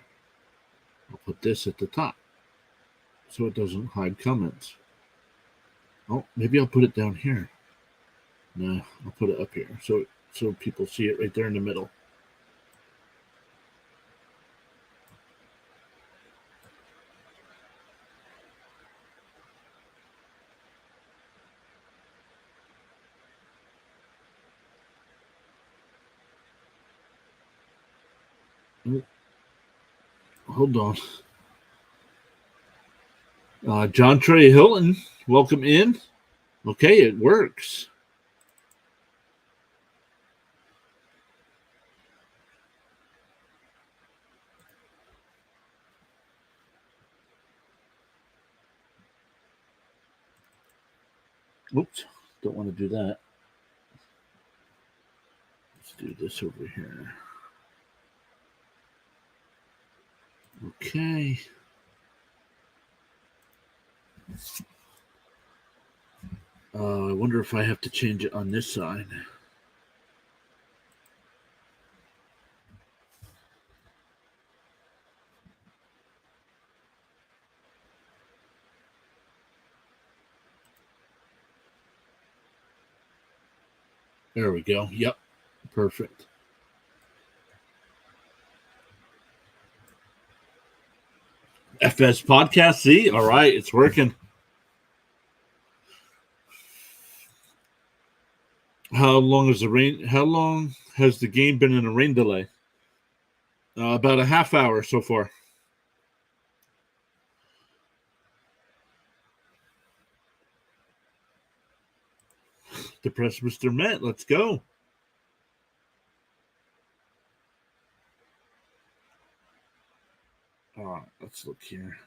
I'll put this at the top so it doesn't hide comments. Oh, maybe I'll put it down here. No, I'll put it up here so people see it right there in the middle. Oh, hold on. John Trey Hilton, welcome in. Okay, it works. Oops, don't want to do that. Let's do this over here. Okay. I wonder if I have to change it on this side. There we go. Yep. Perfect. FS podcast. See, all right, it's working. How long is the rain? How long has the game been in a rain delay? About a half hour so far. Depressed Mr. Met. Let's go. All right, let's look here.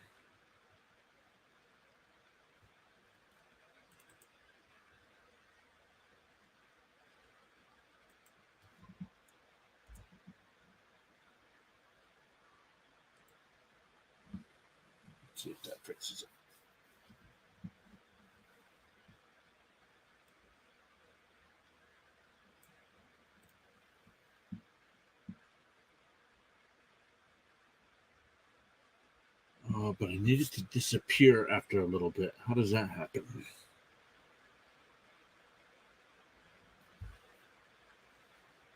Let's see if that fixes it. Oh, but I needed to disappear after a little bit. How does that happen?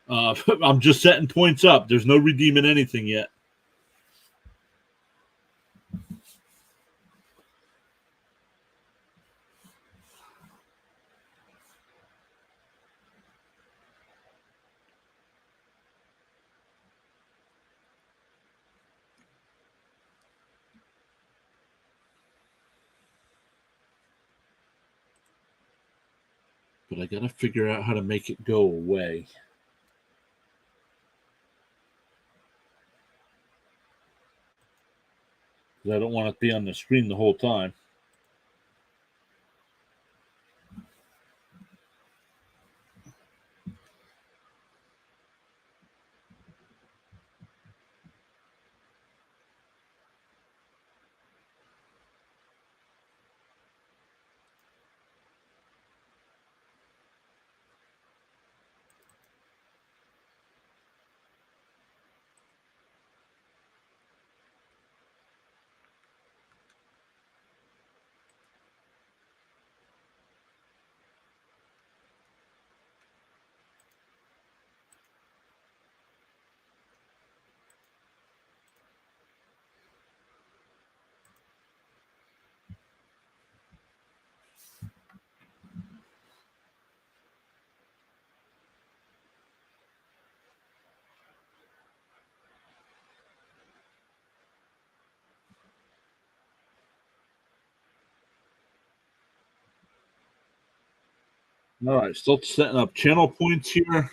I'm just setting points up. There's no redeeming anything yet. But I got to figure out how to make it go away. Because I don't want it to be on the screen the whole time. All right, still setting up channel points here.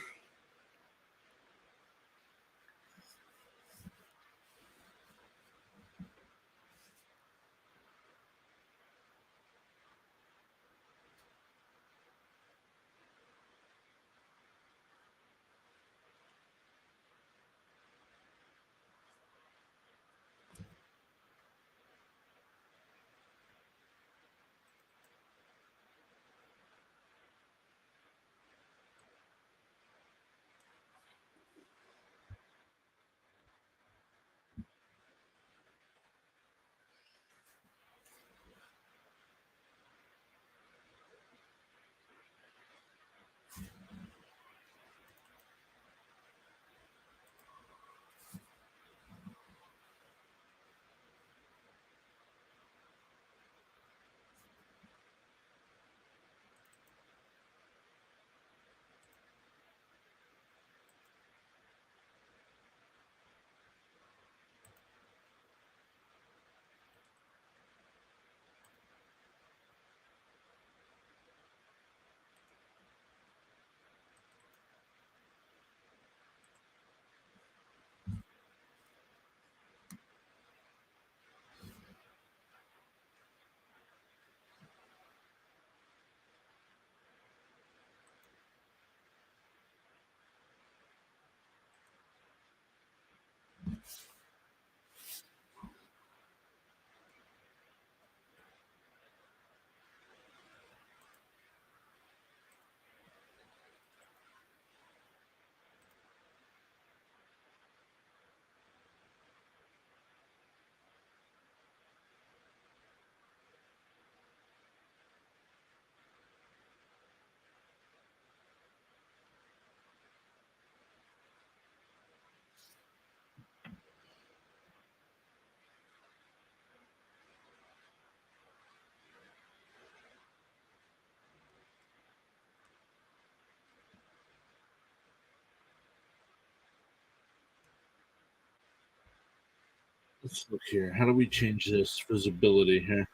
Let's look here. How do we change this visibility here?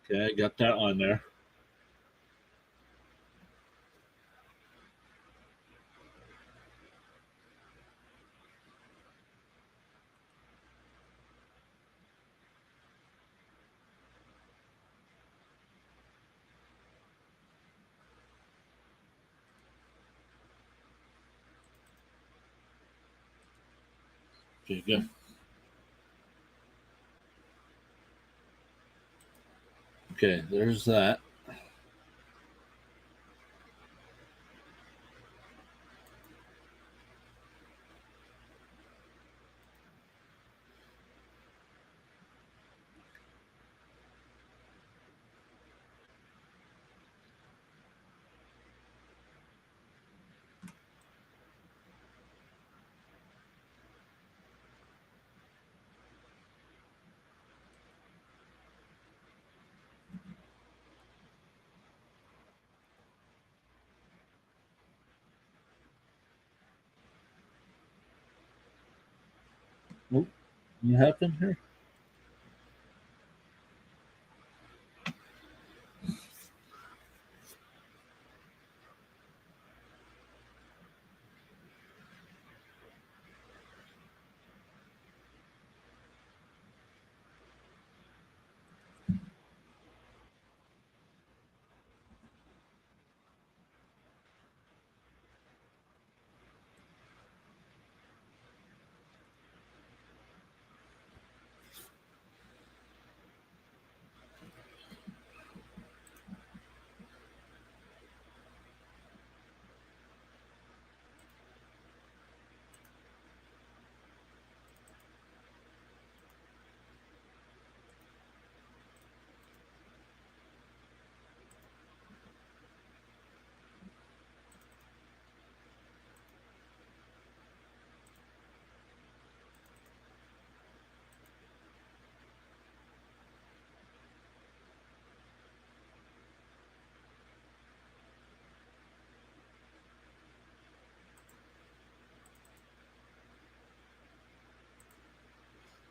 Okay, I got that on there. Okay, good. Okay, there's that. What happened here?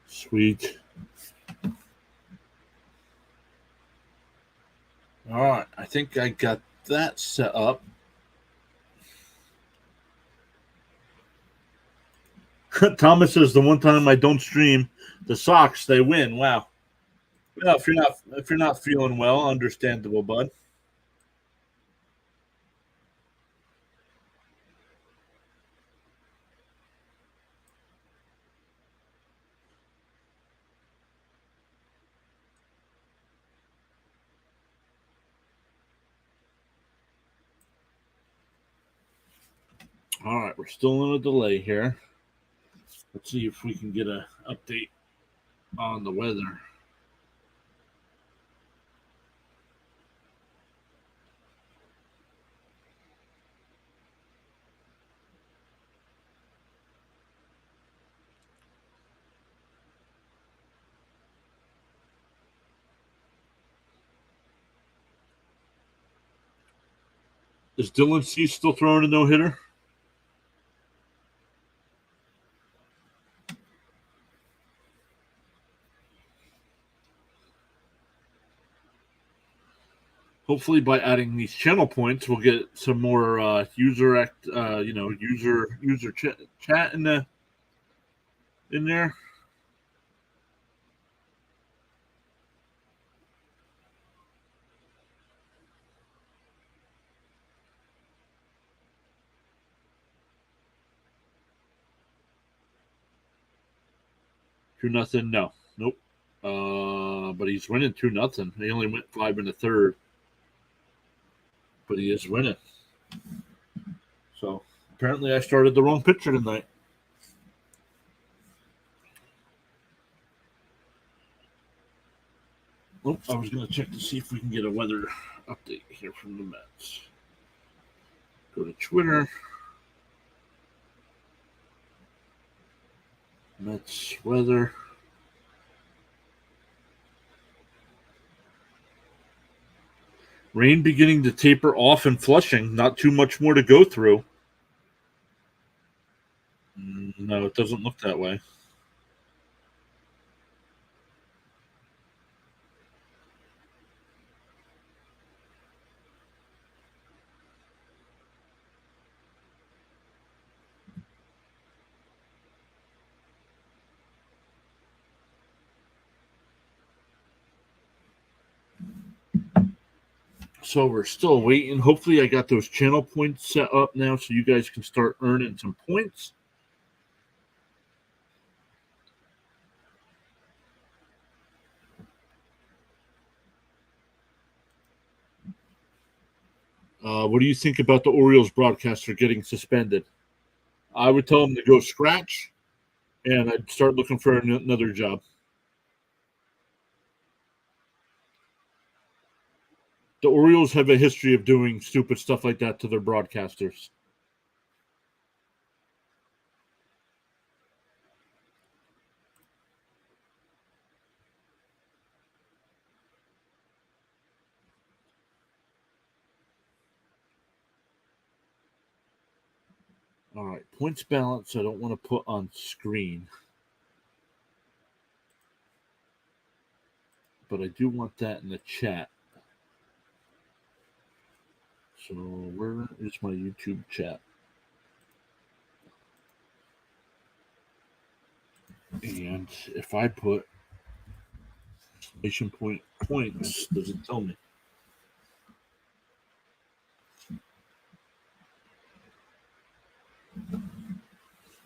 Sweet. All right, I think I got that set up. Thomas says the one time I don't stream the Sox, they win. Wow. Well, if you're not feeling well, understandable, bud. All right, we're still in a delay here. Let's see if we can get an update on the weather. Is Dylan C still throwing a no hitter? Hopefully, by adding these channel points, we'll get some more user chat in there. Two nothing. No, nope. But he's winning 2-0. He only went 5 in the third, but he is winning. So apparently, I started the wrong pitcher tonight. Oh, I was going to check to see if we can get a weather update here from the Mets. Go to Twitter. Mets weather. Rain beginning to taper off in Flushing. Not too much more to go through. No, it doesn't look that way. So we're still waiting. Hopefully, I got those channel points set up now so you guys can start earning some points. What do you think about the Orioles broadcaster getting suspended? I would tell him to go scratch, and I'd start looking for another job. The Orioles have a history of doing stupid stuff like that to their broadcasters. All right, points balance I don't want to put on screen. But I do want that in the chat. So where is my YouTube chat? And if I put exclamation point points, does it tell me?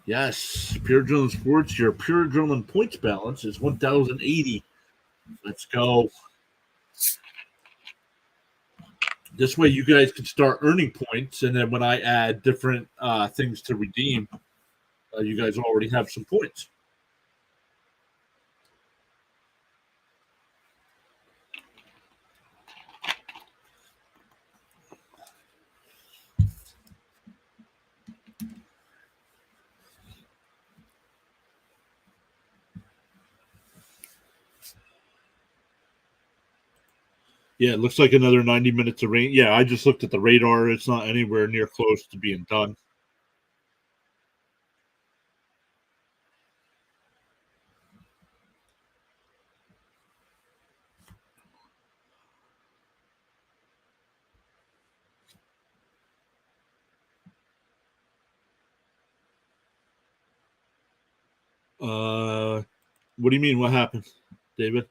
Yes, Pure Adrenaline Sports, your Pure Adrenaline points balance is 1,080. Let's go. This way you guys can start earning points, and then when I add different things to redeem, you guys already have some points. Yeah, it looks like another 90 minutes of rain. Yeah, I just looked at the radar. It's not anywhere near close to being done. What do you mean? What happened, David?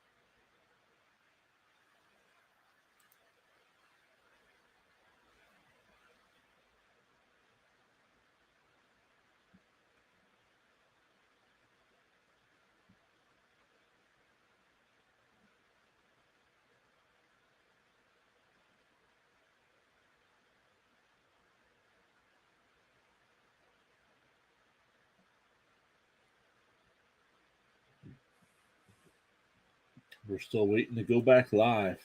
We're still waiting to go back live.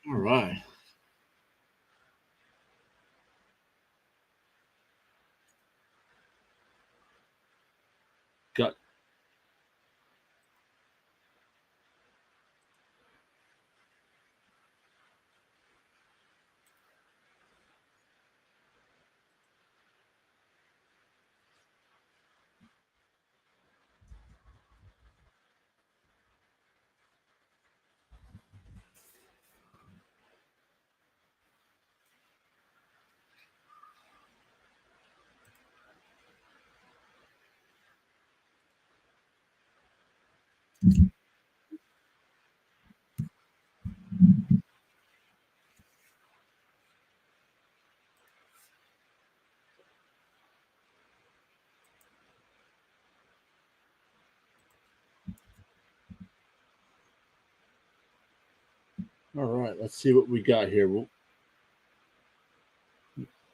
All right. Got All right, let's see what we got here.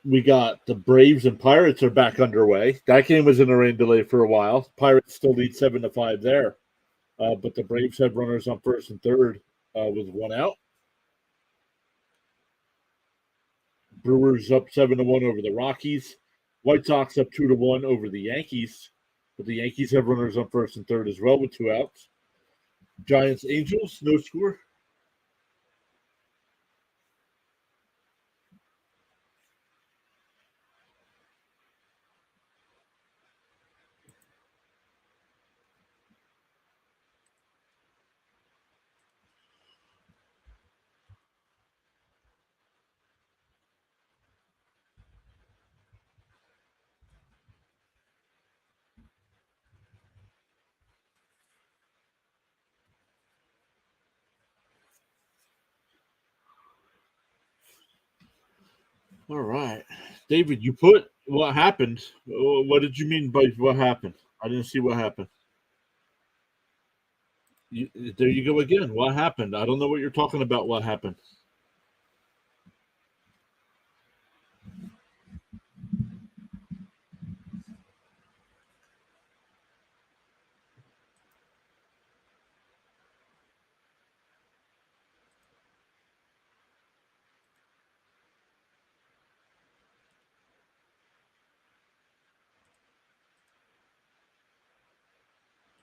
We got the Braves and Pirates are back underway. That game was in a rain delay for a while. Pirates still lead 7-5 there, but the Braves had runners on first and third with one out. Brewers up 7-1 over the Rockies. White Sox up 2-1 over the Yankees, but the Yankees have runners on first and third as well with two outs. Giants Angels, no score. All right, David, you put what happened. What did you mean by what happened? I didn't see what happened. There you go again. What happened? I don't know what you're talking about. What happened?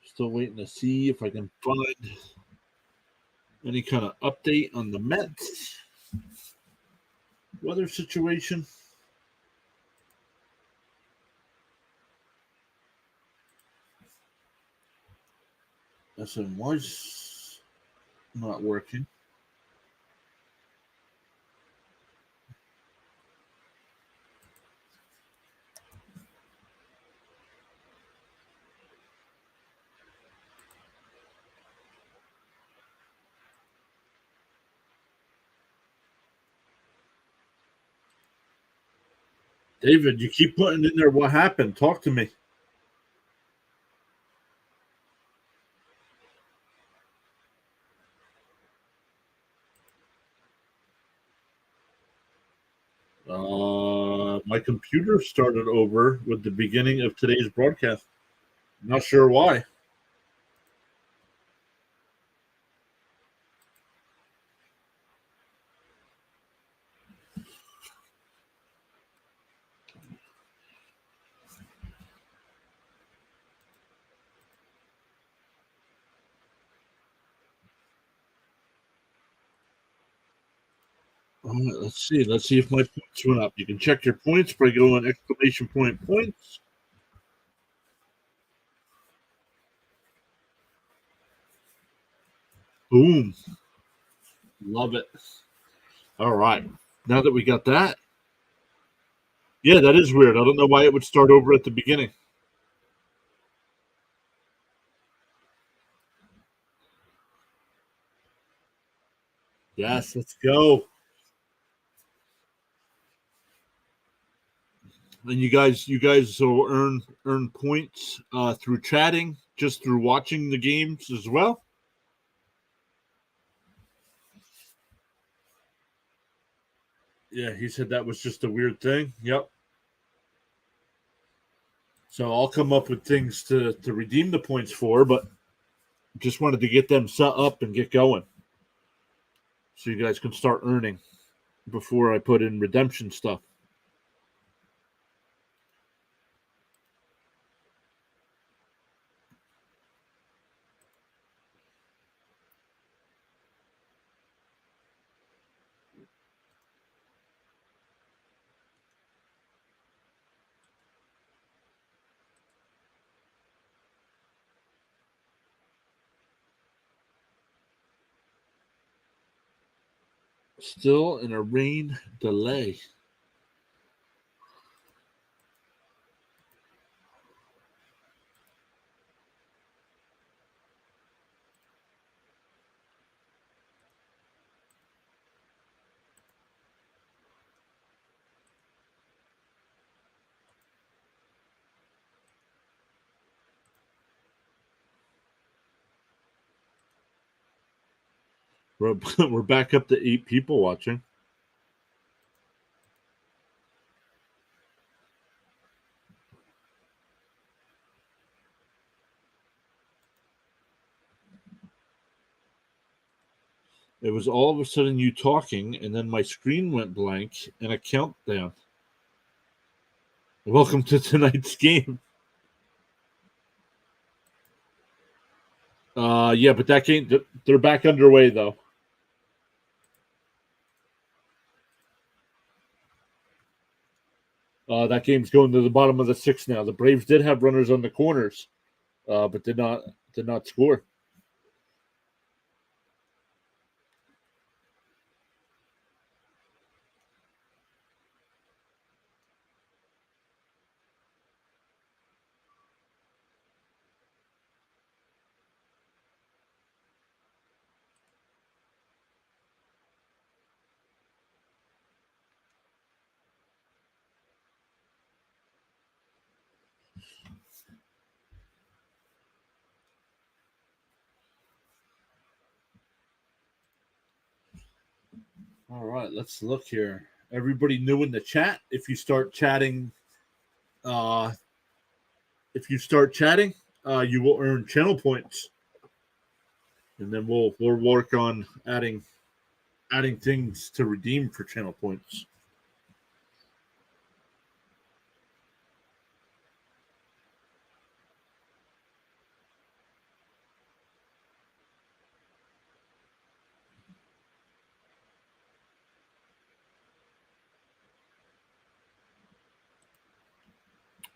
Still waiting to see if I can find any kind of update on the Mets weather situation. SNY's not working. David, you keep putting in there what happened. Talk to me. My computer started over with the beginning of today's broadcast. Not sure why. All right, let's see. Let's see if my points went up. You can check your points by going exclamation point points. Boom. Love it. All right. Now that we got that, yeah, that is weird. I don't know why it would start over at the beginning. Yes, let's go. And you guys will earn points through chatting, just through watching the games as well. Yeah, he said that was just a weird thing. Yep. So I'll come up with things to redeem the points for, but just wanted to get them set up and get going, so you guys can start earning before I put in redemption stuff. Still in a rain delay. We're back up to 8 people watching. It was all of a sudden you talking, and then my screen went blank and a countdown. Welcome to tonight's game. Yeah, but that game, they're back underway though. That game's going to the bottom of the 6th now. The Braves did have runners on the corners, but did not score. All right, let's look here. Everybody new in the chat. If you start chatting, uh, you will earn channel points, and then we'll work on adding things to redeem for channel points.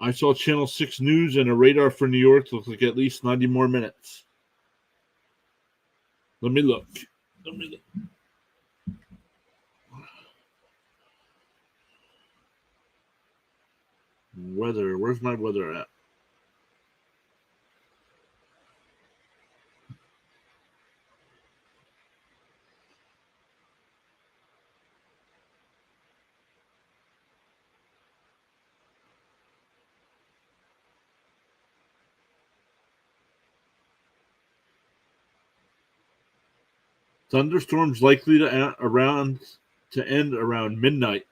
I saw Channel 6 News and a radar for New York. Looks like at least 90 more minutes. Let me look. Weather. Where's my weather at? Thunderstorms likely to end around midnight.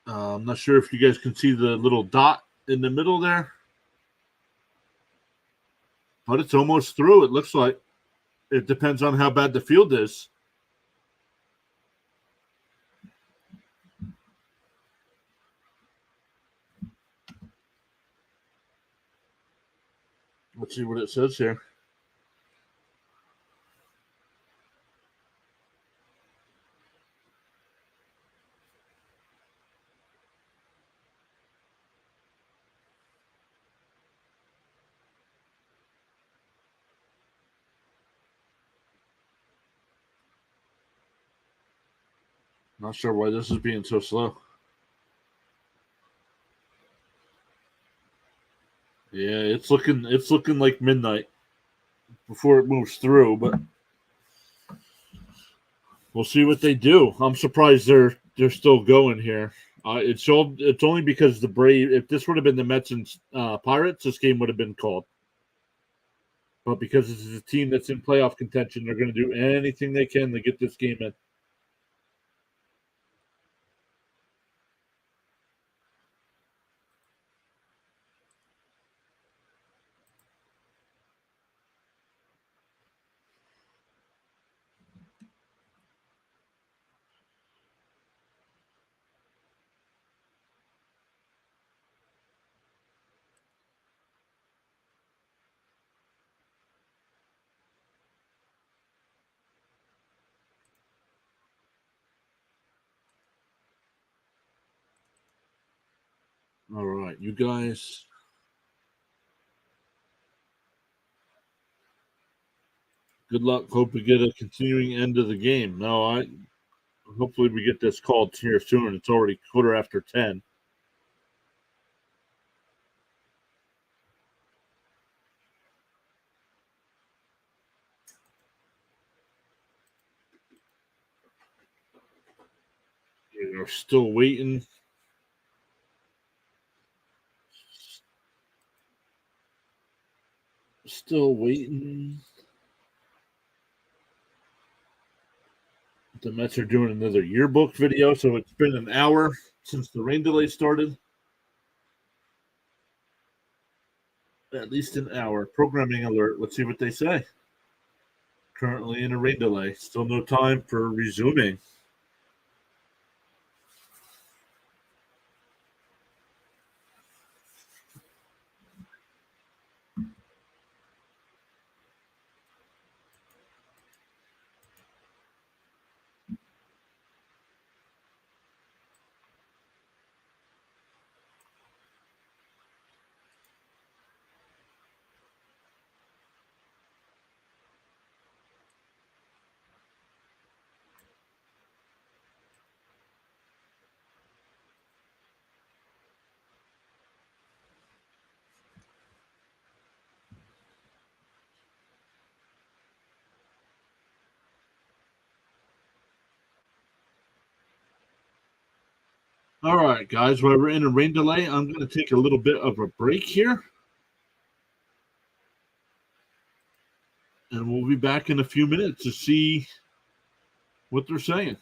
I'm not sure if you guys can see the little dot in the middle there, but it's almost through. It looks like. It depends on how bad the field is. Let's see what it says here. Not sure why this is being so slow. Yeah, it's looking like midnight before it moves through, but we'll see what they do. I'm surprised they're still going here. It's only because the Brave. If this would have been the Mets and Pirates, this game would have been called. But because this is a team that's in playoff contention, they're going to do anything they can to get this game in. All right, you guys. Good luck. Hope we get a continuing end of the game. No, hopefully we get this called here soon. It's already 10:15. We're still waiting. Still waiting. The Mets are doing another yearbook video, so it's been an hour since the rain delay started. At least an hour. Programming alert. Let's see what they say. Currently in a rain delay. Still no time for resuming. All right, guys. While we're in a rain delay, I'm going to take a little bit of a break here. And we'll be back in a few minutes to see what they're saying.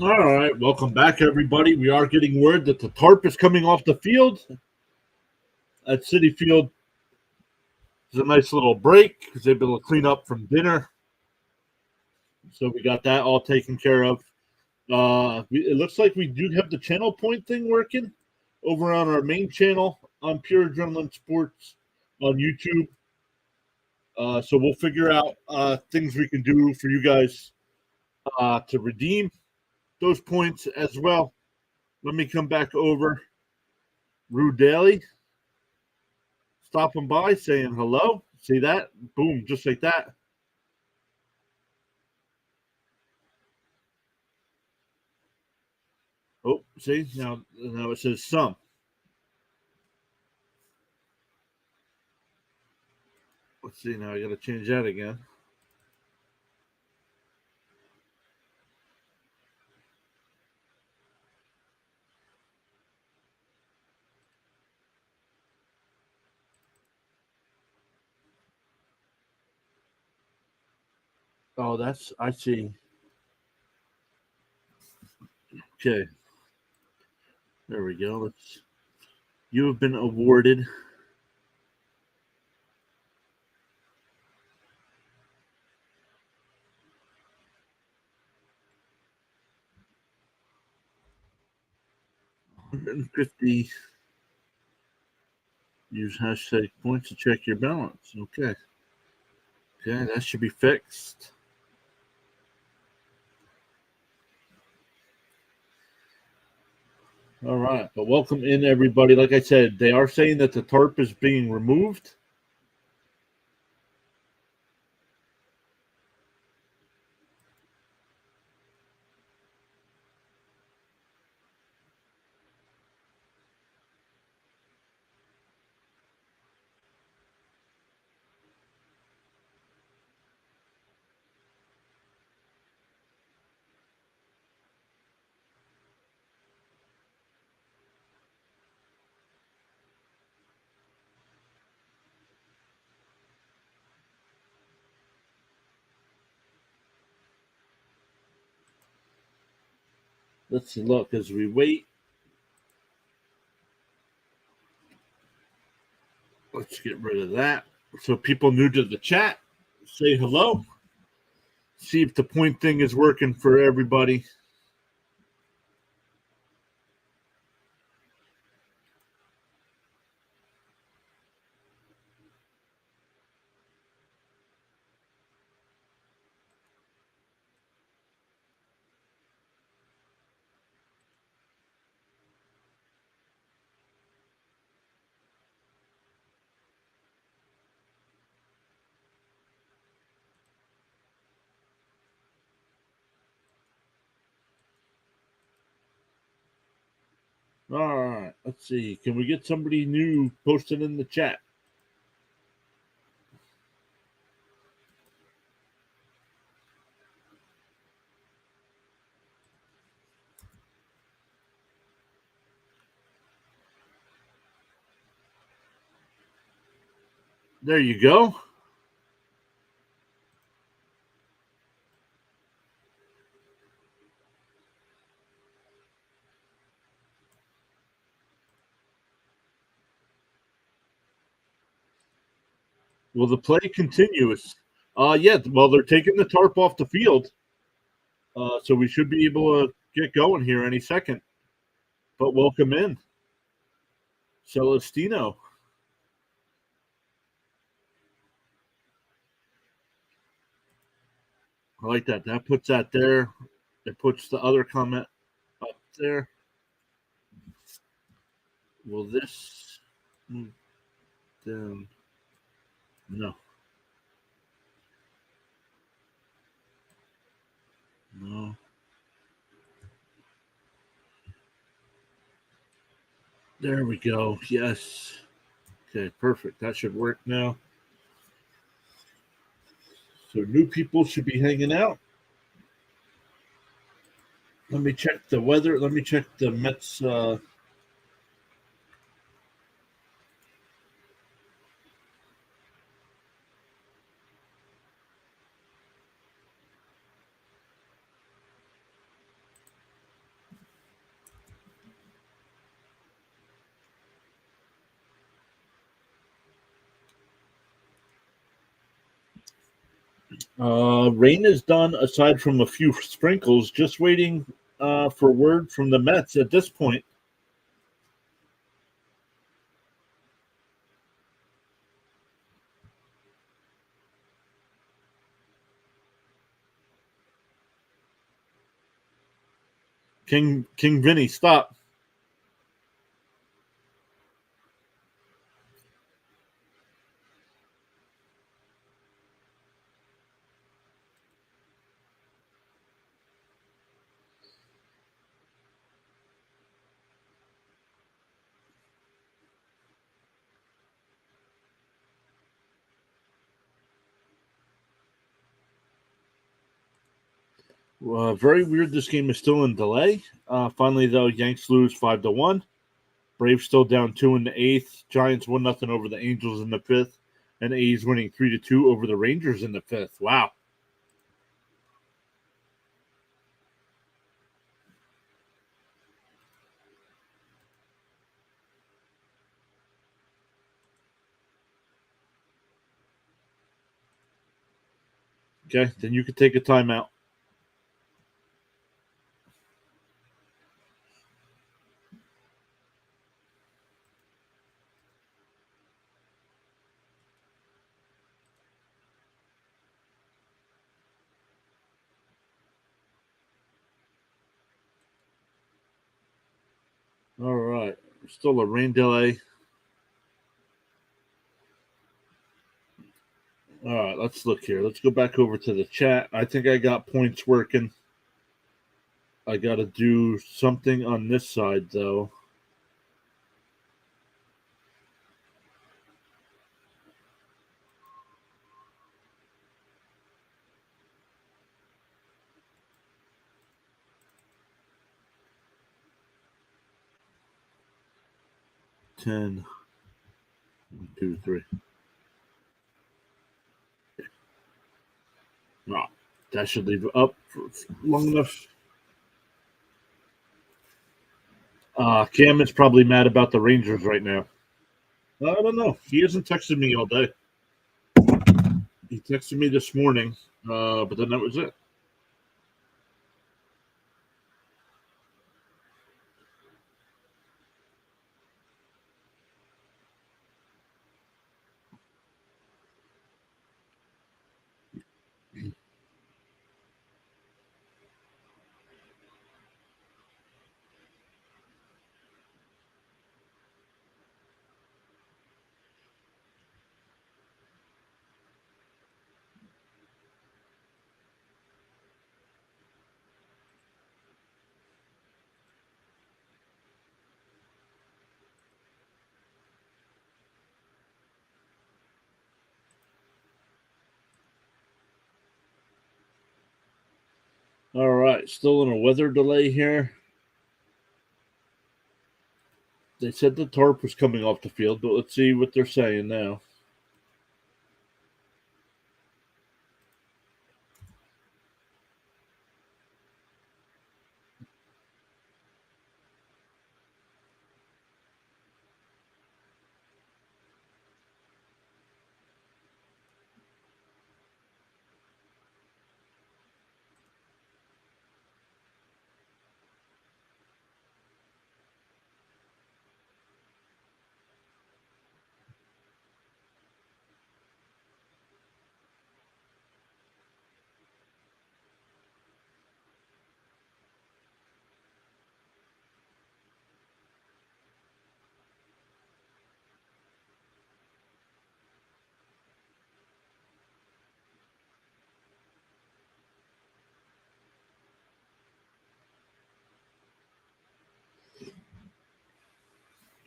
All right, welcome back, everybody. We are getting word that the tarp is coming off the field at City Field. It's a nice little break because they've been able to clean up from dinner. So we got that all taken care of. It looks like we do have the channel point thing working over on our main channel on Pure Adrenaline Sports on YouTube. So we'll figure out things we can do for you guys to redeem those points as well. Let me come back over. Rue Daly stopping by saying hello. See that? Boom, just like that. Oh, see, now it says some. Let's see, now I got to change that again. Oh, I see. Okay. There we go. You have been awarded $150. Use hashtag points to check your balance. Okay. Okay, that should be fixed. All right, but welcome in, everybody. Like I said, they are saying that the tarp is being removed. Let's look as we wait. Let's get rid of that. So people new to the chat, say hello. See if the point thing is working for everybody. All right, let's see. Can we get somebody new posted in the chat? There you go. Will the play continues? Yeah. Well, they're taking the tarp off the field, so we should be able to get going here any second. But welcome in, Celestino. I like that. That puts that there. It puts the other comment up there. Will this move down? No. No. There we go. Yes. Okay, perfect. That should work now. So new people should be hanging out. Let me check the weather. Let me check the Mets. Rain is done aside from a few sprinkles. Just waiting for word from the Mets at this point. King Vinny, stop. Very weird. This game is still in delay. Finally, though, Yanks lose 5-1. Braves still down 2 in the eighth. Giants 1-0 over the Angels in the fifth, and A's winning 3-2 over the Rangers in the fifth. Wow. Okay, then you can take a timeout. All right, still a rain delay. All right, let's look here. Let's go back over to the chat. I think I got points working. I got to do something on this side, though. Ten, 2, 3. No, that should leave it up for long enough. Cam is probably mad about the Rangers right now. I don't know. He hasn't texted me all day. He texted me this morning, but then that was it. All right, still in a weather delay here. They said the tarp was coming off the field, but let's see what they're saying now.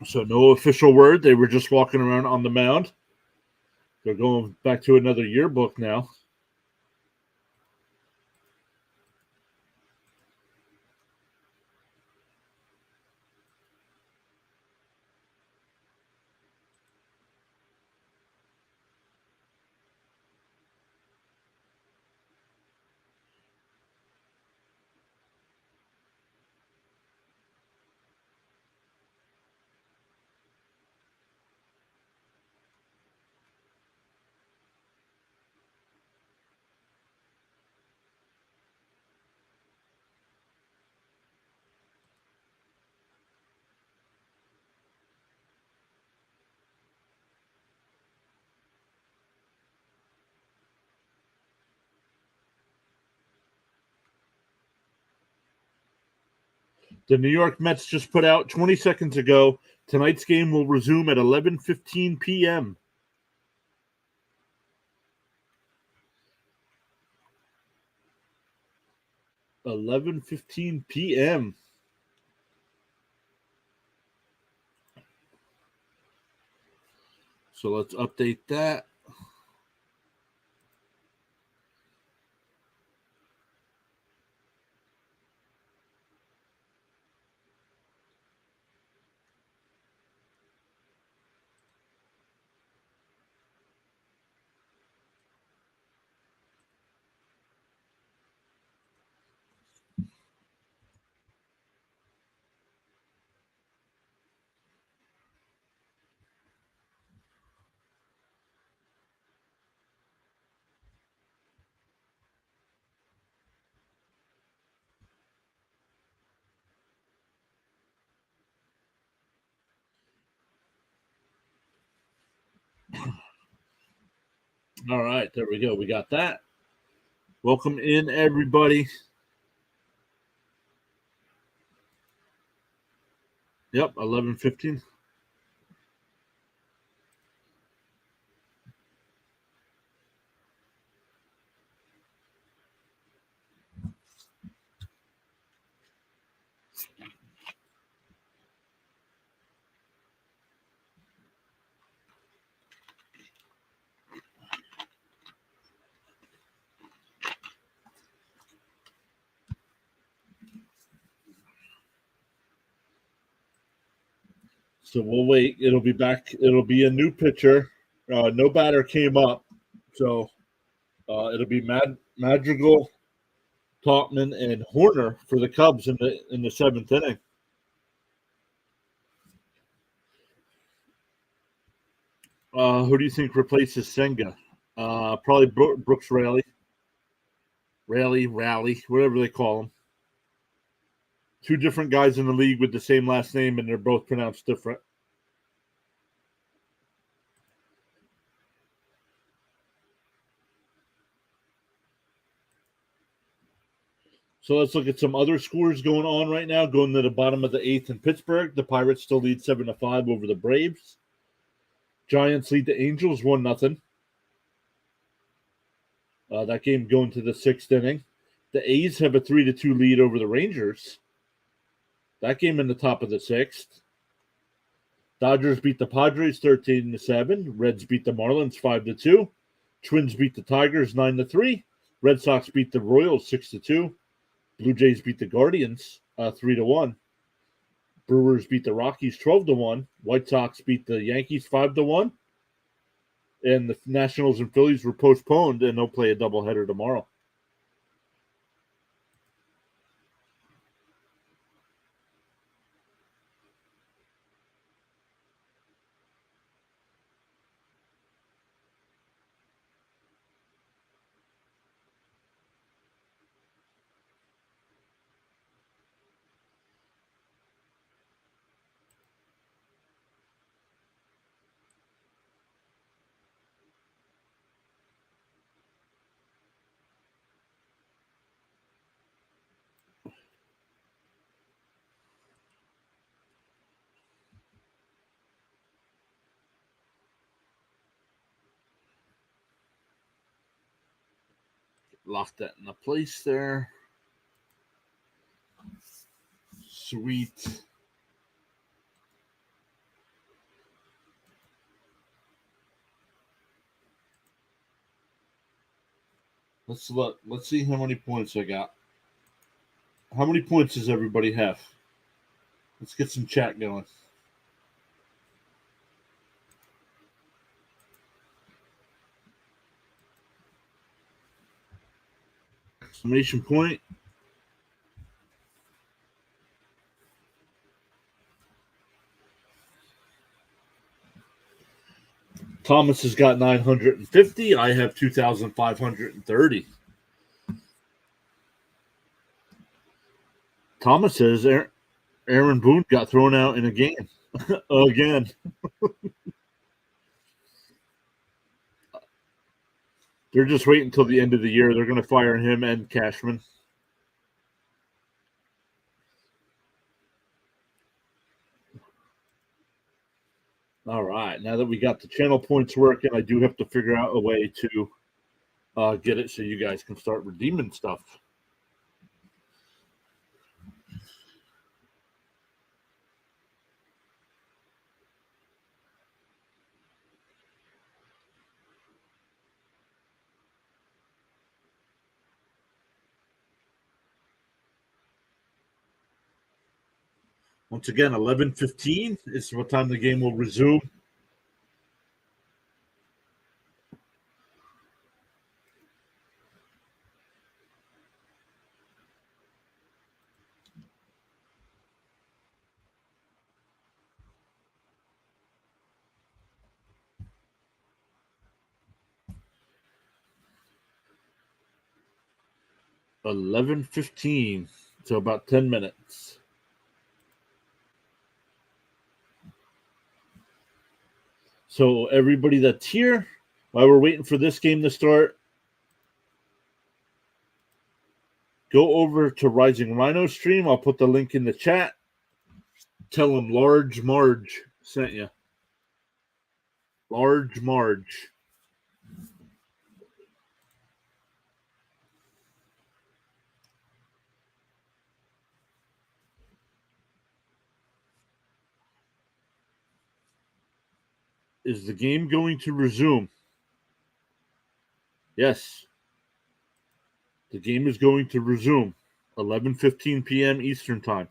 So no official word. They were just walking around on the mound. They're going back to another yearbook now. The New York Mets just put out 20 seconds ago. Tonight's game will resume at 11:15 p.m. 11:15 p.m. So let's update that. All right, there we go. We got that. Welcome in, everybody. Yep, 11:15. So we'll wait. It'll be back. It'll be a new pitcher. No batter came up, so it'll be Madrigal, Topman, and Horner for the Cubs in the seventh inning. Who do you think replaces Senga? Probably Brooks Raley, whatever they call him. Two different guys in the league with the same last name, and they're both pronounced different. So let's look at some other scores going on right now. Going to the bottom of the eighth in Pittsburgh, the Pirates still lead 7-5 over the Braves. Giants lead the Angels 1-0. That game going to the sixth inning. The A's have a 3-2 lead over the Rangers. That game in the top of the sixth. Dodgers beat the Padres 13-7. Reds beat the Marlins 5-2. Twins beat the Tigers 9-3. Red Sox beat the Royals 6-2. Blue Jays beat the Guardians 3-1. Brewers beat the Rockies 12-1. White Sox beat the Yankees 5-1. And the Nationals and Phillies were postponed, and they'll play a doubleheader tomorrow. Lock that in the place there. Sweet. Let's look. Let's see how many points I got. How many points does everybody have? Let's get some chat going. Exclamation point. Thomas has got 950. I have 2,530. Thomas says Aaron Boone got thrown out in a game again. They're just waiting until the end of the year. They're going to fire him and Cashman. now that we got the channel points working, I do have to figure out a way to get it so you guys can start redeeming stuff. Once again, 11:15 is what time the game will resume. $11:15, so about 10 minutes. So everybody that's here, while we're waiting for this game to start, go over to Rising Rhino stream. I'll put the link in the chat. Tell them Large Marge sent you. Large Marge. Is the game going to resume? Yes. The game is going to resume. 11:15 p.m. Eastern Time.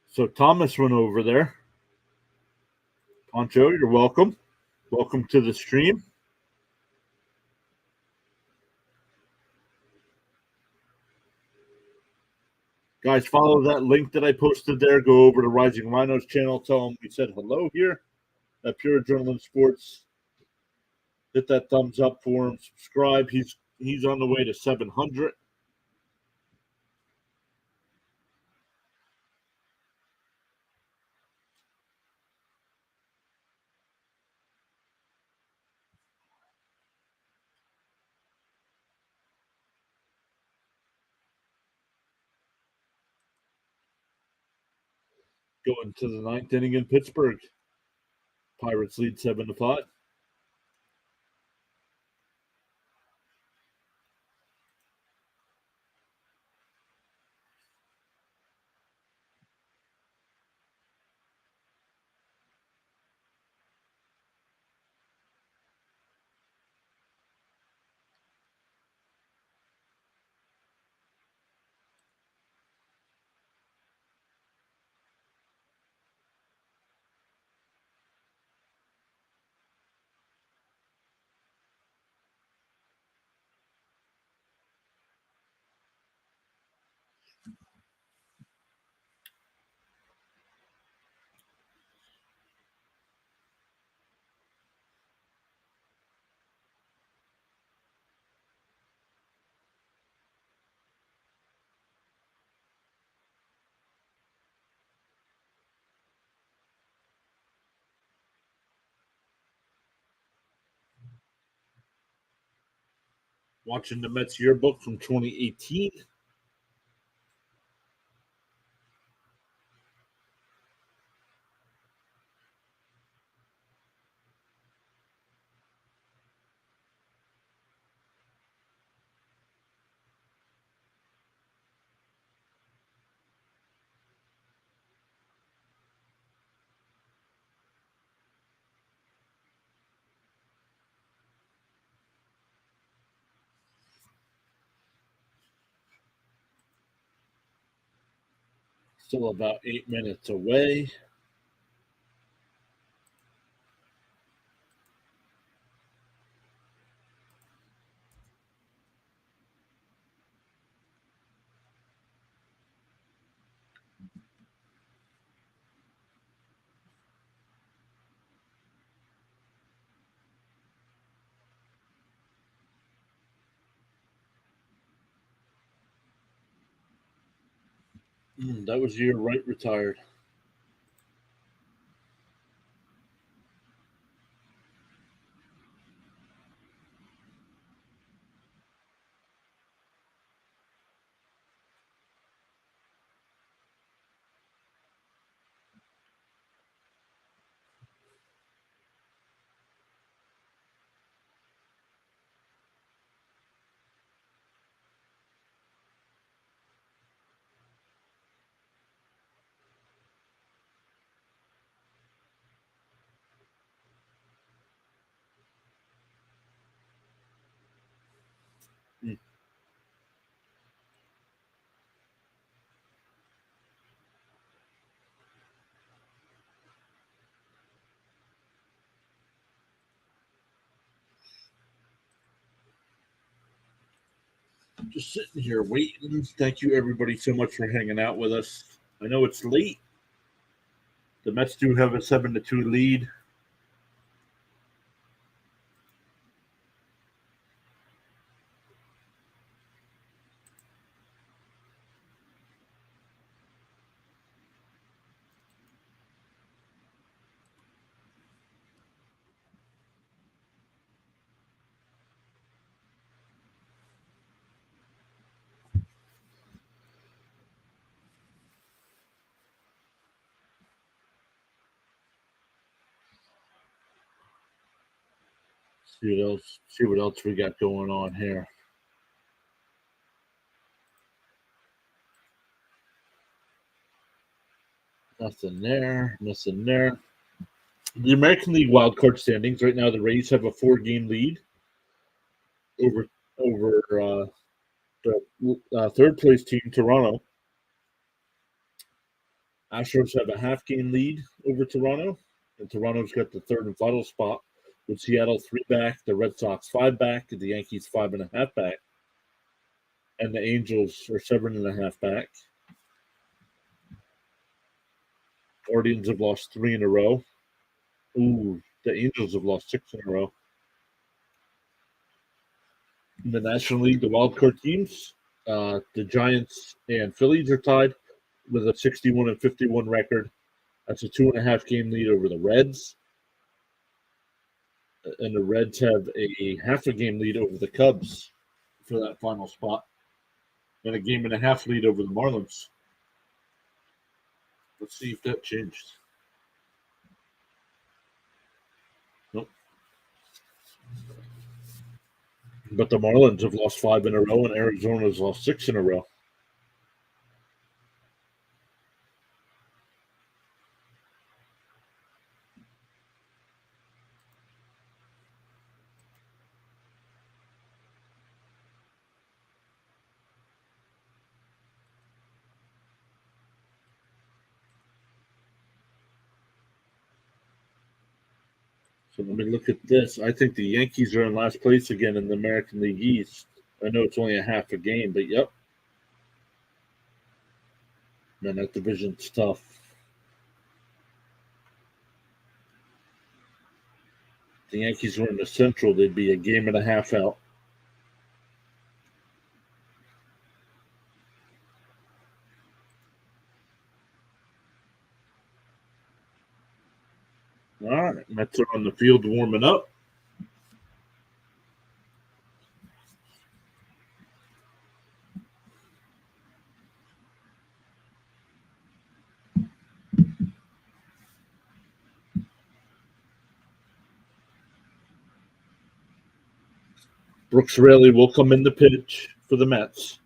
So Thomas went over there. Poncho, you're welcome. Welcome to the stream. Guys, follow that link that I posted there. Go over to Rising Rhino's channel. Tell him we said hello here at Pure Adrenaline Sports. Hit that thumbs up for him. Subscribe. He's on the way to 700. Going to the ninth inning in Pittsburgh. Pirates lead 7-5. Watching the Mets yearbook from 2018. Still about 8 minutes away. That was the year Wright retired. Mm. Just sitting here waiting. Thank you, everybody, so much for hanging out with us. I know it's late. The Mets do have a 7-2 lead. See what else we got going on here. Nothing there. Nothing there. The American League wildcard standings right now. The Rays have a 4-game lead over the third place team, Toronto. Astros have a half-game lead over Toronto, and Toronto's got the third and final spot, with Seattle 3 back, the Red Sox 5 back, and the Yankees 5.5 back, and the Angels are 7.5 back. Guardians have lost 3 in a row. Ooh, the Angels have lost 6 in a row. In the National League, the wildcard teams, the Giants and Phillies are tied with a 61-51 record. That's a 2.5-game lead over the Reds. And the Reds have a half-a-game lead over the Cubs for that final spot, and a 1.5-game lead over the Marlins. Let's see if that changed. Nope. But the Marlins have lost 5 in a row, and Arizona's lost 6 in a row. So let me look at this. I think the Yankees are in last place again in the American League East. I know it's only a half a game, but yep. Man, that division's tough. If the Yankees were in the Central, they'd be a 1.5 games out. All right, Mets are on the field warming up. Brooks Raley will come in the pitch for the Mets.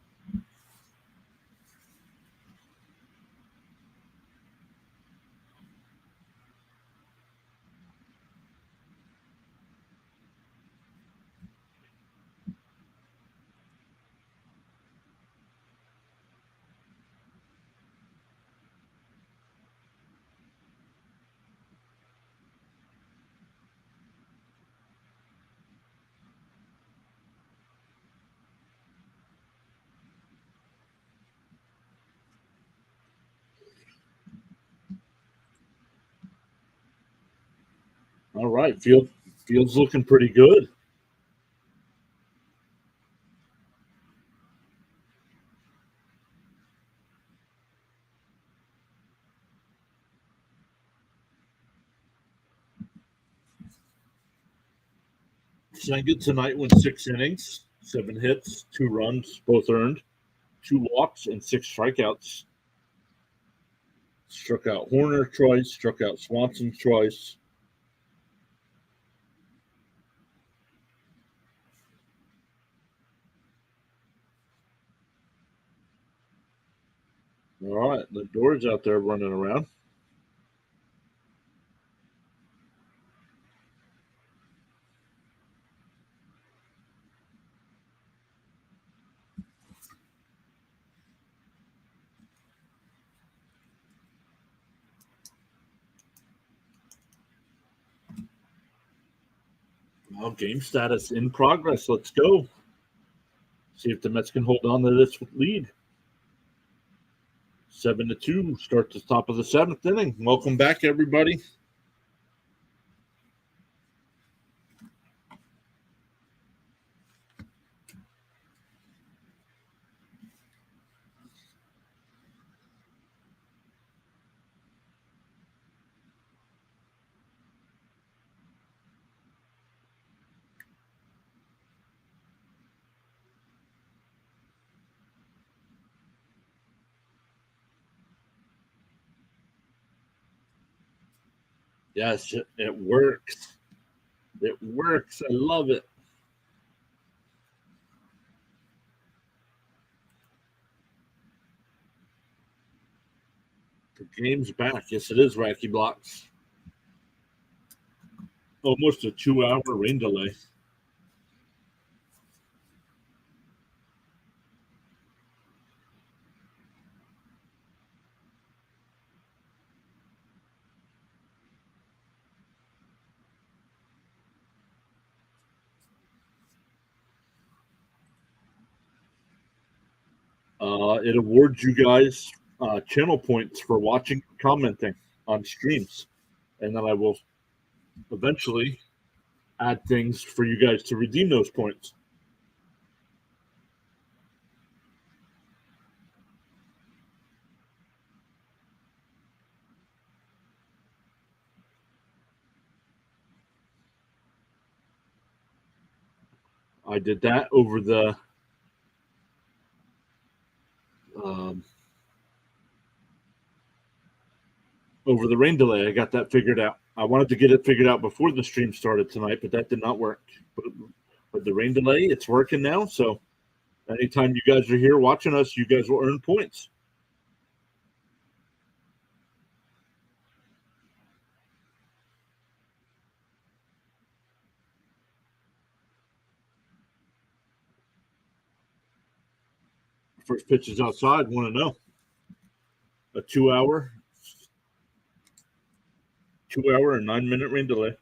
All right, field's looking pretty good. Senga tonight went 6 innings, 7 hits, 2 runs, both earned, 2 walks, and 6 strikeouts. Struck out Horner twice, struck out Swanson twice. All right, Lindor's out there running around. Well, game status in progress. Let's go. See if the Mets can hold on to this lead. 7-2. Start the top of the 7th inning. Welcome back, everybody. Yes, it works. It works. I love it. The game's back. Yes, it is, Wacky Blocks. Almost a 2-hour rain delay. It awards you guys channel points for watching and commenting on streams. And then I will eventually add things for you guys to redeem those points. I did that over the rain delay. I got that figured out. I wanted to get it figured out before the stream started tonight, but that did not work. But the rain delay, it's working now. So anytime you guys are here watching us, you guys will earn points. First pitch is outside, 1-0. A 2-hour and 9-minute rain delay.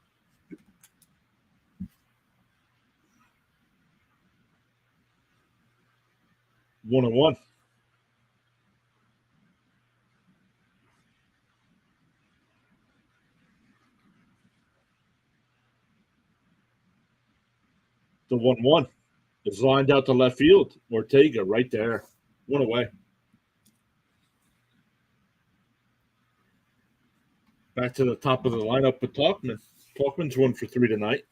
1-1. The 1-1 is lined out to left field. Ortega right there. 1 away. Back to the top of the lineup with Talkman. Talkman's 1 for 3 tonight.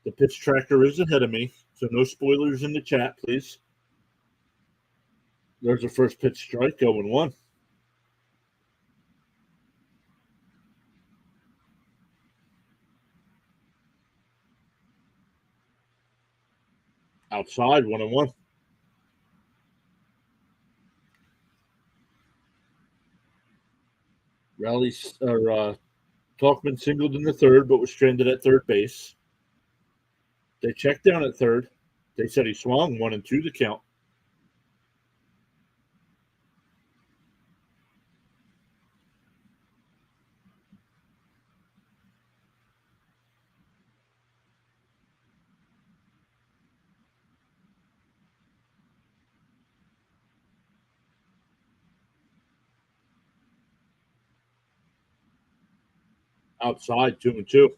The pitch tracker is ahead of me, so no spoilers in the chat, please. There's a first pitch strike, 0-1. Outside, 1-1. Talkman singled in the third, but was stranded at third base. They checked down at third. They said he swung 1-2 the count. Outside, 2-2.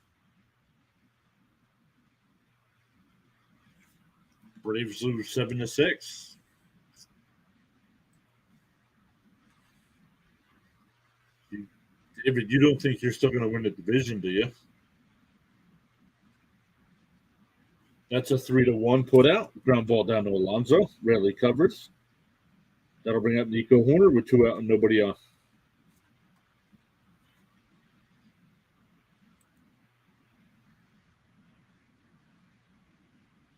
Braves lose 7-6. David, you don't think you're still going to win the division, do you? That's a 3-1 put out. Ground ball down to Alonso. Rarely covers. That'll bring up Nico Horner with 2 out and nobody on.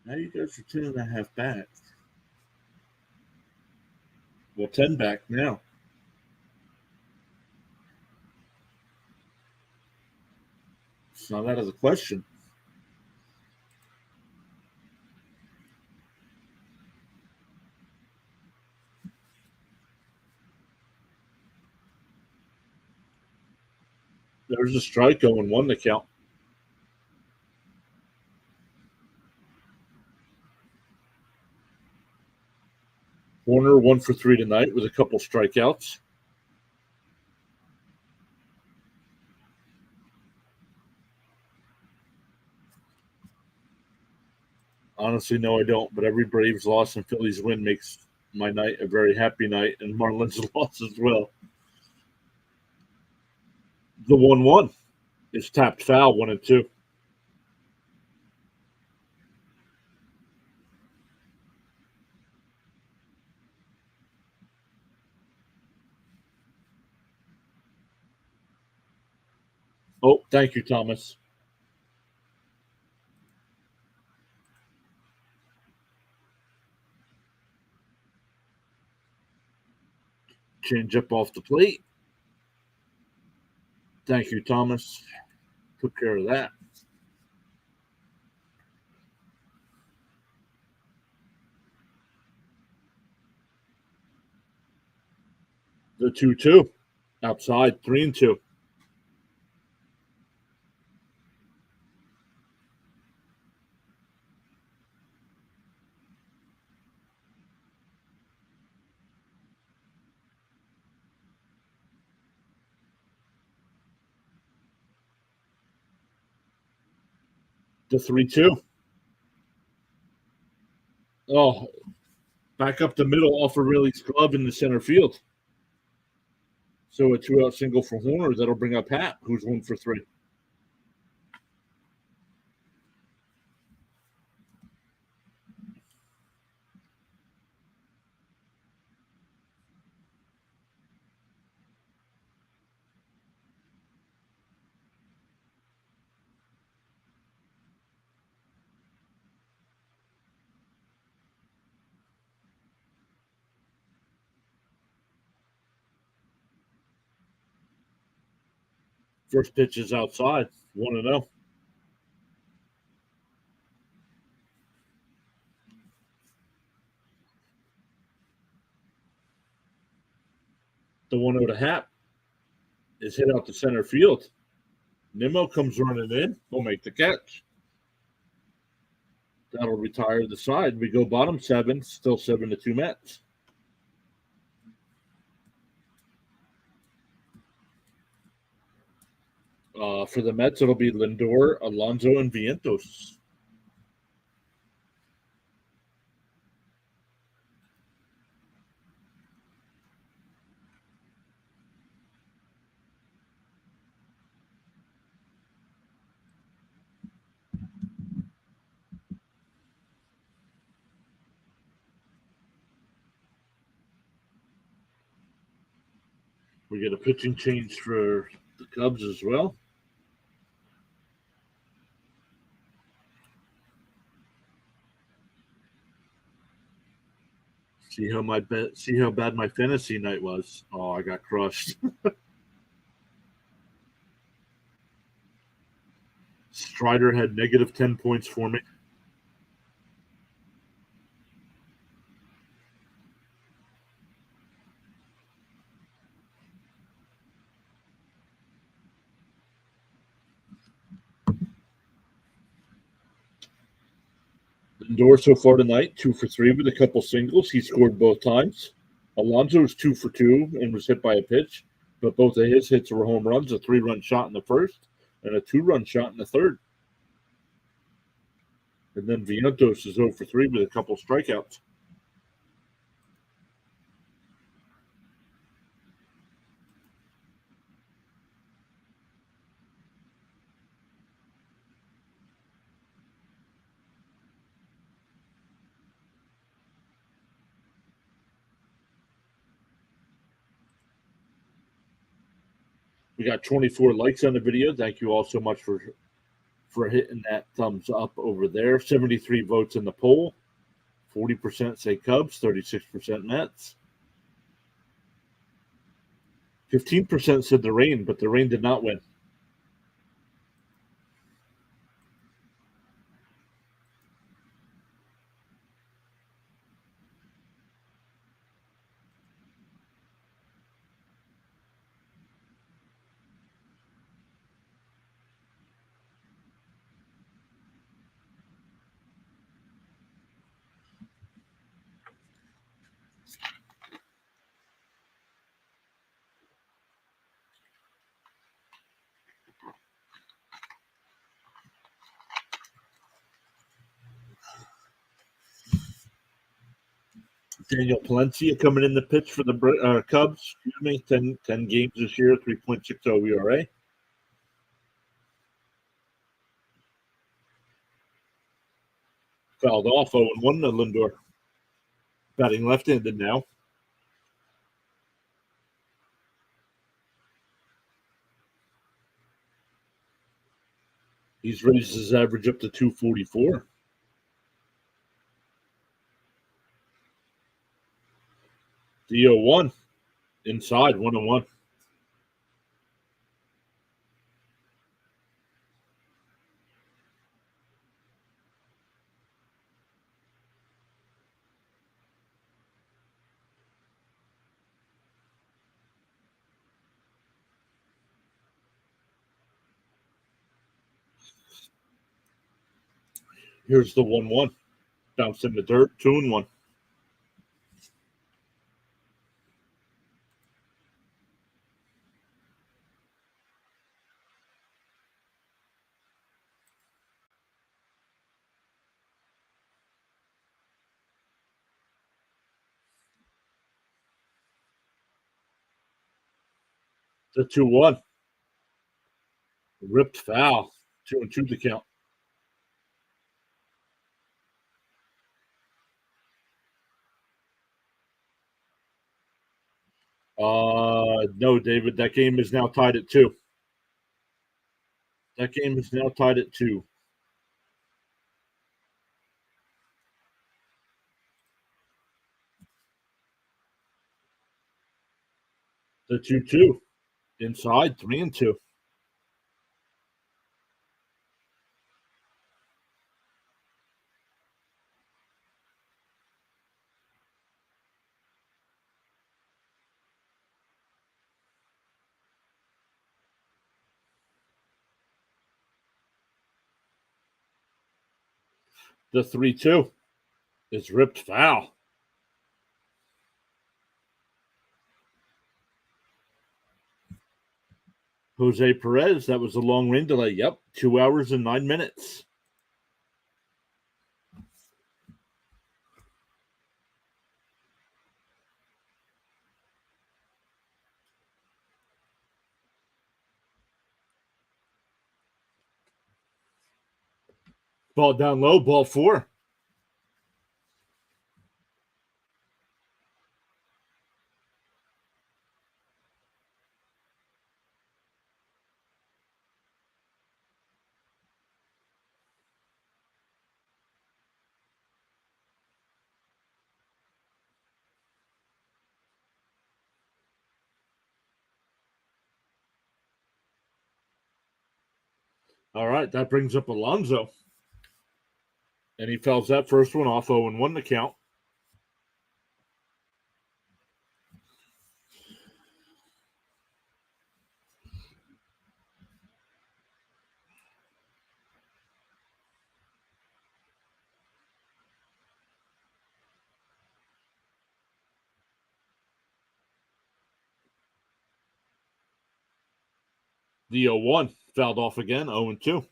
Now you guys are 10.5 back. Well, 10 back now. It's not out of the question. There's a strike going 1 to count. Horner 1 for 3 tonight with a couple strikeouts. Honestly, no, I don't. But every Braves loss and Phillies win makes my night a very happy night, and Marlins loss as well. The 1-1 is tapped foul, 1-2. Oh, thank you, Thomas. Change up off the plate. Thank you, Thomas. Took care of that. The 2-2 outside, 3-2. The 3-2. Oh, back up the middle off of Riley's glove in the center field. So a 2-out single for Horner. That'll bring up Pat, who's 1 for 3. First pitch is outside, 1-0. The 1-0 to Hap is hit out to center field. Nimmo comes running in. We'll make the catch. That'll retire the side. We go bottom 7, still 7-2 Mets. For the Mets, it'll be Lindor, Alonso, and Vientos. We get a pitching change for the Cubs as well. See how bad my fantasy night was. Oh, I got crushed. Strider had negative 10 points for me. Lindor so far tonight, 2 for 3 with a couple singles. He scored both times. Alonso was 2 for 2 and was hit by a pitch, but both of his hits were home runs, a 3-run shot in the first and a 2-run shot in the third. And then Vientos is 0 for 3 with a couple strikeouts. We got 24 likes on the video. Thank you all so much for hitting that thumbs up over there. 73 votes in the poll. 40% say Cubs, 36% Mets. 15% said the Rain, but the Rain did not win. Daniel Palencia coming in the pitch for the Cubs. 10 games this year, 3.60 ERA. Fouled off 0-1 to Lindor. Batting left-handed now. He's raised his average up to 244. The 0-1 inside 1-1. Here's the 1-1. Bounced in the dirt, 2-1. The 2-1. Ripped foul. 2-2 to count. No, David. That game is now tied at 2. That game is now tied at 2. The 2-2. Inside 3-2. The 3-2 is ripped foul. Jose Perez, that was a long rain delay. Yep, 2 hours and 9 minutes. Ball down low, ball 4. All right, that brings up Alonso. And he fouls that first one off 0-1 to count. The 0-1 fouled off again, 0-2.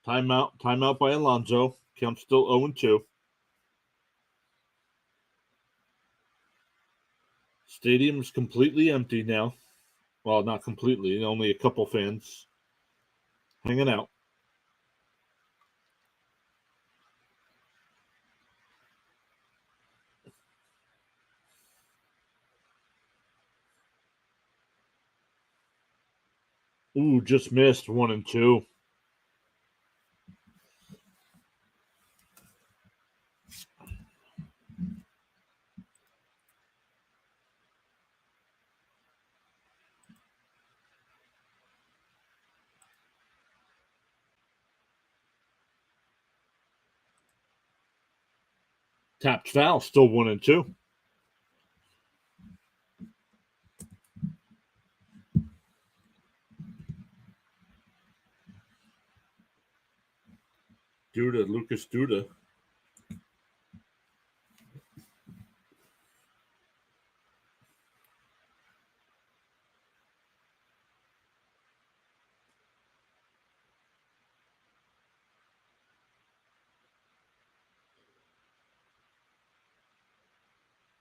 Timeout by Alonso. Count still 0-2. Stadium is completely empty now. Well, not completely. Only a couple fans hanging out. Ooh, just missed 1-2. Tapped foul, still 1-2. Lucas Duda.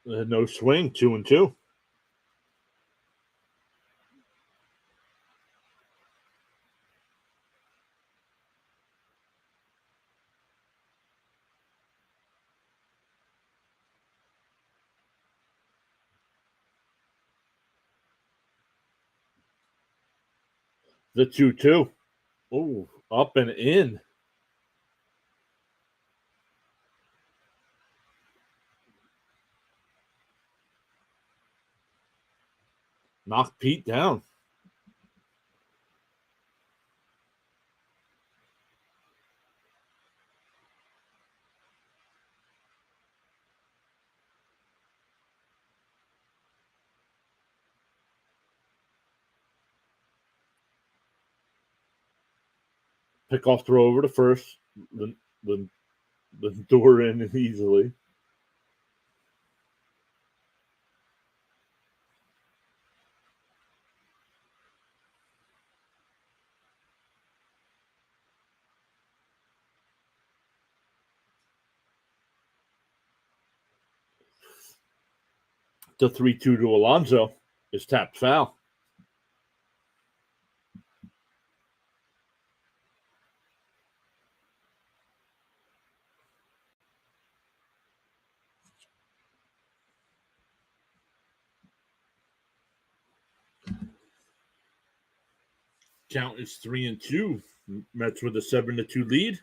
No swing, 2-2. The 2-2. Oh, up and in. Knocked Pete down. Pickoff throw over to first. The door in easily. The 3-2 to Alonso is tapped foul. Count is 3-2. Mets with a 7-2 lead.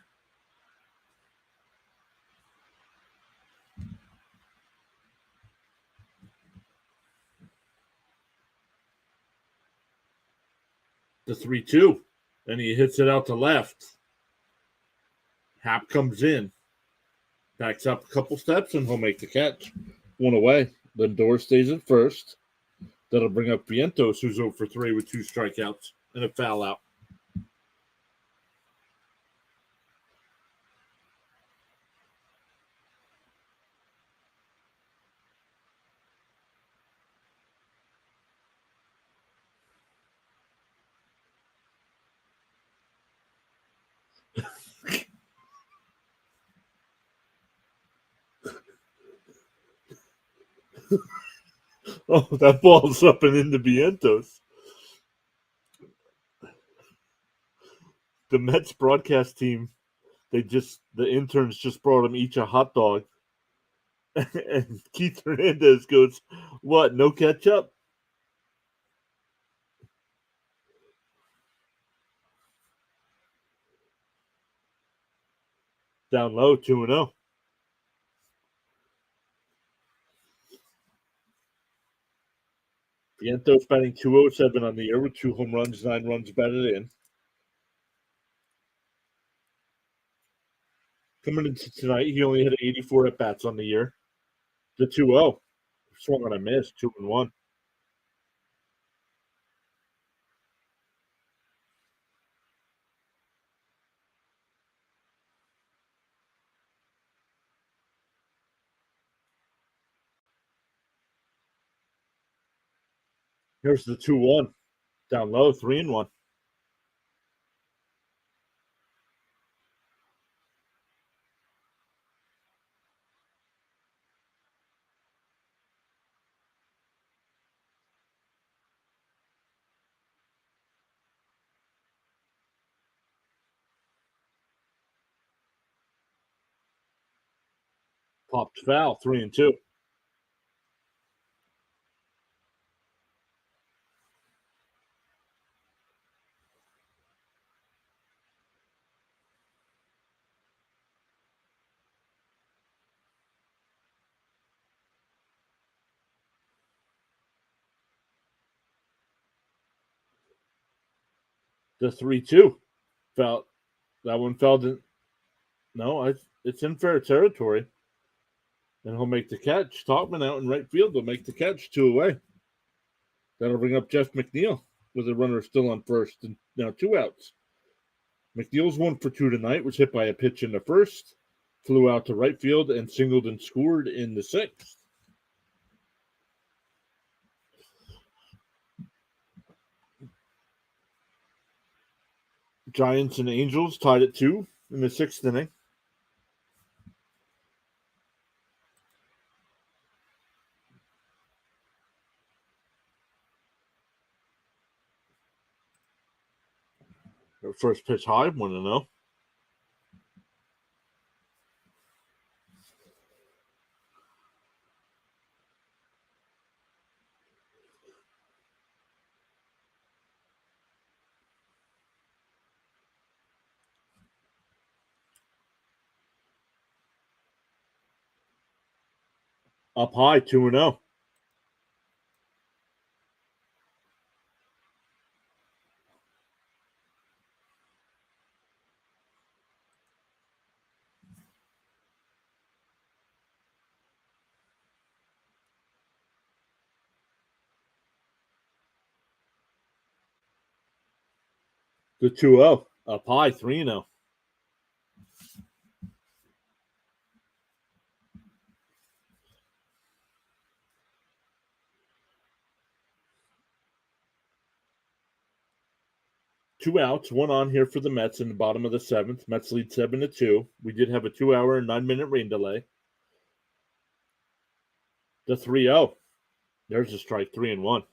The 3-2. Then he hits it out to left. Hap comes in. Backs up a couple steps and he'll make the catch. One away. Lindor stays at first. That'll bring up Vientos, who's 0 for 3 with 2 strikeouts and a foul out. Oh, that ball's up and into Vientos. The Mets broadcast team, the interns just brought them each a hot dog. And Keith Hernandez goes, "What, no ketchup?" Down low, 2-0. Vientos batting .207 on the year with 2 home runs, 9 runs batted in. Coming into tonight, he only had 84 at bats on the year. The 2-0. Swung on a miss, 2-1. Here's the 2-1. Down low, 3-1. Popped foul, 3-2. The 3-2 foul. That one fell in. No, it's in fair territory. And he'll make the catch. Talkman out in right field will make the catch, 2 away. That'll bring up Jeff McNeil with a runner still on first and now 2 outs. McNeil's 1 for 2 tonight, was hit by a pitch in the first, flew out to right field and singled and scored in the 6th. Giants and Angels tied at 2 in the 6th inning. Their first pitch high, 1-0. Up high, 2-0. The 2-0. Up high, 3-0. Two outs, 1 on here for the Mets in the bottom of the 7th. Mets lead 7-2. We did have a 2-hour and 9-minute rain delay. The 3-0. There's a strike, 3-1.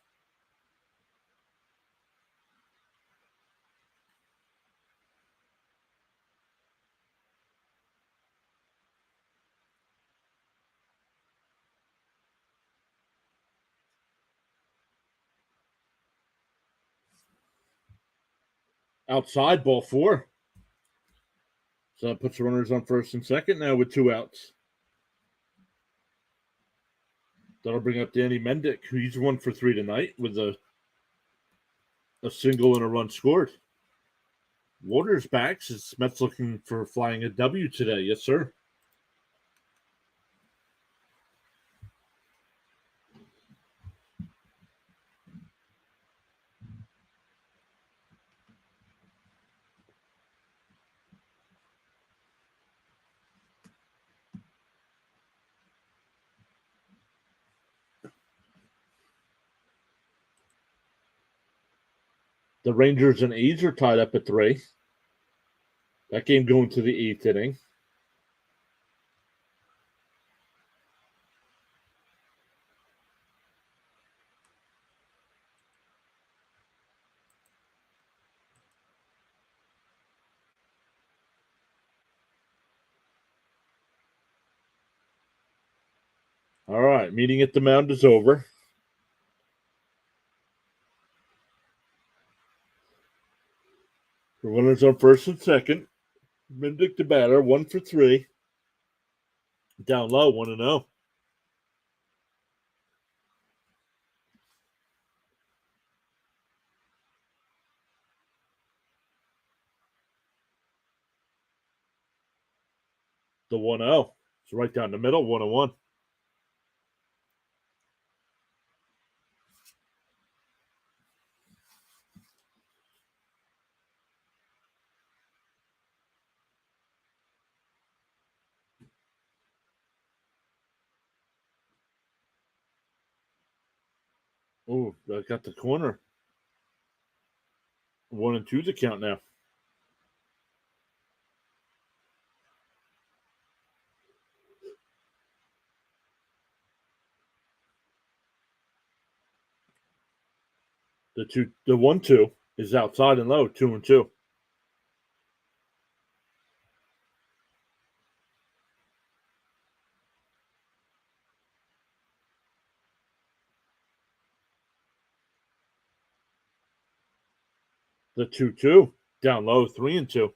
Outside, ball 4. So that puts the runners on first and second now with 2 outs. That'll bring up Danny Mendick, who's 1 for 3 tonight with a single and a run scored. Waters back. Mets looking for flying a W today. Yes, sir. The Rangers and A's are tied up at 3. That game going to the 8th inning. All right, meeting at the mound is over. The runners on first and second. Mendick the batter, 1 for 3. Down low, 1-0. The 1-0. It's right down the middle, 1-1. Oh, I got the corner. 1-2 the count now. The 1-2 is outside and low, 2-2. The 2-2. Down low, 3-2.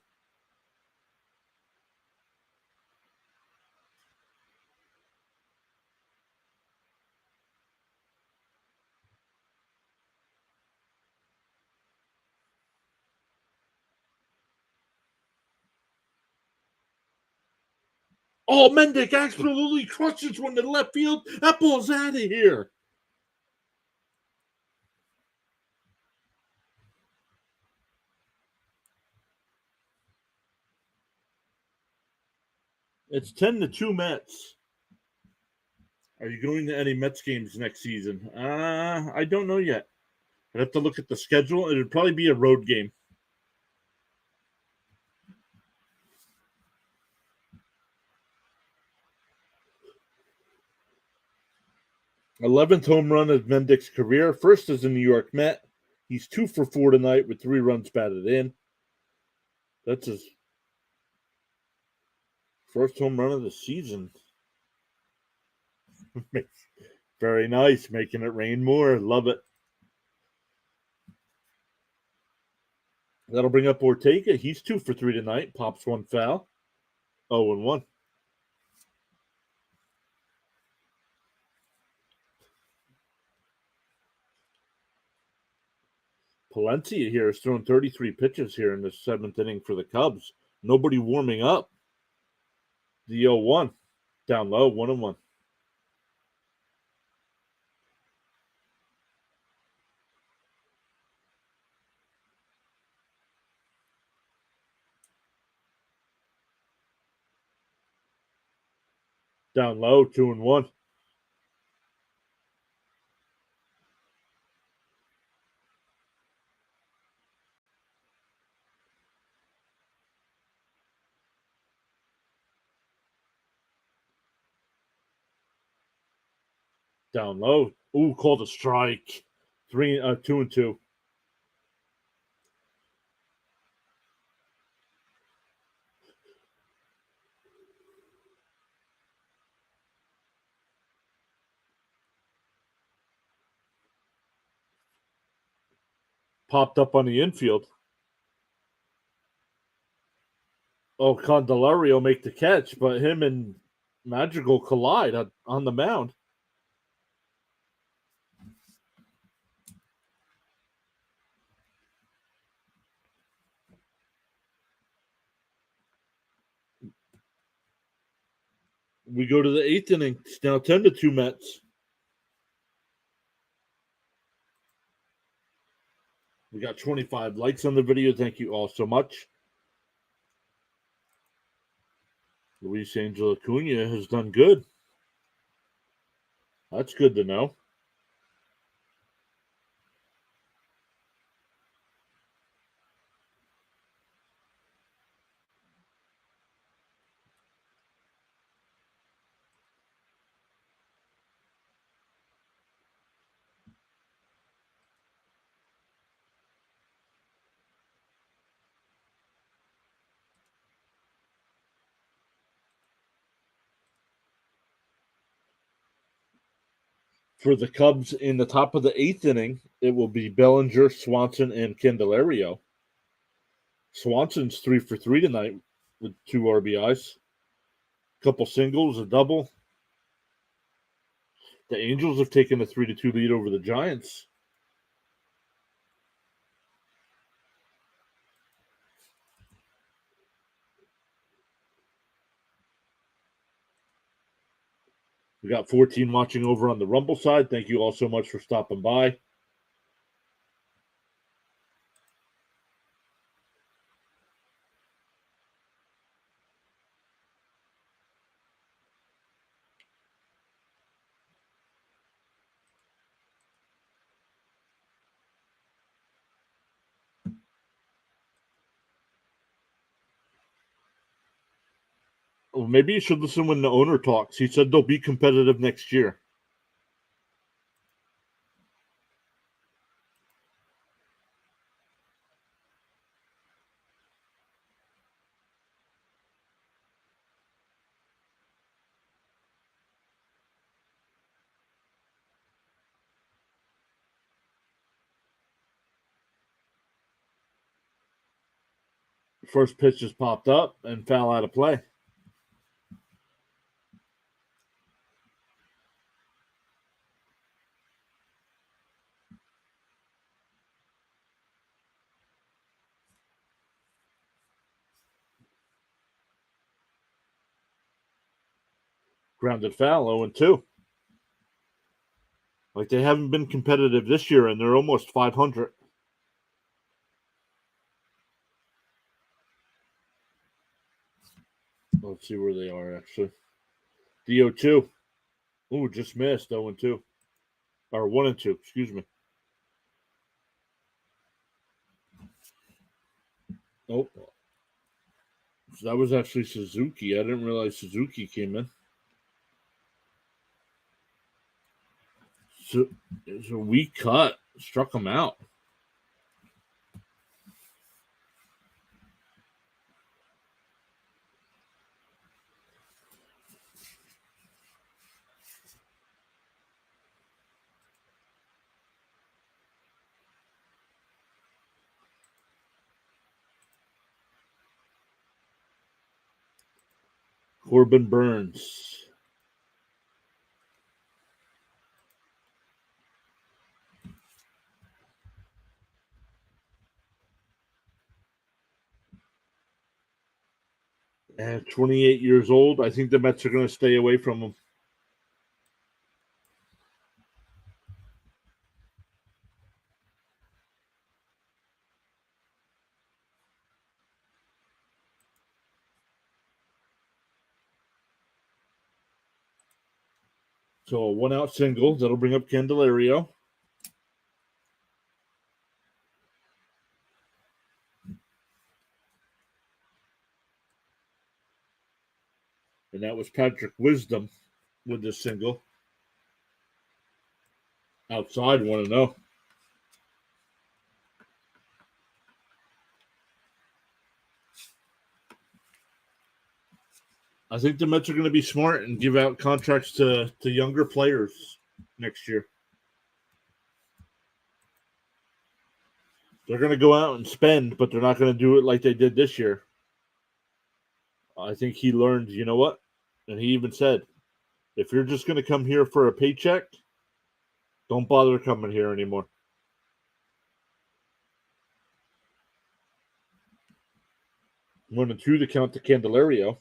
Oh, Mendick absolutely crushes one to left field. That ball's out of here. It's 10-2 Mets. Are you going to any Mets games next season? I don't know yet. I'd have to look at the schedule. It'd probably be a road game. 11th home run of Mendick's career. First as a New York Met. He's 2 for 4 tonight with 3 runs batted in. That's his first home run of the season. Very nice. Making it rain more. Love it. That'll bring up Ortega. He's 2 for 3 tonight. Pops 1 foul. 0-1. Palencia here has thrown 33 pitches here in the 7th inning for the Cubs. Nobody warming up. The 0-1. Down low, 1-1. Down low, 2-1. Down low. Ooh, called a strike. 2-2. Popped up on the infield. Oh, Candelario make the catch, but him and Madrigal collide on the mound. We go to the 8th inning. It's now 10-2 Mets. We got 25 likes on the video. Thank you all so much. Luis Angel Acuna has done good. That's good to know. For the Cubs in the top of the 8th inning, it will be Bellinger, Swanson, and Candelario. Swanson's 3 for 3 tonight with 2 RBIs. Couple singles, a double. The Angels have taken a 3-2 lead over the Giants. We got 14 watching over on the Rumble side. Thank you all so much for stopping by. Well, maybe you should listen when the owner talks. He said they'll be competitive next year. First pitch just popped up and foul out of play. Grounded foul, 0-2. Like they haven't been competitive this year, and they're almost 500. Let's see where they are, actually. The 0-2. Ooh, just missed, 0-2. Or 1-2, excuse me. Oh. So that was actually Suzuki. I didn't realize Suzuki came in. So it's a weak cut. Struck him out. Corbin Burns. And 28 years old. I think the Mets are going to stay away from him. So a 1-out single. That'll bring up Candelario. And that was Patrick Wisdom with the single. Outside, 1-0. I think the Mets are going to be smart and give out contracts to younger players next year. They're going to go out and spend, but they're not going to do it like they did this year. I think he learned, you know what? And he even said, if you're just going to come here for a paycheck, don't bother coming here anymore. One and two to count to Candelario.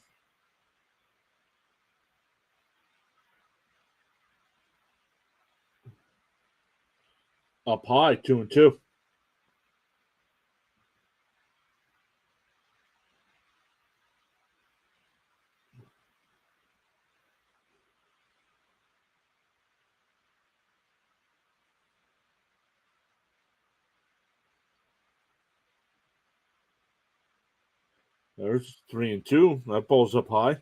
Up high, 2-2. There's 3-2. That ball's up high.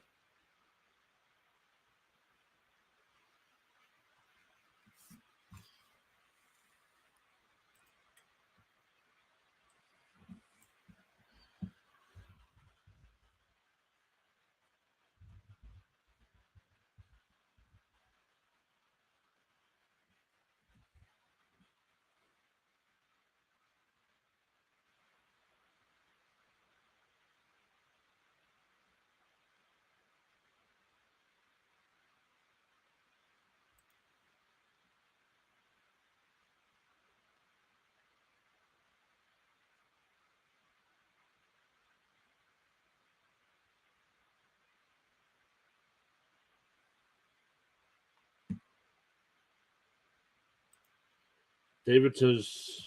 David says,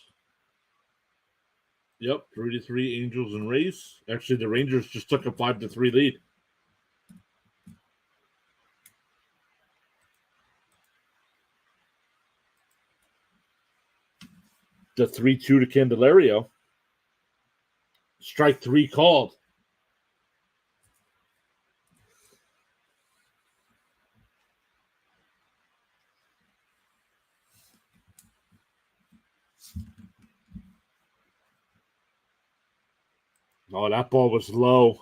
yep, 3-3 Angels and Rays. Actually, the Rangers just took a 5-3 lead. The 3-2 to Candelario. Strike three called. Oh, that ball was low.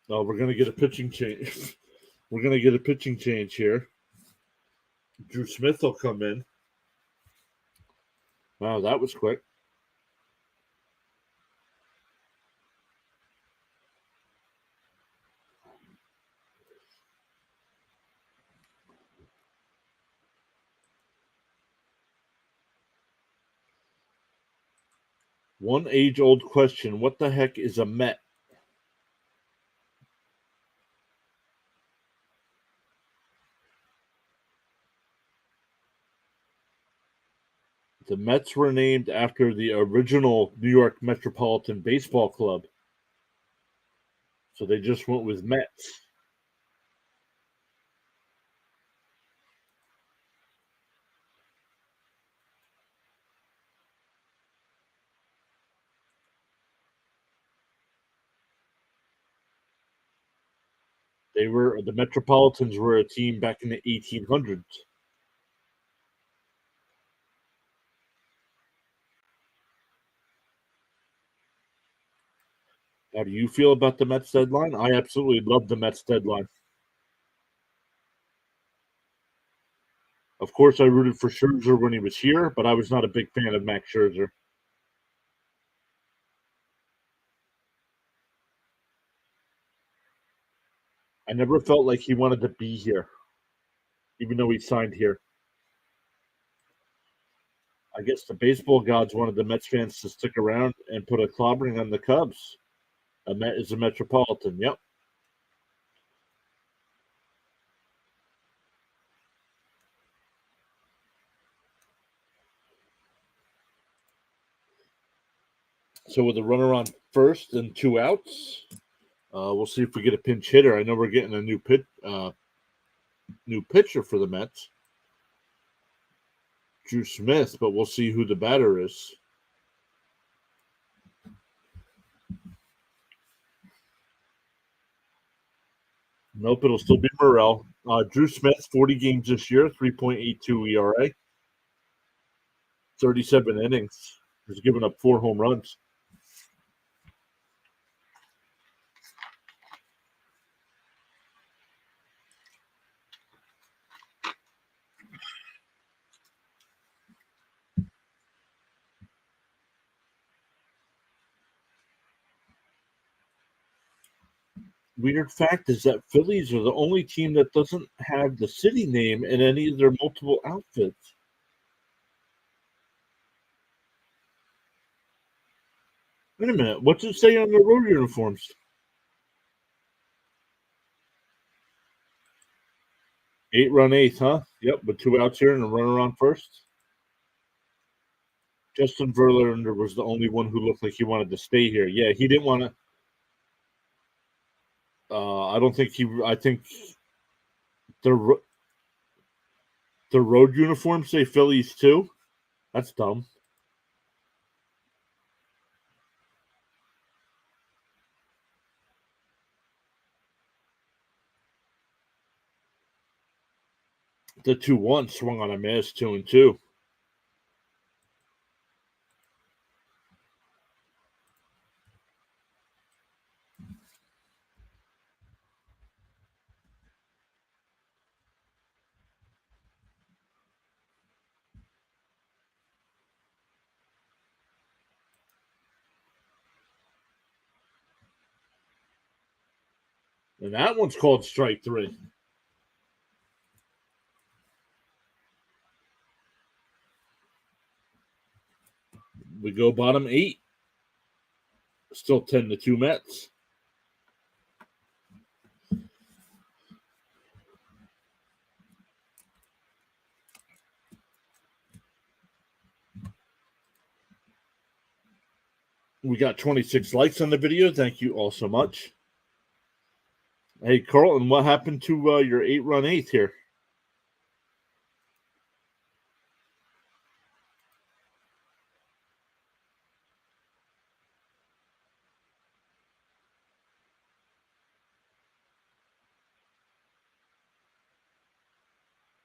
Oh, we're going to get a pitching change. We're going to get a pitching change here. Drew Smith will come in. Wow, that was quick. One age-old question. What the heck is a Met? The Mets were named after the original New York Metropolitan Baseball Club. So they just went with Mets. The Metropolitans were a team back in the 1800s. How do you feel about the Mets deadline? I absolutely love the Mets deadline. Of course, I rooted for Scherzer when he was here, but I was not a big fan of Max Scherzer. I never felt like he wanted to be here, even though he signed here. I guess the baseball gods wanted the Mets fans to stick around and put a clobbering on the Cubs. A Met is a Metropolitan. Yep. So with a runner on first and 2 outs, we'll see if we get a pinch hitter. I know we're getting a new pitcher for the Mets, Drew Smith, but we'll see who the batter is. Nope, it'll still be Morel. Drew Smith, 40 games this year, 3.82 ERA, 37 innings. He's given up 4 home runs. Weird fact is that Phillies are the only team that doesn't have the city name in any of their multiple outfits. Wait a minute, what's it say on their road uniforms? 8-run eighth, huh? Yep, with 2 outs here and a runner on first. Justin Verlander was the only one who looked like he wanted to stay here. Yeah, he didn't want to. I don't think he. I think the road uniforms say Phillies too. That's dumb. The 2-1 swung on a miss, 2-2. And that one's called strike 3. We go bottom 8. Still 10-2 Mets. We got 26 likes on the video. Thank you all so much. Hey, Carlton, what happened to your 8-run eighth here?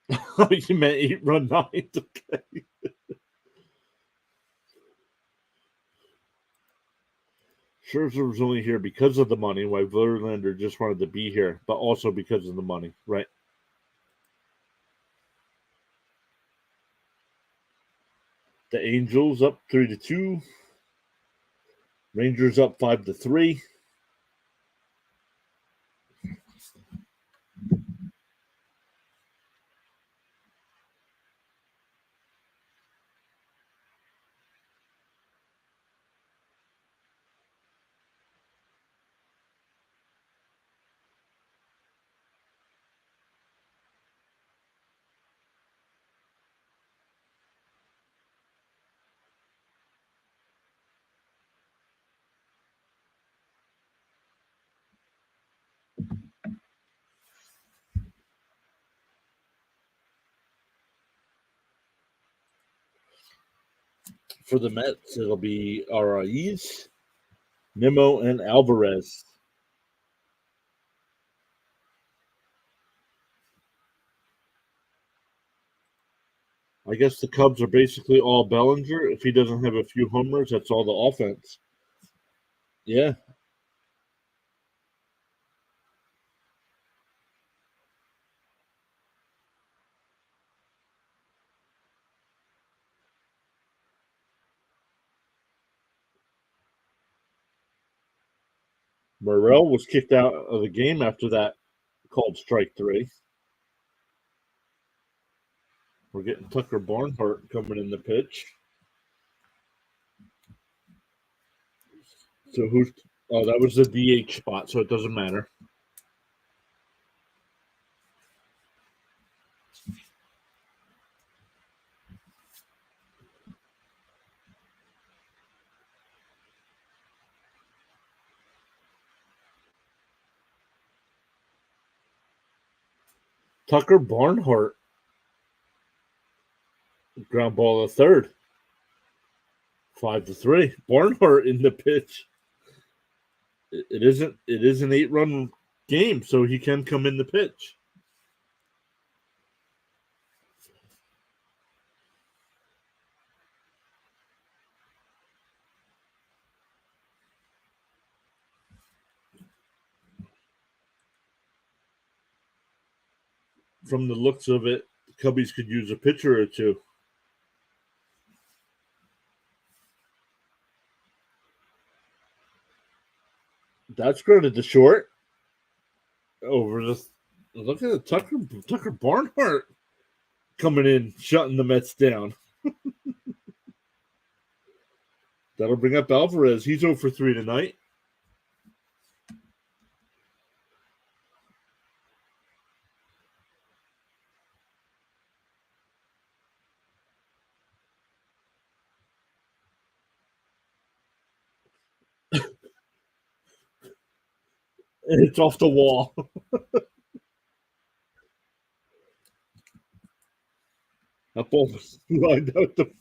You meant 8-run ninth. Okay. Scherzer was only here because of the money, while Verlander just wanted to be here, but also because of the money, right? The Angels up 3-2. Rangers up 5-3. For the Mets, it'll be Araiz, Nimmo, and Alvarez. I guess the Cubs are basically all Bellinger. If he doesn't have a few homers, that's all the offense. Yeah. Morrell was kicked out of the game after that called strike 3. We're getting Tucker Barnhart coming in the pitch. So who's? Oh, that was the DH spot, so it doesn't matter. Tucker Barnhart, ground ball to third. 5-3. Barnhart in the pitch. It isn't. It is an 8-run game, so he can come in the pitch. From the looks of it, the Cubbies could use a pitcher or two. That's grounded to short. Over the look at the Tucker Barnhart coming in, shutting the Mets down. That'll bring up Alvarez. He's 0-3 tonight. It's off the wall. That ball was lined out the.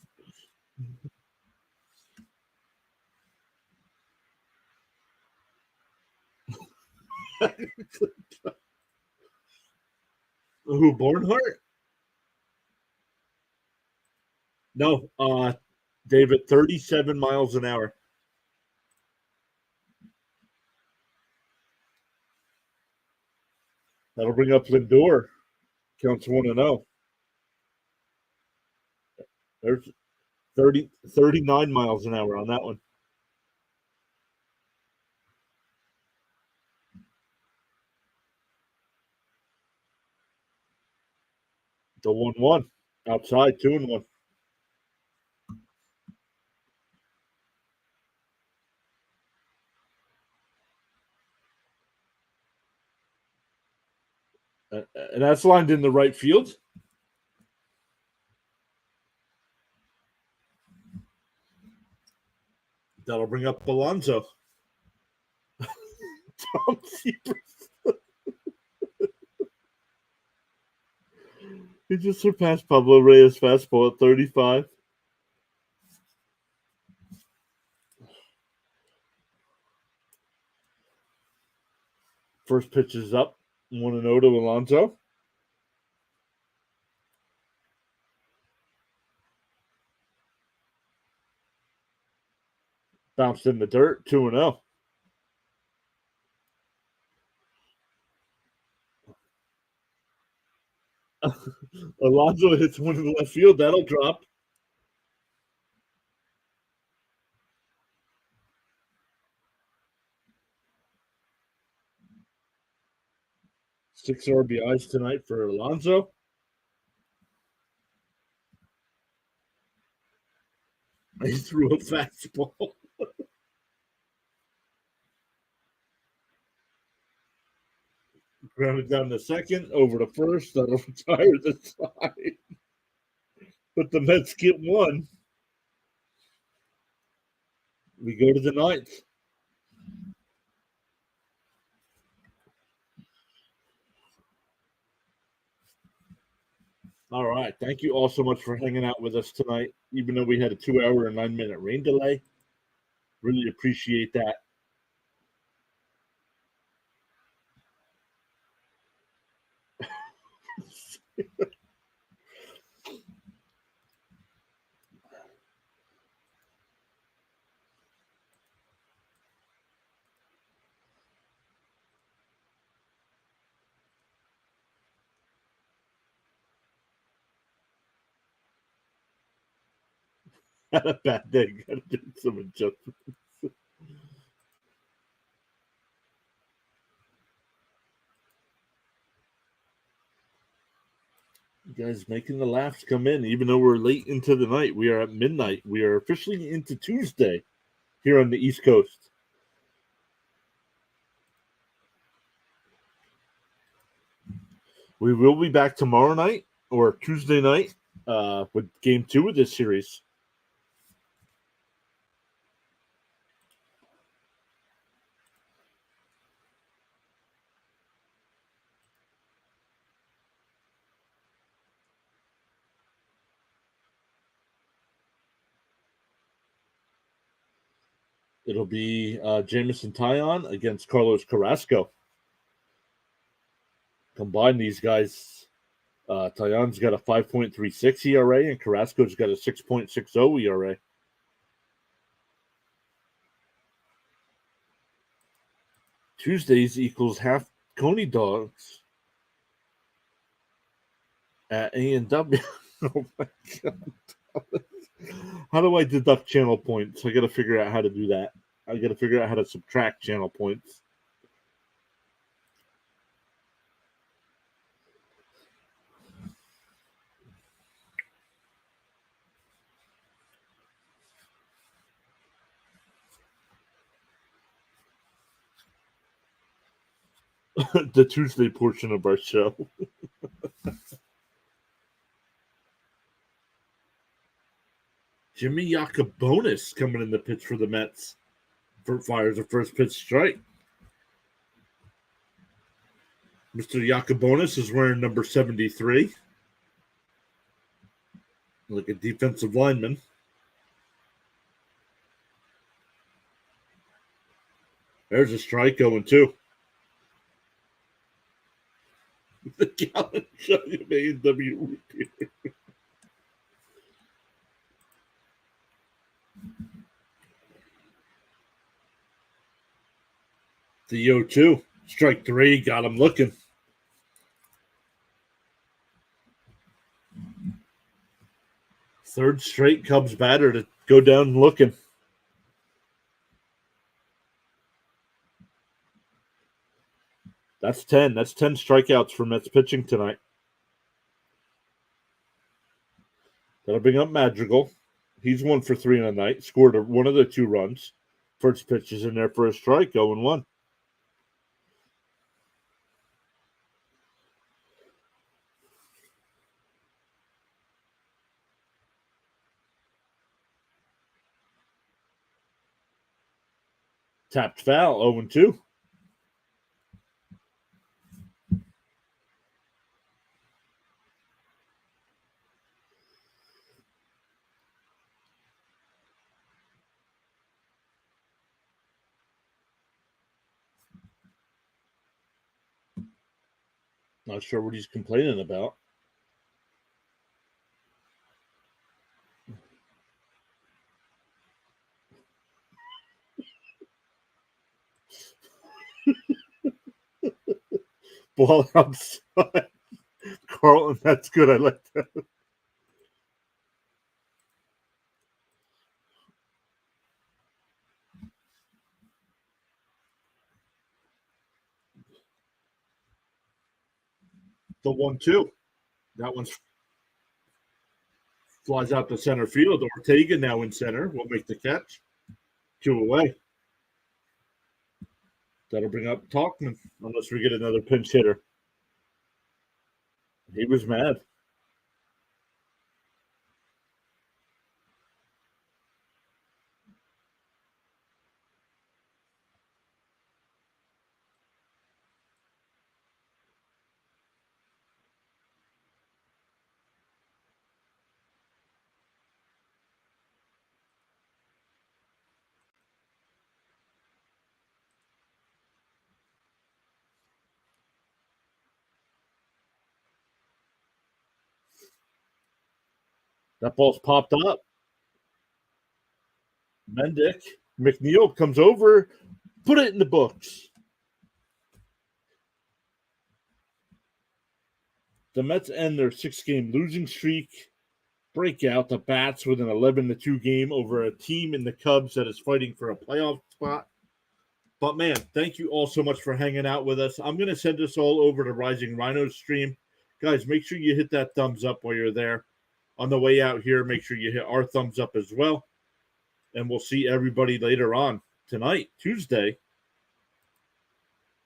Who, Barnhart? No, David, 37 miles an hour. That'll bring up Lindor. Counts 1-0. There's 39 miles an hour on that one. The 1-1. Outside, 2-1. And that's lined in the right field. That'll bring up Alonso. Tom Seaver. He just surpassed Pablo Reyes' fastball at 35. First pitch is up. 1-0 to Alonso. Bounced in the dirt. 2-0. Alonso hits one in the left field. That'll drop. 6 RBIs tonight for Alonso. He threw a fastball. Grounded down to second, over to first. That'll retire the side. But the Mets get one. We go to the ninth. All right. Thank you all so much for hanging out with us tonight, even though we had a 2-hour and 9-minute rain delay. Really appreciate that. Had a bad day. Got to do some adjustments. You guys making the laughs come in, even though we're late into the night. We are at midnight. We are officially into Tuesday here on the East Coast. We will be back tomorrow night or Tuesday night with game 2 of this series. It'll be Jamison Tyon against Carlos Carrasco. Combine these guys. Tyon's got a 5.36 ERA and Carrasco's got a 6.60 ERA. Tuesdays equals half Coney dogs at A&W. Oh my god. How do I deduct channel points? I got to figure out how to do that. I got to figure out how to subtract channel points. The Tuesday portion of our show. Jimmy Yacobonis coming in the pitch for the Mets. Fires a first pitch strike. Mr. Yacobonis is wearing number 73. Like a defensive lineman. There's a strike going too. The Gallon Jug of A&W. The 0-2. Strike 3. Got him looking. Third straight Cubs batter to go down looking. That's 10. That's 10 strikeouts for Mets pitching tonight. That'll bring up Madrigal. He's 1 for 3 on the night. Scored one of the 2 runs. First pitch is in there for a strike. 0-1. Tapped foul. 0-2. Not sure what he's complaining about. Ball outside. Carlton, that's good. I like that. the 1-2. That one flies out to center field. Ortega now in center will make the catch. 2 away. That'll bring up Talkman, unless we get another pinch hitter. He was mad. That ball's popped up. Mendick. McNeil comes over. Put it in the books. The Mets end their 6-game losing streak. Break out the bats with an 11-2 game over a team in the Cubs that is fighting for a playoff spot. But man, thank you all so much for hanging out with us. I'm going to send this all over to Rising Rhino stream. Guys, make sure you hit that thumbs up while you're there. On the way out here, make sure you hit our thumbs up as well. And we'll see everybody later on tonight, Tuesday,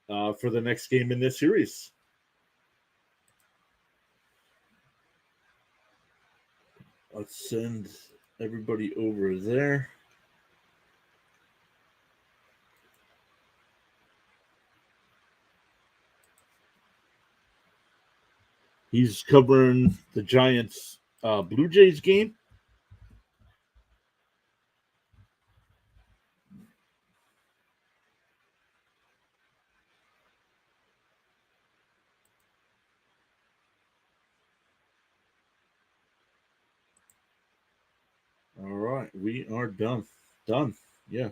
for the next game in this series. Let's send everybody over there. He's covering the Giants Blue Jays game. All right, we are done. Yeah.